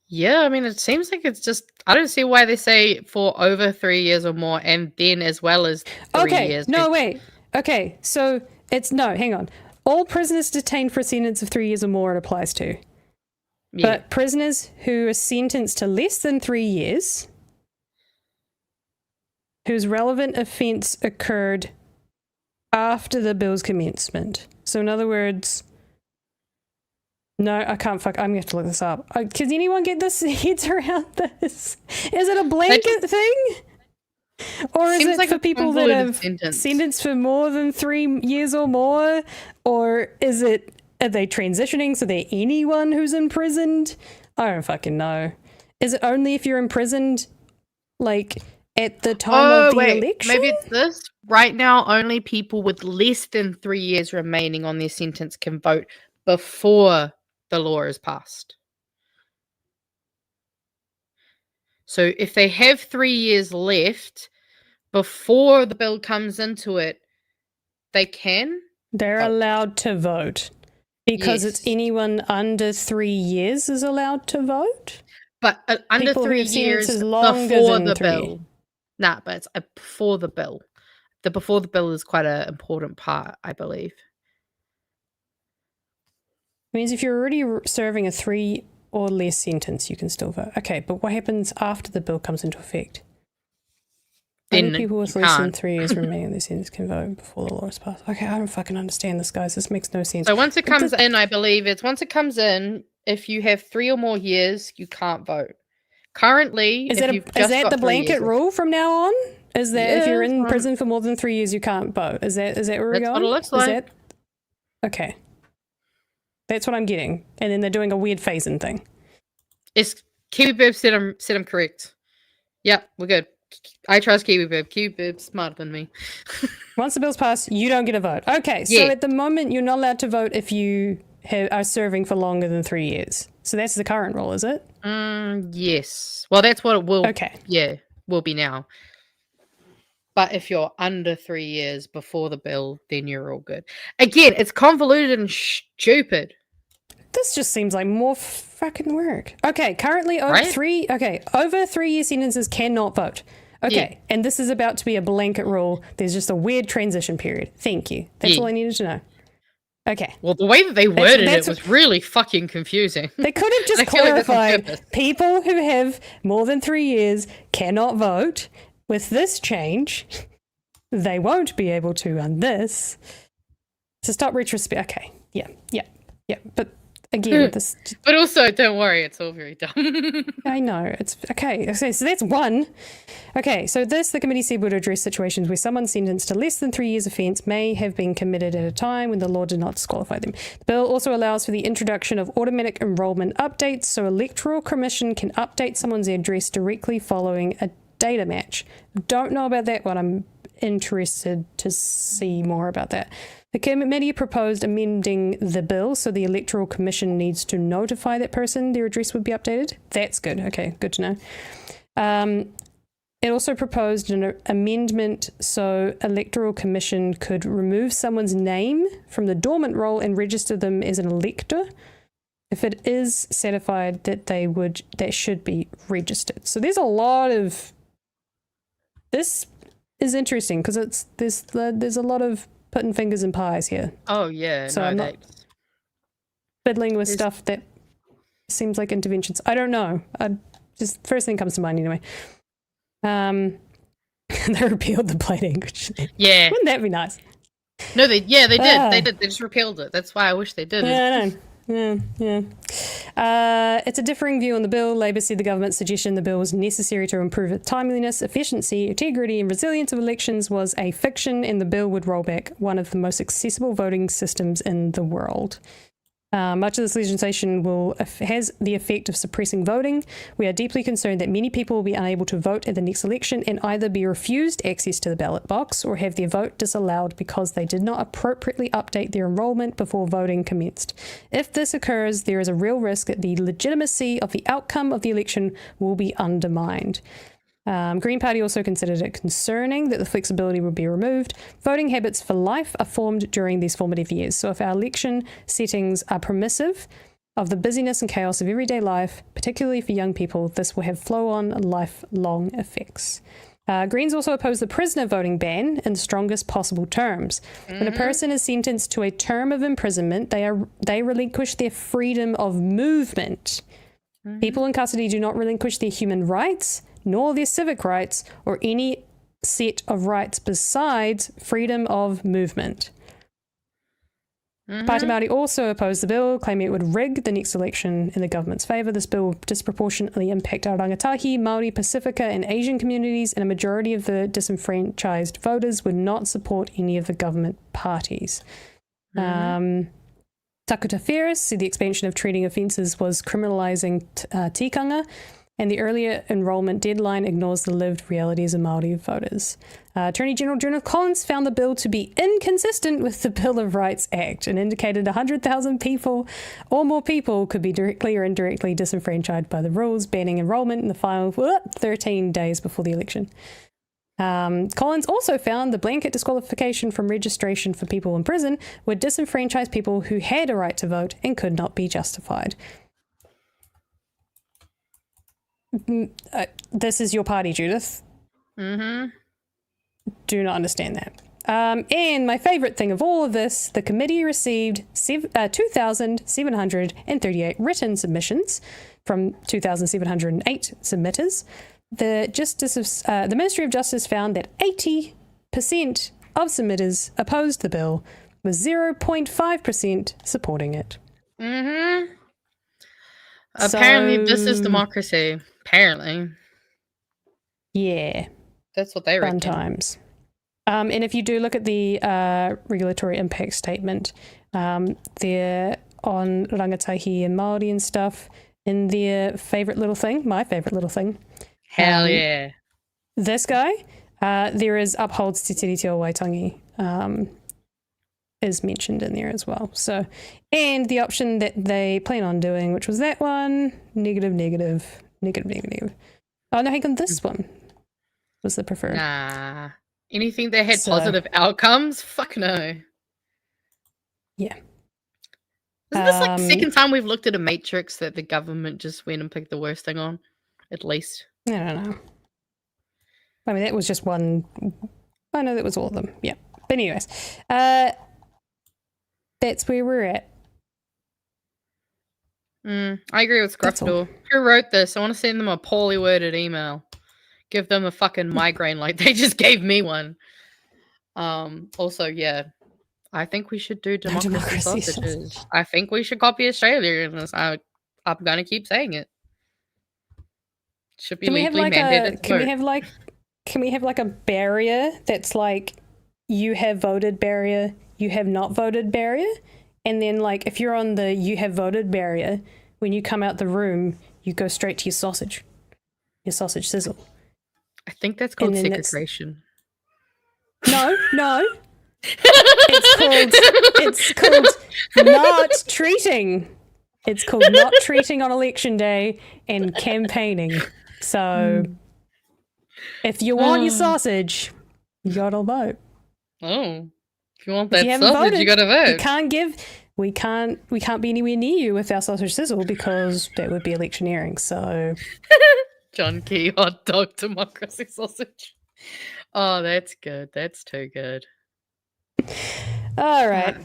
Speaker 3: Yeah, I mean, it seems like it's just... I don't see why they say for over 3 years or more and then as well as 3 years.
Speaker 2: No, wait. Okay, so it's... No, hang on. All prisoners detained for a sentence of 3 years or more it applies to. Yeah. But prisoners who are sentenced to less than 3 years, whose relevant offence occurred after the bill's commencement. So in other words... No, I can't I'm going to have to look this up. Can anyone get this heads around this? Is it a blanket thing? Or is it for people that have sentenced for more than 3 years or more? Or are they transitioning so they're anyone who's imprisoned? I don't fucking know. Is it only if you're imprisoned, like, at the time of the election?
Speaker 3: Maybe it's this. Right now, only people with less than 3 years remaining on their sentence can vote before the law is passed. So if they have 3 years left before the bill comes into it, they can.
Speaker 2: They're allowed to vote because it's anyone under 3 years is allowed to vote.
Speaker 3: But under 3 years before the bill. Nah, but it's before the bill. The before the bill is quite an important part, I believe.
Speaker 2: It means if you're already serving a 3 or less sentence, you can still vote. Okay, but what happens after the bill comes into effect?
Speaker 3: Then
Speaker 2: only people with less than 3 years remaining on their sentence can vote before the law is passed. Okay, I don't fucking understand this, guys. This makes no sense.
Speaker 3: So once it comes in, I believe once it comes in, if you have 3 or more years, you can't vote. Currently,
Speaker 2: is that the blanket rule from now on? Is that if you're in prison for more than 3 years, you can't vote? Is that where we're going?
Speaker 3: That's what it looks like.
Speaker 2: Okay. That's what I'm getting. And then they're doing a weird phasing thing.
Speaker 3: Kiwi Burp said I'm correct. Yep, we're good. I trust Kiwi Bib. Kiwi Bib's smarter than me.
Speaker 2: Once the bill's passed, you don't get a vote. Okay, so
Speaker 3: Yeah.
Speaker 2: at the moment, you're not allowed to vote if you are serving for longer than 3 years. So that's the current rule, is it?
Speaker 3: Yes. Well, that's what it will.
Speaker 2: Okay.
Speaker 3: Yeah, will be now. But if you're under 3 years before the bill, then you're all good. Again, it's convoluted and stupid.
Speaker 2: This just seems like more fucking work. Okay, currently over
Speaker 3: Right?
Speaker 2: 3-year sentences cannot vote. Okay,
Speaker 3: Yeah.
Speaker 2: and this is about to be a blanket rule. There's just a weird transition period. Thank you. That's
Speaker 3: Yeah.
Speaker 2: all I needed to know. Okay.
Speaker 3: Well, the way that they worded
Speaker 2: that's-
Speaker 3: it was really fucking confusing.
Speaker 2: They could have just
Speaker 3: I feel like that's on
Speaker 2: clarified
Speaker 3: purpose.
Speaker 2: people who have more than 3 years cannot vote. With this change, they won't be able to on this. To stop retrospect. Okay. Yeah. But again, this.
Speaker 3: But also, don't worry, it's all very dumb.
Speaker 2: I know. It's okay. So that's one. Okay. So the committee said, would address situations where someone sentenced to less than 3 years offence may have been committed at a time when the law did not disqualify them. The bill also allows for the introduction of automatic enrolment updates, so Electoral Commission can update someone's address directly following a data match. Don't know about that, but I'm interested to see more about that. The committee proposed amending the bill so the Electoral Commission needs to notify that person their address would be updated. That's good. Okay, good to know. It also proposed an amendment so Electoral Commission could remove someone's name from the dormant role and register them as an elector if it is certified that that should be registered. So there's a lot of. This is interesting because there's a lot of putting fingers in pies here.
Speaker 3: Oh, yeah.
Speaker 2: So
Speaker 3: no,
Speaker 2: I'm not fiddling with stuff that seems like interventions. I don't know. Just first thing comes to mind anyway. They repealed the plain language.
Speaker 3: Yeah.
Speaker 2: Wouldn't that be nice?
Speaker 3: No, they did.
Speaker 2: Ah.
Speaker 3: They did. They just repealed it. That's why I wish they didn't.
Speaker 2: Yeah, I know. Yeah. It's a differing view on the bill. Labor said the government's suggestion the bill was necessary to improve the timeliness, efficiency, integrity, and resilience of elections was a fiction, and the bill would roll back one of the most accessible voting systems in the world. Much of this legislation has the effect of suppressing voting. We are deeply concerned that many people will be unable to vote at the next election and either be refused access to the ballot box or have their vote disallowed because they did not appropriately update their enrolment before voting commenced. If this occurs, there is a real risk that the legitimacy of the outcome of the election will be undermined. Green Party also considered it concerning that the flexibility would be removed. Voting habits for life are formed during these formative years. So if our election settings are permissive of the busyness and chaos of everyday life, particularly for young people, this will have flow-on lifelong effects. Greens also oppose the prisoner voting ban in the strongest possible terms. When a person is sentenced to a term of imprisonment, they relinquish their freedom of movement. People in custody do not relinquish their human rights, nor their civic rights, or any set of rights besides freedom of movement. Party Māori also opposed the bill, claiming it would rig the next election in the government's favour. This bill would disproportionately impact our rangatahi, Māori, Pacifica and Asian communities, and a majority of the disenfranchised voters would not support any of the government parties. Takuta Ferris said the expansion of treating offences was criminalising tikanga, and the earlier enrolment deadline ignores the lived realities of Māori voters. Attorney General Jonathan Collins found the bill to be inconsistent with the Bill of Rights Act and indicated 100,000 people or more people could be directly or indirectly disenfranchised by the rules banning enrolment in the final 13 days before the election. Collins also found the blanket disqualification from registration for people in prison would disenfranchise people who had a right to vote and could not be justified. This is your party, Judith. Do not understand that. And my favourite thing of all of this, the committee received 2,738 written submissions from 2,708 submitters. The Ministry of Justice found that 80% of submitters opposed the bill, with 0.5% supporting it.
Speaker 3: Apparently, this is democracy. Apparently.
Speaker 2: Yeah.
Speaker 3: That's what they reckon.
Speaker 2: Fun times. And if you do look at the regulatory impact statement, they're on rangatahi and Māori and stuff in their favourite little thing, my favourite little thing.
Speaker 3: Hell yeah.
Speaker 2: this guy, there is upholds Te Tiriti o Waitangi is mentioned in there as well. So, and the option that they plan on doing, which was that one, negative. Oh, no, hang on, this one was the preferred.
Speaker 3: Nah. Anything that had
Speaker 2: So-
Speaker 3: positive outcomes? Fuck no.
Speaker 2: Yeah.
Speaker 3: Isn't this like the second time we've looked at a matrix that the government just went and picked the worst thing on? At least.
Speaker 2: I don't know. I mean, that was just one. I know that was all of them. Yeah. But anyways, that's where we're at.
Speaker 3: I agree with
Speaker 2: That's all.
Speaker 3: Scruffdor. Who wrote this? I want to send them a poorly worded email. Give them a fucking migraine like they just gave me one. Also, yeah, I think we should do democracy sausages. I think we should copy Australia in this. I'm gonna keep saying it. Should be legally mandated.
Speaker 2: Can we have like a barrier that's like you have voted barrier, you have not voted barrier, and then like if you're on the you have voted barrier, when you come out the room, you go straight to your sausage sizzle.
Speaker 3: I think that's called
Speaker 2: And then
Speaker 3: segregation.
Speaker 2: No. It's called not treating. It's called not treating on election day and campaigning. So if you want your sausage, you gotta vote.
Speaker 3: Oh. If you want
Speaker 2: If
Speaker 3: that
Speaker 2: you haven't
Speaker 3: sausage,
Speaker 2: voted,
Speaker 3: you gotta vote.
Speaker 2: we can't be anywhere near you with our sausage sizzle because that would be electioneering. So
Speaker 3: John Key hot dog democracy sausage. Oh, that's good. That's too good.
Speaker 2: all right.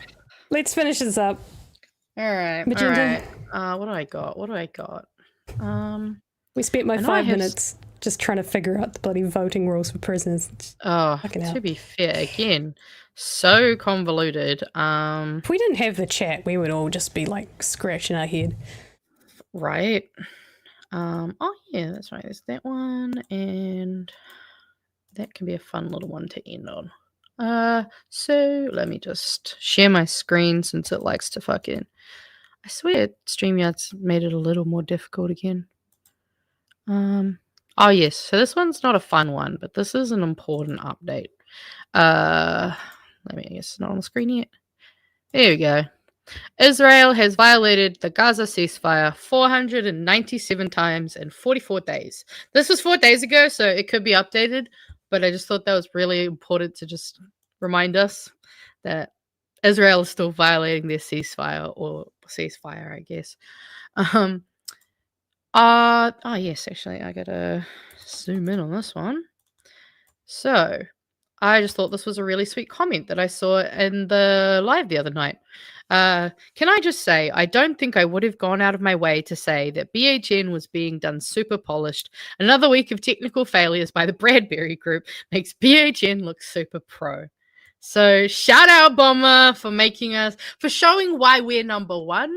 Speaker 2: Let's finish this up.
Speaker 3: All right.
Speaker 2: Magenta.
Speaker 3: All right. What do I got?
Speaker 2: We spent my
Speaker 3: I know
Speaker 2: 5
Speaker 3: I have
Speaker 2: minutes just trying to figure out the bloody voting rules for prisoners.
Speaker 3: Oh,
Speaker 2: Fucking hell.
Speaker 3: to be fair, again, so convoluted.
Speaker 2: If we didn't have the chat, we would all just be like scratching our head.
Speaker 3: Right. Oh yeah, that's right. There's that one, and that can be a fun little one to end on. So let me just share my screen since it likes to fucking. I swear, StreamYard's made it a little more difficult again. Oh yes, so this one's not a fun one, but this is an important update. I guess it's not on the screen yet. There we go. Israel has violated the Gaza ceasefire 497 times in 44 days. This was 4 days ago, so it could be updated, but I just thought that was really important to just remind us that Israel is still violating their ceasefire, I guess. Yes, actually, I gotta zoom in on this one. So, I just thought this was a really sweet comment that I saw in the live the other night. Can I just say, I don't think I would have gone out of my way to say that BHN was being done super polished. Another week of technical failures by the Bradbury Group makes BHN look super pro. So shout out Bomber for showing why we're number one.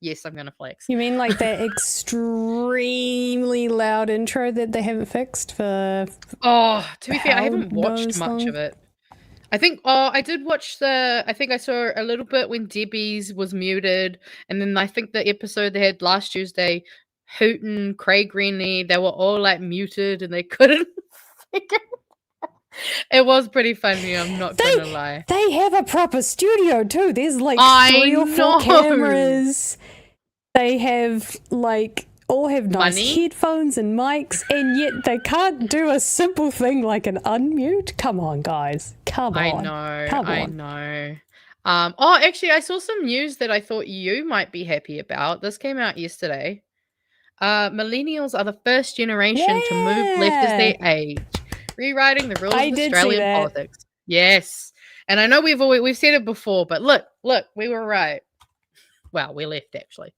Speaker 3: Yes, I'm going to flex.
Speaker 2: You mean like that extremely loud intro that they haven't fixed for...
Speaker 3: Oh, to be fair, I
Speaker 2: how
Speaker 3: haven't watched
Speaker 2: knows
Speaker 3: much
Speaker 2: long?
Speaker 3: of it. I think, I did watch I think I saw a little bit when Debbie's was muted. And then I think the episode they had last Tuesday, Hooten, Craig Rennie, they were all like muted and they couldn't figure it out. It was pretty funny, I'm not going to lie.
Speaker 2: They have a proper studio too. There's like
Speaker 3: I
Speaker 2: 3 or 4
Speaker 3: know.
Speaker 2: cameras. They have like all have nice
Speaker 3: Money?
Speaker 2: headphones and mics, and yet they can't do a simple thing like an unmute. Come on, guys. Come on.
Speaker 3: I know. Actually, I saw some news that I thought you might be happy about. This came out yesterday. Millennials are the first generation to move left as they age, rewriting the rules
Speaker 2: I
Speaker 3: of
Speaker 2: did see
Speaker 3: Australian
Speaker 2: that.
Speaker 3: politics. Yes, and I know we've said it before, but look, we were right. Well, we left actually.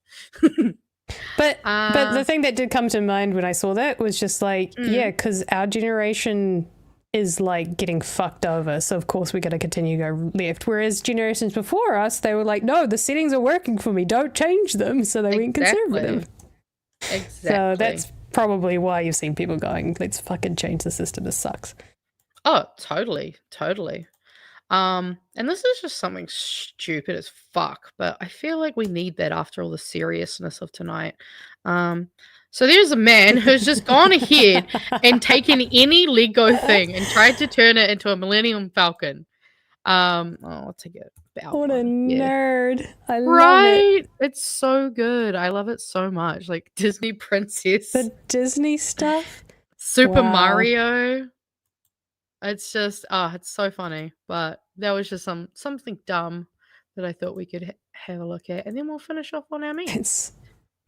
Speaker 2: But the thing that did come to mind when I saw that was just like, yeah, because our generation is like getting fucked over. So of course we got to continue to go left. Whereas generations before us, they were like, no, the settings are working for me. Don't change them. So they went conservative.
Speaker 3: Exactly.
Speaker 2: So that's probably why you've seen people going, let's fucking change the system. This sucks.
Speaker 3: Oh, totally. And this is just something stupid as fuck, but I feel like we need that after all the seriousness of tonight. So there's a man who's just gone ahead and taken any Lego thing and tried to turn it into a Millennium Falcon. I'll take it.
Speaker 2: What a nerd. I love
Speaker 3: Right? It's so good. I love it so much. Like Disney Princess.
Speaker 2: The Disney stuff.
Speaker 3: Super
Speaker 2: Wow.
Speaker 3: Mario. It's just, it's so funny. But that was just something dumb that I thought we could have a look at. And then we'll finish off on our memes.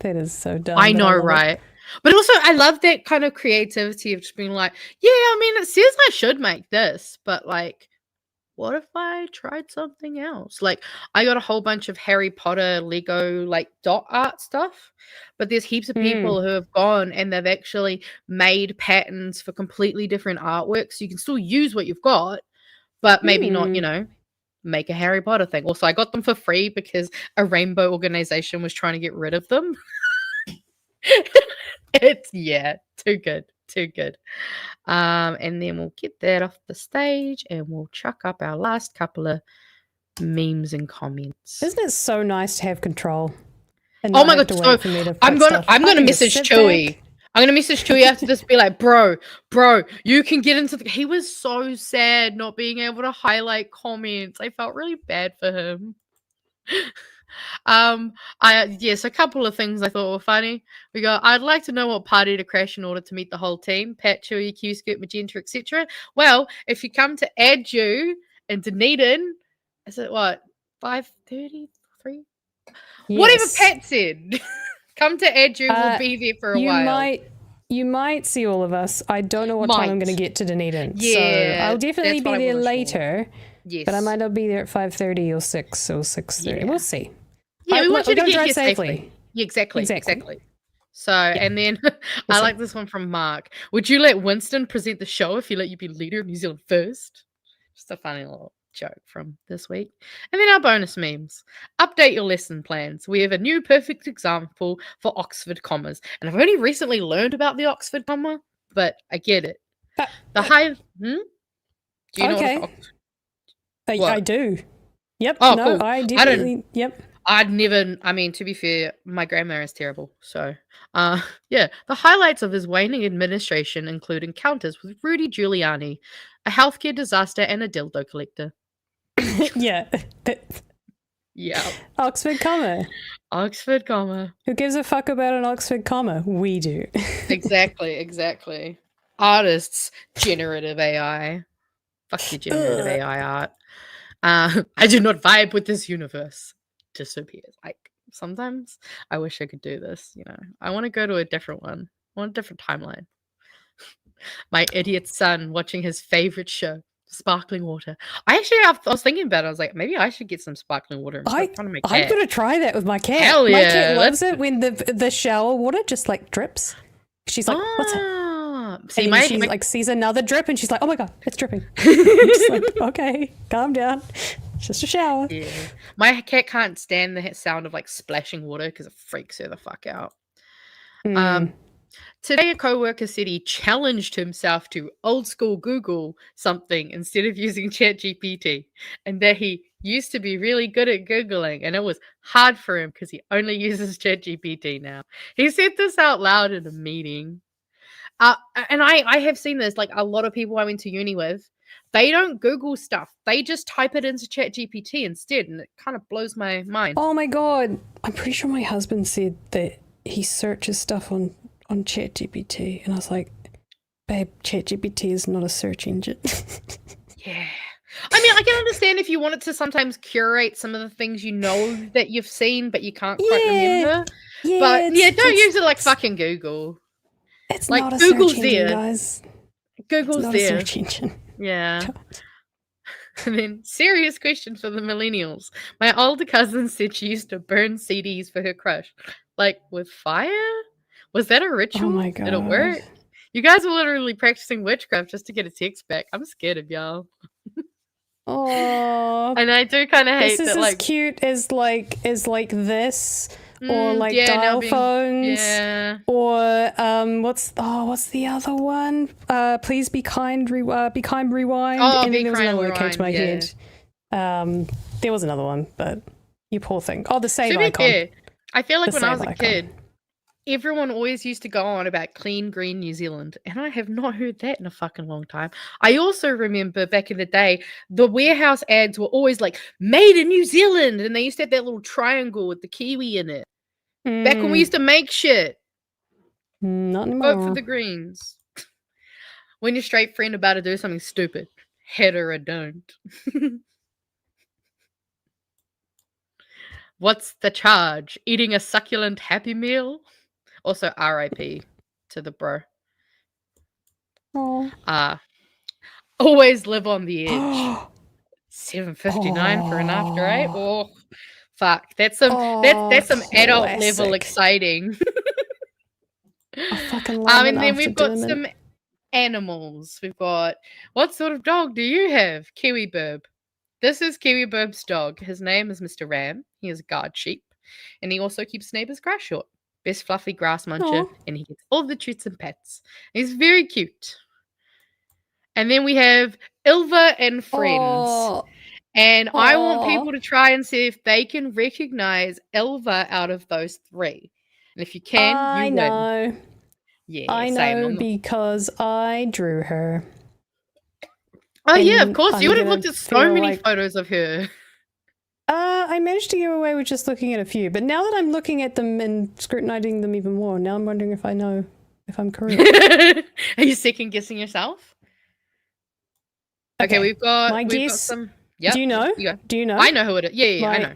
Speaker 2: That is so dumb.
Speaker 3: I
Speaker 2: but
Speaker 3: know,
Speaker 2: love it.
Speaker 3: right? But also, I love that kind of creativity of just being like, yeah, I mean, it says I should make this, but like, what if I tried something else? Like, I got a whole bunch of Harry Potter Lego like dot art stuff, but there's heaps of people who have gone and they've actually made patterns for completely different artworks. So you can still use what you've got, but maybe not, you know, make a Harry Potter thing. Also, I got them for free because a rainbow organization was trying to get rid of them. It's too good. And then we'll get that off the stage and we'll chuck up our last couple of memes and comments.
Speaker 2: Isn't it so nice to have control? And
Speaker 3: Oh
Speaker 2: not
Speaker 3: my
Speaker 2: have
Speaker 3: god,
Speaker 2: to
Speaker 3: so
Speaker 2: wait for me to
Speaker 3: I'm
Speaker 2: put
Speaker 3: gonna
Speaker 2: stuff. I can just
Speaker 3: message
Speaker 2: sit
Speaker 3: Chewie.
Speaker 2: back.
Speaker 3: I'm gonna message Chewie after this, be like, bro, you can get into he was so sad not being able to highlight comments. I felt really bad for him. Yes, a couple of things I thought were funny. We go, I'd like to know what party to crash in order to meet the whole team. Pat, Chewie, Q, Scoot, Magenta, etc. Well, if you come to add you in Dunedin, is it what, 5:33? Whatever
Speaker 2: Yes.
Speaker 3: Pat said. Come to add you, we'll be there for a while.
Speaker 2: You might see all of us. I don't know what time I'm going to get to Dunedin.
Speaker 3: Yeah,
Speaker 2: so I'll definitely
Speaker 3: that's
Speaker 2: be
Speaker 3: what I
Speaker 2: there
Speaker 3: wasn't sure.
Speaker 2: later.
Speaker 3: Yes.
Speaker 2: But I might not be there at 5:30 or 6 or 6:30.
Speaker 3: Yeah.
Speaker 2: We'll see.
Speaker 3: Yeah, we want you to
Speaker 2: we're gonna
Speaker 3: get
Speaker 2: drive
Speaker 3: here
Speaker 2: safely.
Speaker 3: safely. Yeah, exactly.
Speaker 2: Exactly.
Speaker 3: So, and then I like this one from Mark. Would you let Winston present the show if he let you be leader of New Zealand first? Just a funny little joke from this week. And then our bonus memes. Update your lesson plans. We have a new perfect example for Oxford commas. And I've only recently learned about the Oxford comma, but I get it. The high... Do you know
Speaker 2: Okay.
Speaker 3: what
Speaker 2: I do. Yep.
Speaker 3: Oh,
Speaker 2: no,
Speaker 3: cool.
Speaker 2: I definitely. Yep.
Speaker 3: I'd never, I mean, to be fair, my grandma is terrible. So, yeah. The highlights of his waning administration include encounters with Rudy Giuliani, a healthcare disaster, and a dildo collector.
Speaker 2: Yeah.
Speaker 3: Yeah.
Speaker 2: Oxford comma.
Speaker 3: Oxford comma.
Speaker 2: Who gives a fuck about an Oxford comma? We do.
Speaker 3: Exactly. Artists, generative AI. Fuck your generative AI art. I do not vibe with this universe. Disappears. Like, sometimes I wish I could do this, you know. I want to go to a different one. I want a different timeline. My idiot son watching his favorite show, sparkling water. I was thinking about it. I was like, maybe I should get some sparkling water and start trying to make
Speaker 2: I'm gonna try that with my cat.
Speaker 3: Hell
Speaker 2: My
Speaker 3: yeah,
Speaker 2: cat loves it when the shower water just like drips. She's like, what's it?
Speaker 3: See,
Speaker 2: And
Speaker 3: my,
Speaker 2: she
Speaker 3: my
Speaker 2: like sees another drip and she's like, oh my god, it's dripping. I'm just like, okay, calm down. It's just a shower.
Speaker 3: yeah. My cat can't stand the sound of like splashing water because it freaks her the fuck out. Today, a co-worker said he challenged himself to old school Google something instead of using ChatGPT, and that he used to be really good at Googling, and it was hard for him because he only uses ChatGPT now. He said this out loud in a meeting. And I have seen this, like a lot of people I went to uni with, they don't Google stuff. They just type it into ChatGPT instead, and it kind of blows my mind.
Speaker 2: Oh my god. I'm pretty sure my husband said that he searches stuff on ChatGPT, and I was like, babe, ChatGPT is not a search engine.
Speaker 3: Yeah. I mean, I can understand if you wanted to sometimes curate some of the things you know that you've seen, but you can't quite remember.
Speaker 2: Yeah,
Speaker 3: But yeah, don't use it like fucking Google.
Speaker 2: It's
Speaker 3: like,
Speaker 2: not a
Speaker 3: Google's
Speaker 2: search engine,
Speaker 3: there.
Speaker 2: guys.
Speaker 3: Google's
Speaker 2: It's not
Speaker 3: there.
Speaker 2: a search engine.
Speaker 3: Yeah. And then, serious question for the millennials. My older cousin said she used to burn CDs for her crush. Like, with fire? Was that a ritual?
Speaker 2: Oh my
Speaker 3: Did it work?
Speaker 2: God.
Speaker 3: You guys were literally practicing witchcraft just to get a text back. I'm scared of y'all.
Speaker 2: Oh,
Speaker 3: And I do kind of hate
Speaker 2: this is
Speaker 3: that,
Speaker 2: as
Speaker 3: like...
Speaker 2: cute as like this, or like
Speaker 3: yeah, now
Speaker 2: dial
Speaker 3: being-
Speaker 2: phones,
Speaker 3: Yeah.
Speaker 2: or what's the other one? Please be kind, be kind, rewind.
Speaker 3: Oh,
Speaker 2: and
Speaker 3: Be
Speaker 2: then there was
Speaker 3: Kind,
Speaker 2: another one that came to my
Speaker 3: Rewind,
Speaker 2: head. There was another one, but you poor thing. Oh, the save
Speaker 3: To be
Speaker 2: icon.
Speaker 3: fair, I feel like
Speaker 2: The
Speaker 3: when I was
Speaker 2: save
Speaker 3: a
Speaker 2: icon.
Speaker 3: kid, everyone always used to go on about clean green New Zealand, and I have not heard that in a fucking long time. I also remember back in the day, the warehouse ads were always like "Made in New Zealand," and they used to have that little triangle with the kiwi in it. Back when we used to make shit.
Speaker 2: Not anymore.
Speaker 3: Vote for the Greens. When your straight friend about to do something stupid, head or don't. What's the charge? Eating a succulent Happy Meal? Also, RIP to the bro. Always live on the edge. $7.59 for an after 8. Oh, fuck! That's some adult level
Speaker 2: classic.
Speaker 3: Exciting.
Speaker 2: I fucking love
Speaker 3: And
Speaker 2: an
Speaker 3: then we've got
Speaker 2: after
Speaker 3: some
Speaker 2: dinner.
Speaker 3: animals. We've got, what sort of dog do you have? Kiwi Burb. This is Kiwi Burb's dog. His name is Mr. Ram. He is a guard sheep. And he also keeps neighbours' grass short. Best fluffy grass muncher.
Speaker 2: Aw.
Speaker 3: And he gets all the treats and pets. He's very cute. And then we have Ilva and friends.
Speaker 2: Oh,
Speaker 3: And I want
Speaker 2: Aw.
Speaker 3: people to try and see if they can recognize Ilva out of those 3. And if you can,
Speaker 2: I
Speaker 3: you win.
Speaker 2: know.
Speaker 3: Yeah,
Speaker 2: I
Speaker 3: same.
Speaker 2: know because I drew her.
Speaker 3: Oh yeah, of
Speaker 2: and
Speaker 3: course.
Speaker 2: I'm
Speaker 3: You would have
Speaker 2: gonna
Speaker 3: looked at so
Speaker 2: feel
Speaker 3: many
Speaker 2: like-
Speaker 3: photos of her.
Speaker 2: I managed to get away with just looking at a few, but now that I'm looking at them and scrutinizing them even more, now I'm wondering if I know if I'm correct.
Speaker 3: Are you second guessing yourself? Okay, we've got
Speaker 2: my guess.
Speaker 3: some. Yep.
Speaker 2: Do you know?
Speaker 3: go.
Speaker 2: Do you know?
Speaker 3: I know who it is. Yeah, I
Speaker 2: My-
Speaker 3: know.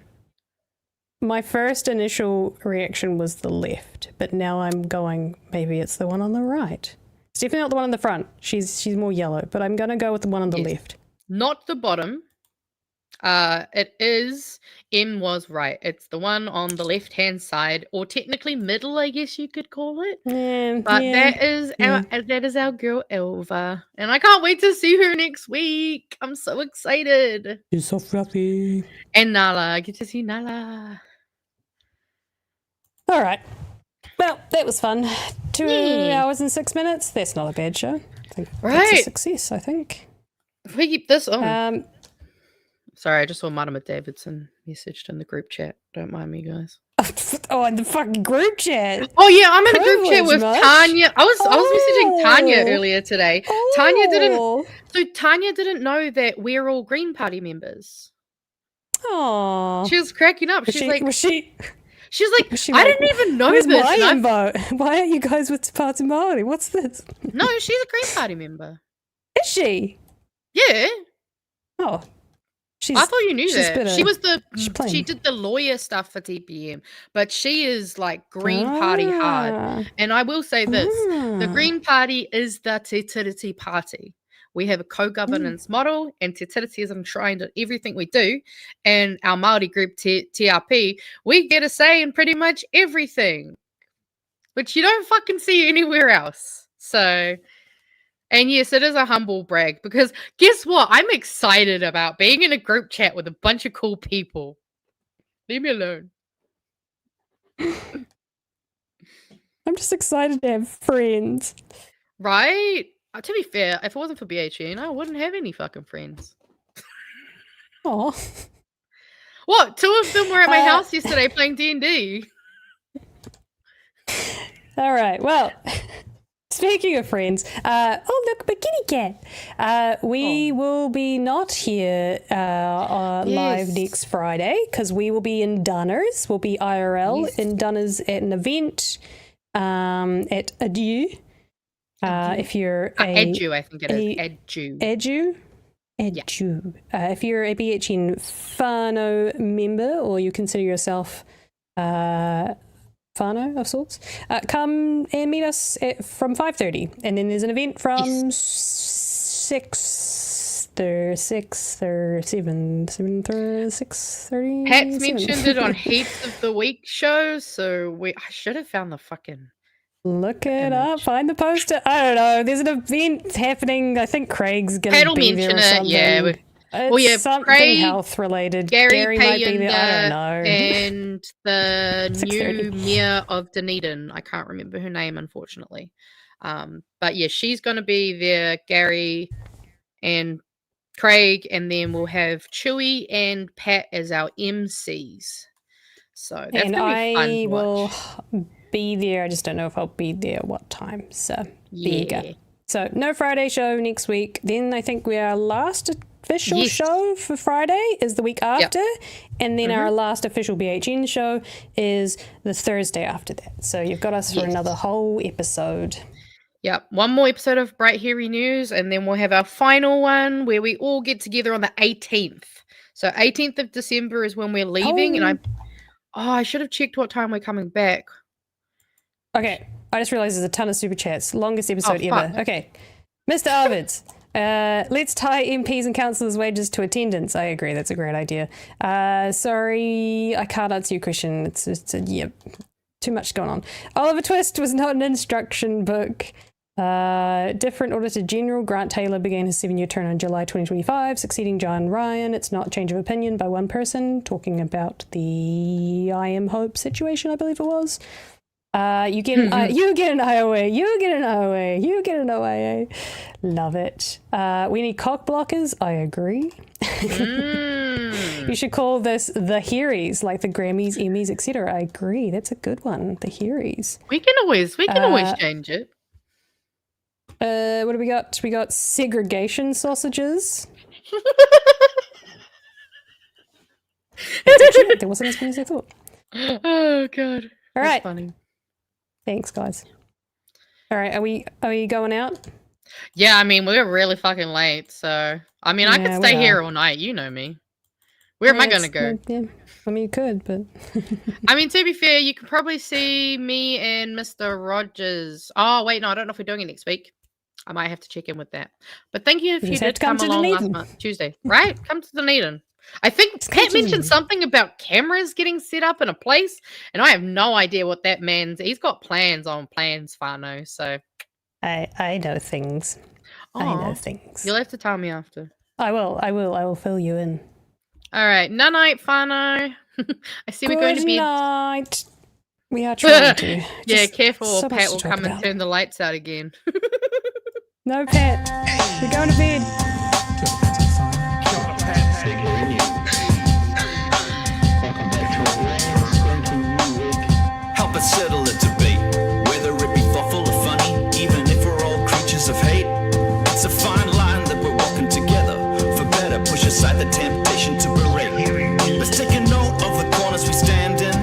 Speaker 2: My first initial reaction was the left, but now I'm going, maybe it's the one on the right. It's definitely not the one on the front. She's more yellow, but I'm going to go with the one on the
Speaker 3: Yes.
Speaker 2: left.
Speaker 3: Not the bottom. It is. M was right. It's the one on the left-hand side, or technically middle, I guess you could call it.
Speaker 2: Yeah,
Speaker 3: But
Speaker 2: yeah.
Speaker 3: that is our girl Elva, and I can't wait to see her next week. I'm so excited.
Speaker 2: She's so fluffy.
Speaker 3: And Nala, I get to see Nala.
Speaker 2: All right. Well, that was fun. 2
Speaker 3: Yay.
Speaker 2: hours and 6 minutes. That's not a bad show. I think that's a
Speaker 3: Right.
Speaker 2: success, I think.
Speaker 3: If we keep this on.
Speaker 2: Um,
Speaker 3: Sorry, I just saw Madama Davidson messaged in the group chat. Don't mind me, guys.
Speaker 2: oh, in the fucking group chat.
Speaker 3: Oh yeah, I'm in a group chat
Speaker 2: Privilege,
Speaker 3: with
Speaker 2: much?
Speaker 3: Tanya. I was messaging Tanya
Speaker 2: Oh.
Speaker 3: earlier today. Tanya didn't.
Speaker 2: Oh.
Speaker 3: So Tanya didn't know that we're all Green Party members.
Speaker 2: Aw.
Speaker 3: She was cracking up. She's like,
Speaker 2: was she
Speaker 3: I didn't even know
Speaker 2: where's
Speaker 3: this.
Speaker 2: my
Speaker 3: and I-
Speaker 2: info? Why aren't you guys with Party Marley? What's this?
Speaker 3: No, she's a Green Party member.
Speaker 2: Is she?
Speaker 3: Yeah,
Speaker 2: Oh. She's,
Speaker 3: I thought you knew
Speaker 2: she's
Speaker 3: that.
Speaker 2: been a-
Speaker 3: She was
Speaker 2: she's
Speaker 3: she
Speaker 2: plain.
Speaker 3: did the lawyer stuff for TPM, but she is like Green Party hard. And I will say this: the
Speaker 2: Ah.
Speaker 3: Green Party is the Te Tiriti Party. We have a co-governance model, and Te Tiriti is enshrined in everything we do. And our Māori group, TRP, we get a say in pretty much everything, which you don't fucking see anywhere else. So, and yes, it is a humble brag because guess what? I'm excited about being in a group chat with a bunch of cool people. Leave me alone.
Speaker 2: I'm just excited to have friends.
Speaker 3: Right? To be fair, if it wasn't for BHN, I wouldn't have any fucking friends.
Speaker 2: Oh.
Speaker 3: What? 2 of them were at my house yesterday playing D&D.
Speaker 2: All right. Well, speaking of friends, oh look, bikini cat. We will be not here live
Speaker 3: Yes.
Speaker 2: next Friday because we will be in Dunners. We'll be IRL
Speaker 3: Yes.
Speaker 2: in Dunners at an event at Adieu. If you're
Speaker 3: Edu, I think it is. Edu.
Speaker 2: Edu. If you're a BHN whānau member or you consider yourself whānau of sorts, come and meet us from 5:30, and then there's an event from 6:30.
Speaker 3: Pat's mentioned it on heaps of the week shows, so I should have found the fucking...
Speaker 2: Look it up, find the poster. I don't know. There's an event happening. I think Craig's going
Speaker 3: Pat
Speaker 2: to
Speaker 3: will
Speaker 2: be there or
Speaker 3: mention it,
Speaker 2: something.
Speaker 3: yeah.
Speaker 2: It's
Speaker 3: yeah,
Speaker 2: something
Speaker 3: Craig,
Speaker 2: health related.
Speaker 3: Gary
Speaker 2: might be there. I don't know.
Speaker 3: And the
Speaker 2: 6:30.
Speaker 3: new mayor of Dunedin. I can't remember her name, unfortunately. But yeah, she's going to be there. Gary and Craig, and then we'll have Chewie and Pat as our MCs. So that's
Speaker 2: and
Speaker 3: going to be fun
Speaker 2: I
Speaker 3: to
Speaker 2: will
Speaker 3: watch.
Speaker 2: be there. I just don't know if I'll be there what time. So there you
Speaker 3: Yeah.
Speaker 2: go. So no Friday show next week. Then I think our last official
Speaker 3: Yes.
Speaker 2: show for Friday is the week after. And then our last official BHN show is the Thursday after that. So you've got us for another whole episode.
Speaker 3: Yep. One more episode of Bright Hairy News, and then we'll have our final one where we all get together on the 18th. So 18th of December is when we're leaving, and I should have checked what time we're coming back.
Speaker 2: Okay, I just realized there's a ton of super chats. Longest episode
Speaker 3: fuck.
Speaker 2: ever. Okay, Mr. Arvids, let's tie MPs and councillors' wages to attendance. I agree, that's a great idea. Sorry, I can't answer your question. It's too much going on. Oliver Twist was not an instruction book. Different auditor-general Grant Taylor began his 7-year term in July 2025, succeeding John Ryan. It's not change of opinion by one person, talking about the I Am Hope situation, I believe it was. You get an IOA, you get an IOA, you get an OIA. Love it. We need cock blockers. I agree. You should call this the Hearies, like the Grammys, Emmys, etc. I agree. That's a good one. The Hearies.
Speaker 3: We can always change it.
Speaker 2: What do we got? We got segregation sausages. There wasn't as many as I thought.
Speaker 3: Oh god.
Speaker 2: All right.
Speaker 3: That's funny.
Speaker 2: Thanks, guys. All right, are we going out?
Speaker 3: Yeah, I mean, we're really fucking late, so I mean, I could
Speaker 2: Yeah,
Speaker 3: stay
Speaker 2: we
Speaker 3: here
Speaker 2: are.
Speaker 3: all night. You know me. Where am I going to go?
Speaker 2: Yeah, I mean, you could, but
Speaker 3: I mean, to be fair, you could probably see me and Mr. Rogers. Oh, wait, no, I don't know if we're doing it next week. I might have to check in with that. But thank you if you
Speaker 2: just have
Speaker 3: did
Speaker 2: to come
Speaker 3: come
Speaker 2: to
Speaker 3: along last
Speaker 2: Dunedin.
Speaker 3: month, Tuesday. Right? Come to Dunedin. I think
Speaker 2: come
Speaker 3: Pat
Speaker 2: to
Speaker 3: mentioned
Speaker 2: Dunedin.
Speaker 3: something about cameras getting set up in a place, and I have no idea what that means. He's got plans on plans, Fano, so.
Speaker 2: I know things. I know
Speaker 3: Aw,
Speaker 2: things.
Speaker 3: You'll have to tell me after.
Speaker 2: I will fill you in.
Speaker 3: All right. Night, Fano. I see we're going to
Speaker 2: Good
Speaker 3: bed.
Speaker 2: night. We are trying to.
Speaker 3: Yeah,
Speaker 2: Just
Speaker 3: careful,
Speaker 2: so
Speaker 3: or
Speaker 2: much
Speaker 3: Pat
Speaker 2: to
Speaker 3: will
Speaker 2: talk
Speaker 3: come and
Speaker 2: about.
Speaker 3: turn the lights out again.
Speaker 2: No, Pat. We're going to bed.
Speaker 8: Help us settle a debate, whether it be thoughtful or funny, even if we're all creatures of hate. It's a fine line that we're walking together. For better, push aside the temptation to berate. Let's take a note of the corners we stand in.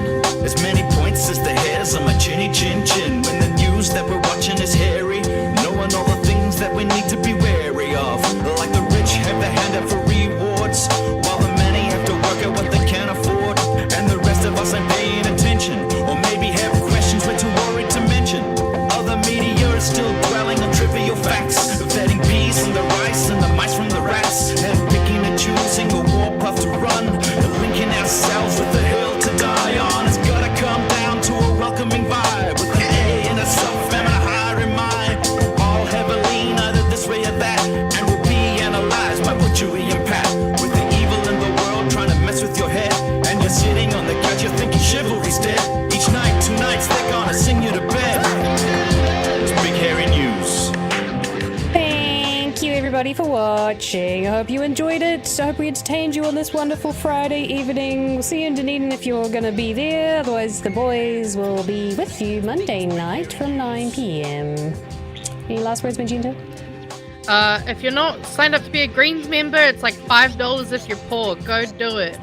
Speaker 8: As many points as the hairs on my chinny chin chin. When the news that we're watching is hairy, knowing all the things that we need to be wary of. Like the rich have the hand out for rewards, while the many have to work out what they can afford. And the rest of us ain't paying attention, or maybe have questions we're too worried to mention. Other media is still dwelling on trivial facts, vetting peas from the rice and the mice from the rats, and picking and choosing a warpath to run, and linking ourselves with the hill to die on. It's gotta come down to a welcoming vibe, with an A and a sub and a higher in mind. All heavily either this way or that, and we'll be analyzed by both Chewie and Pat. With the evil in the world trying to mess with your head, and you're sitting on the couch, you're thinking chivalry's dead. Each night, 2 nights, they're gonna sing you to bed. It's Big Hairy News.
Speaker 2: Thank you, everybody, for watching. I hope you enjoyed it. I hope we entertained you on this wonderful Friday evening. We'll see you in Dunedin if you're going to be there. Otherwise, the boys will be with you Monday night from 9 p.m. Any last words, Magenta?
Speaker 3: If you're not signed up to be a Greens member, it's like $5 if you're poor. Go do it.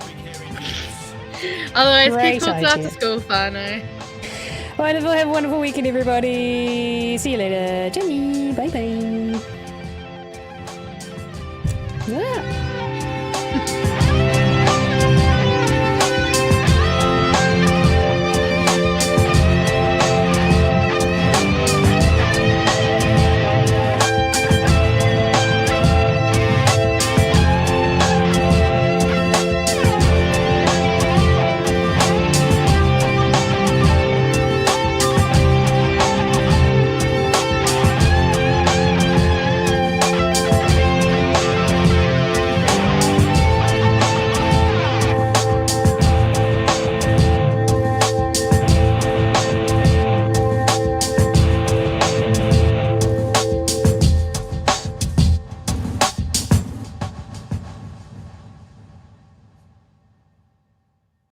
Speaker 3: Otherwise,
Speaker 2: Great
Speaker 3: keep cool after
Speaker 2: idea.
Speaker 3: school, Fano.
Speaker 2: Wonderful. Have a wonderful weekend, everybody. See you later. Jenny. Bye-bye. Yeah.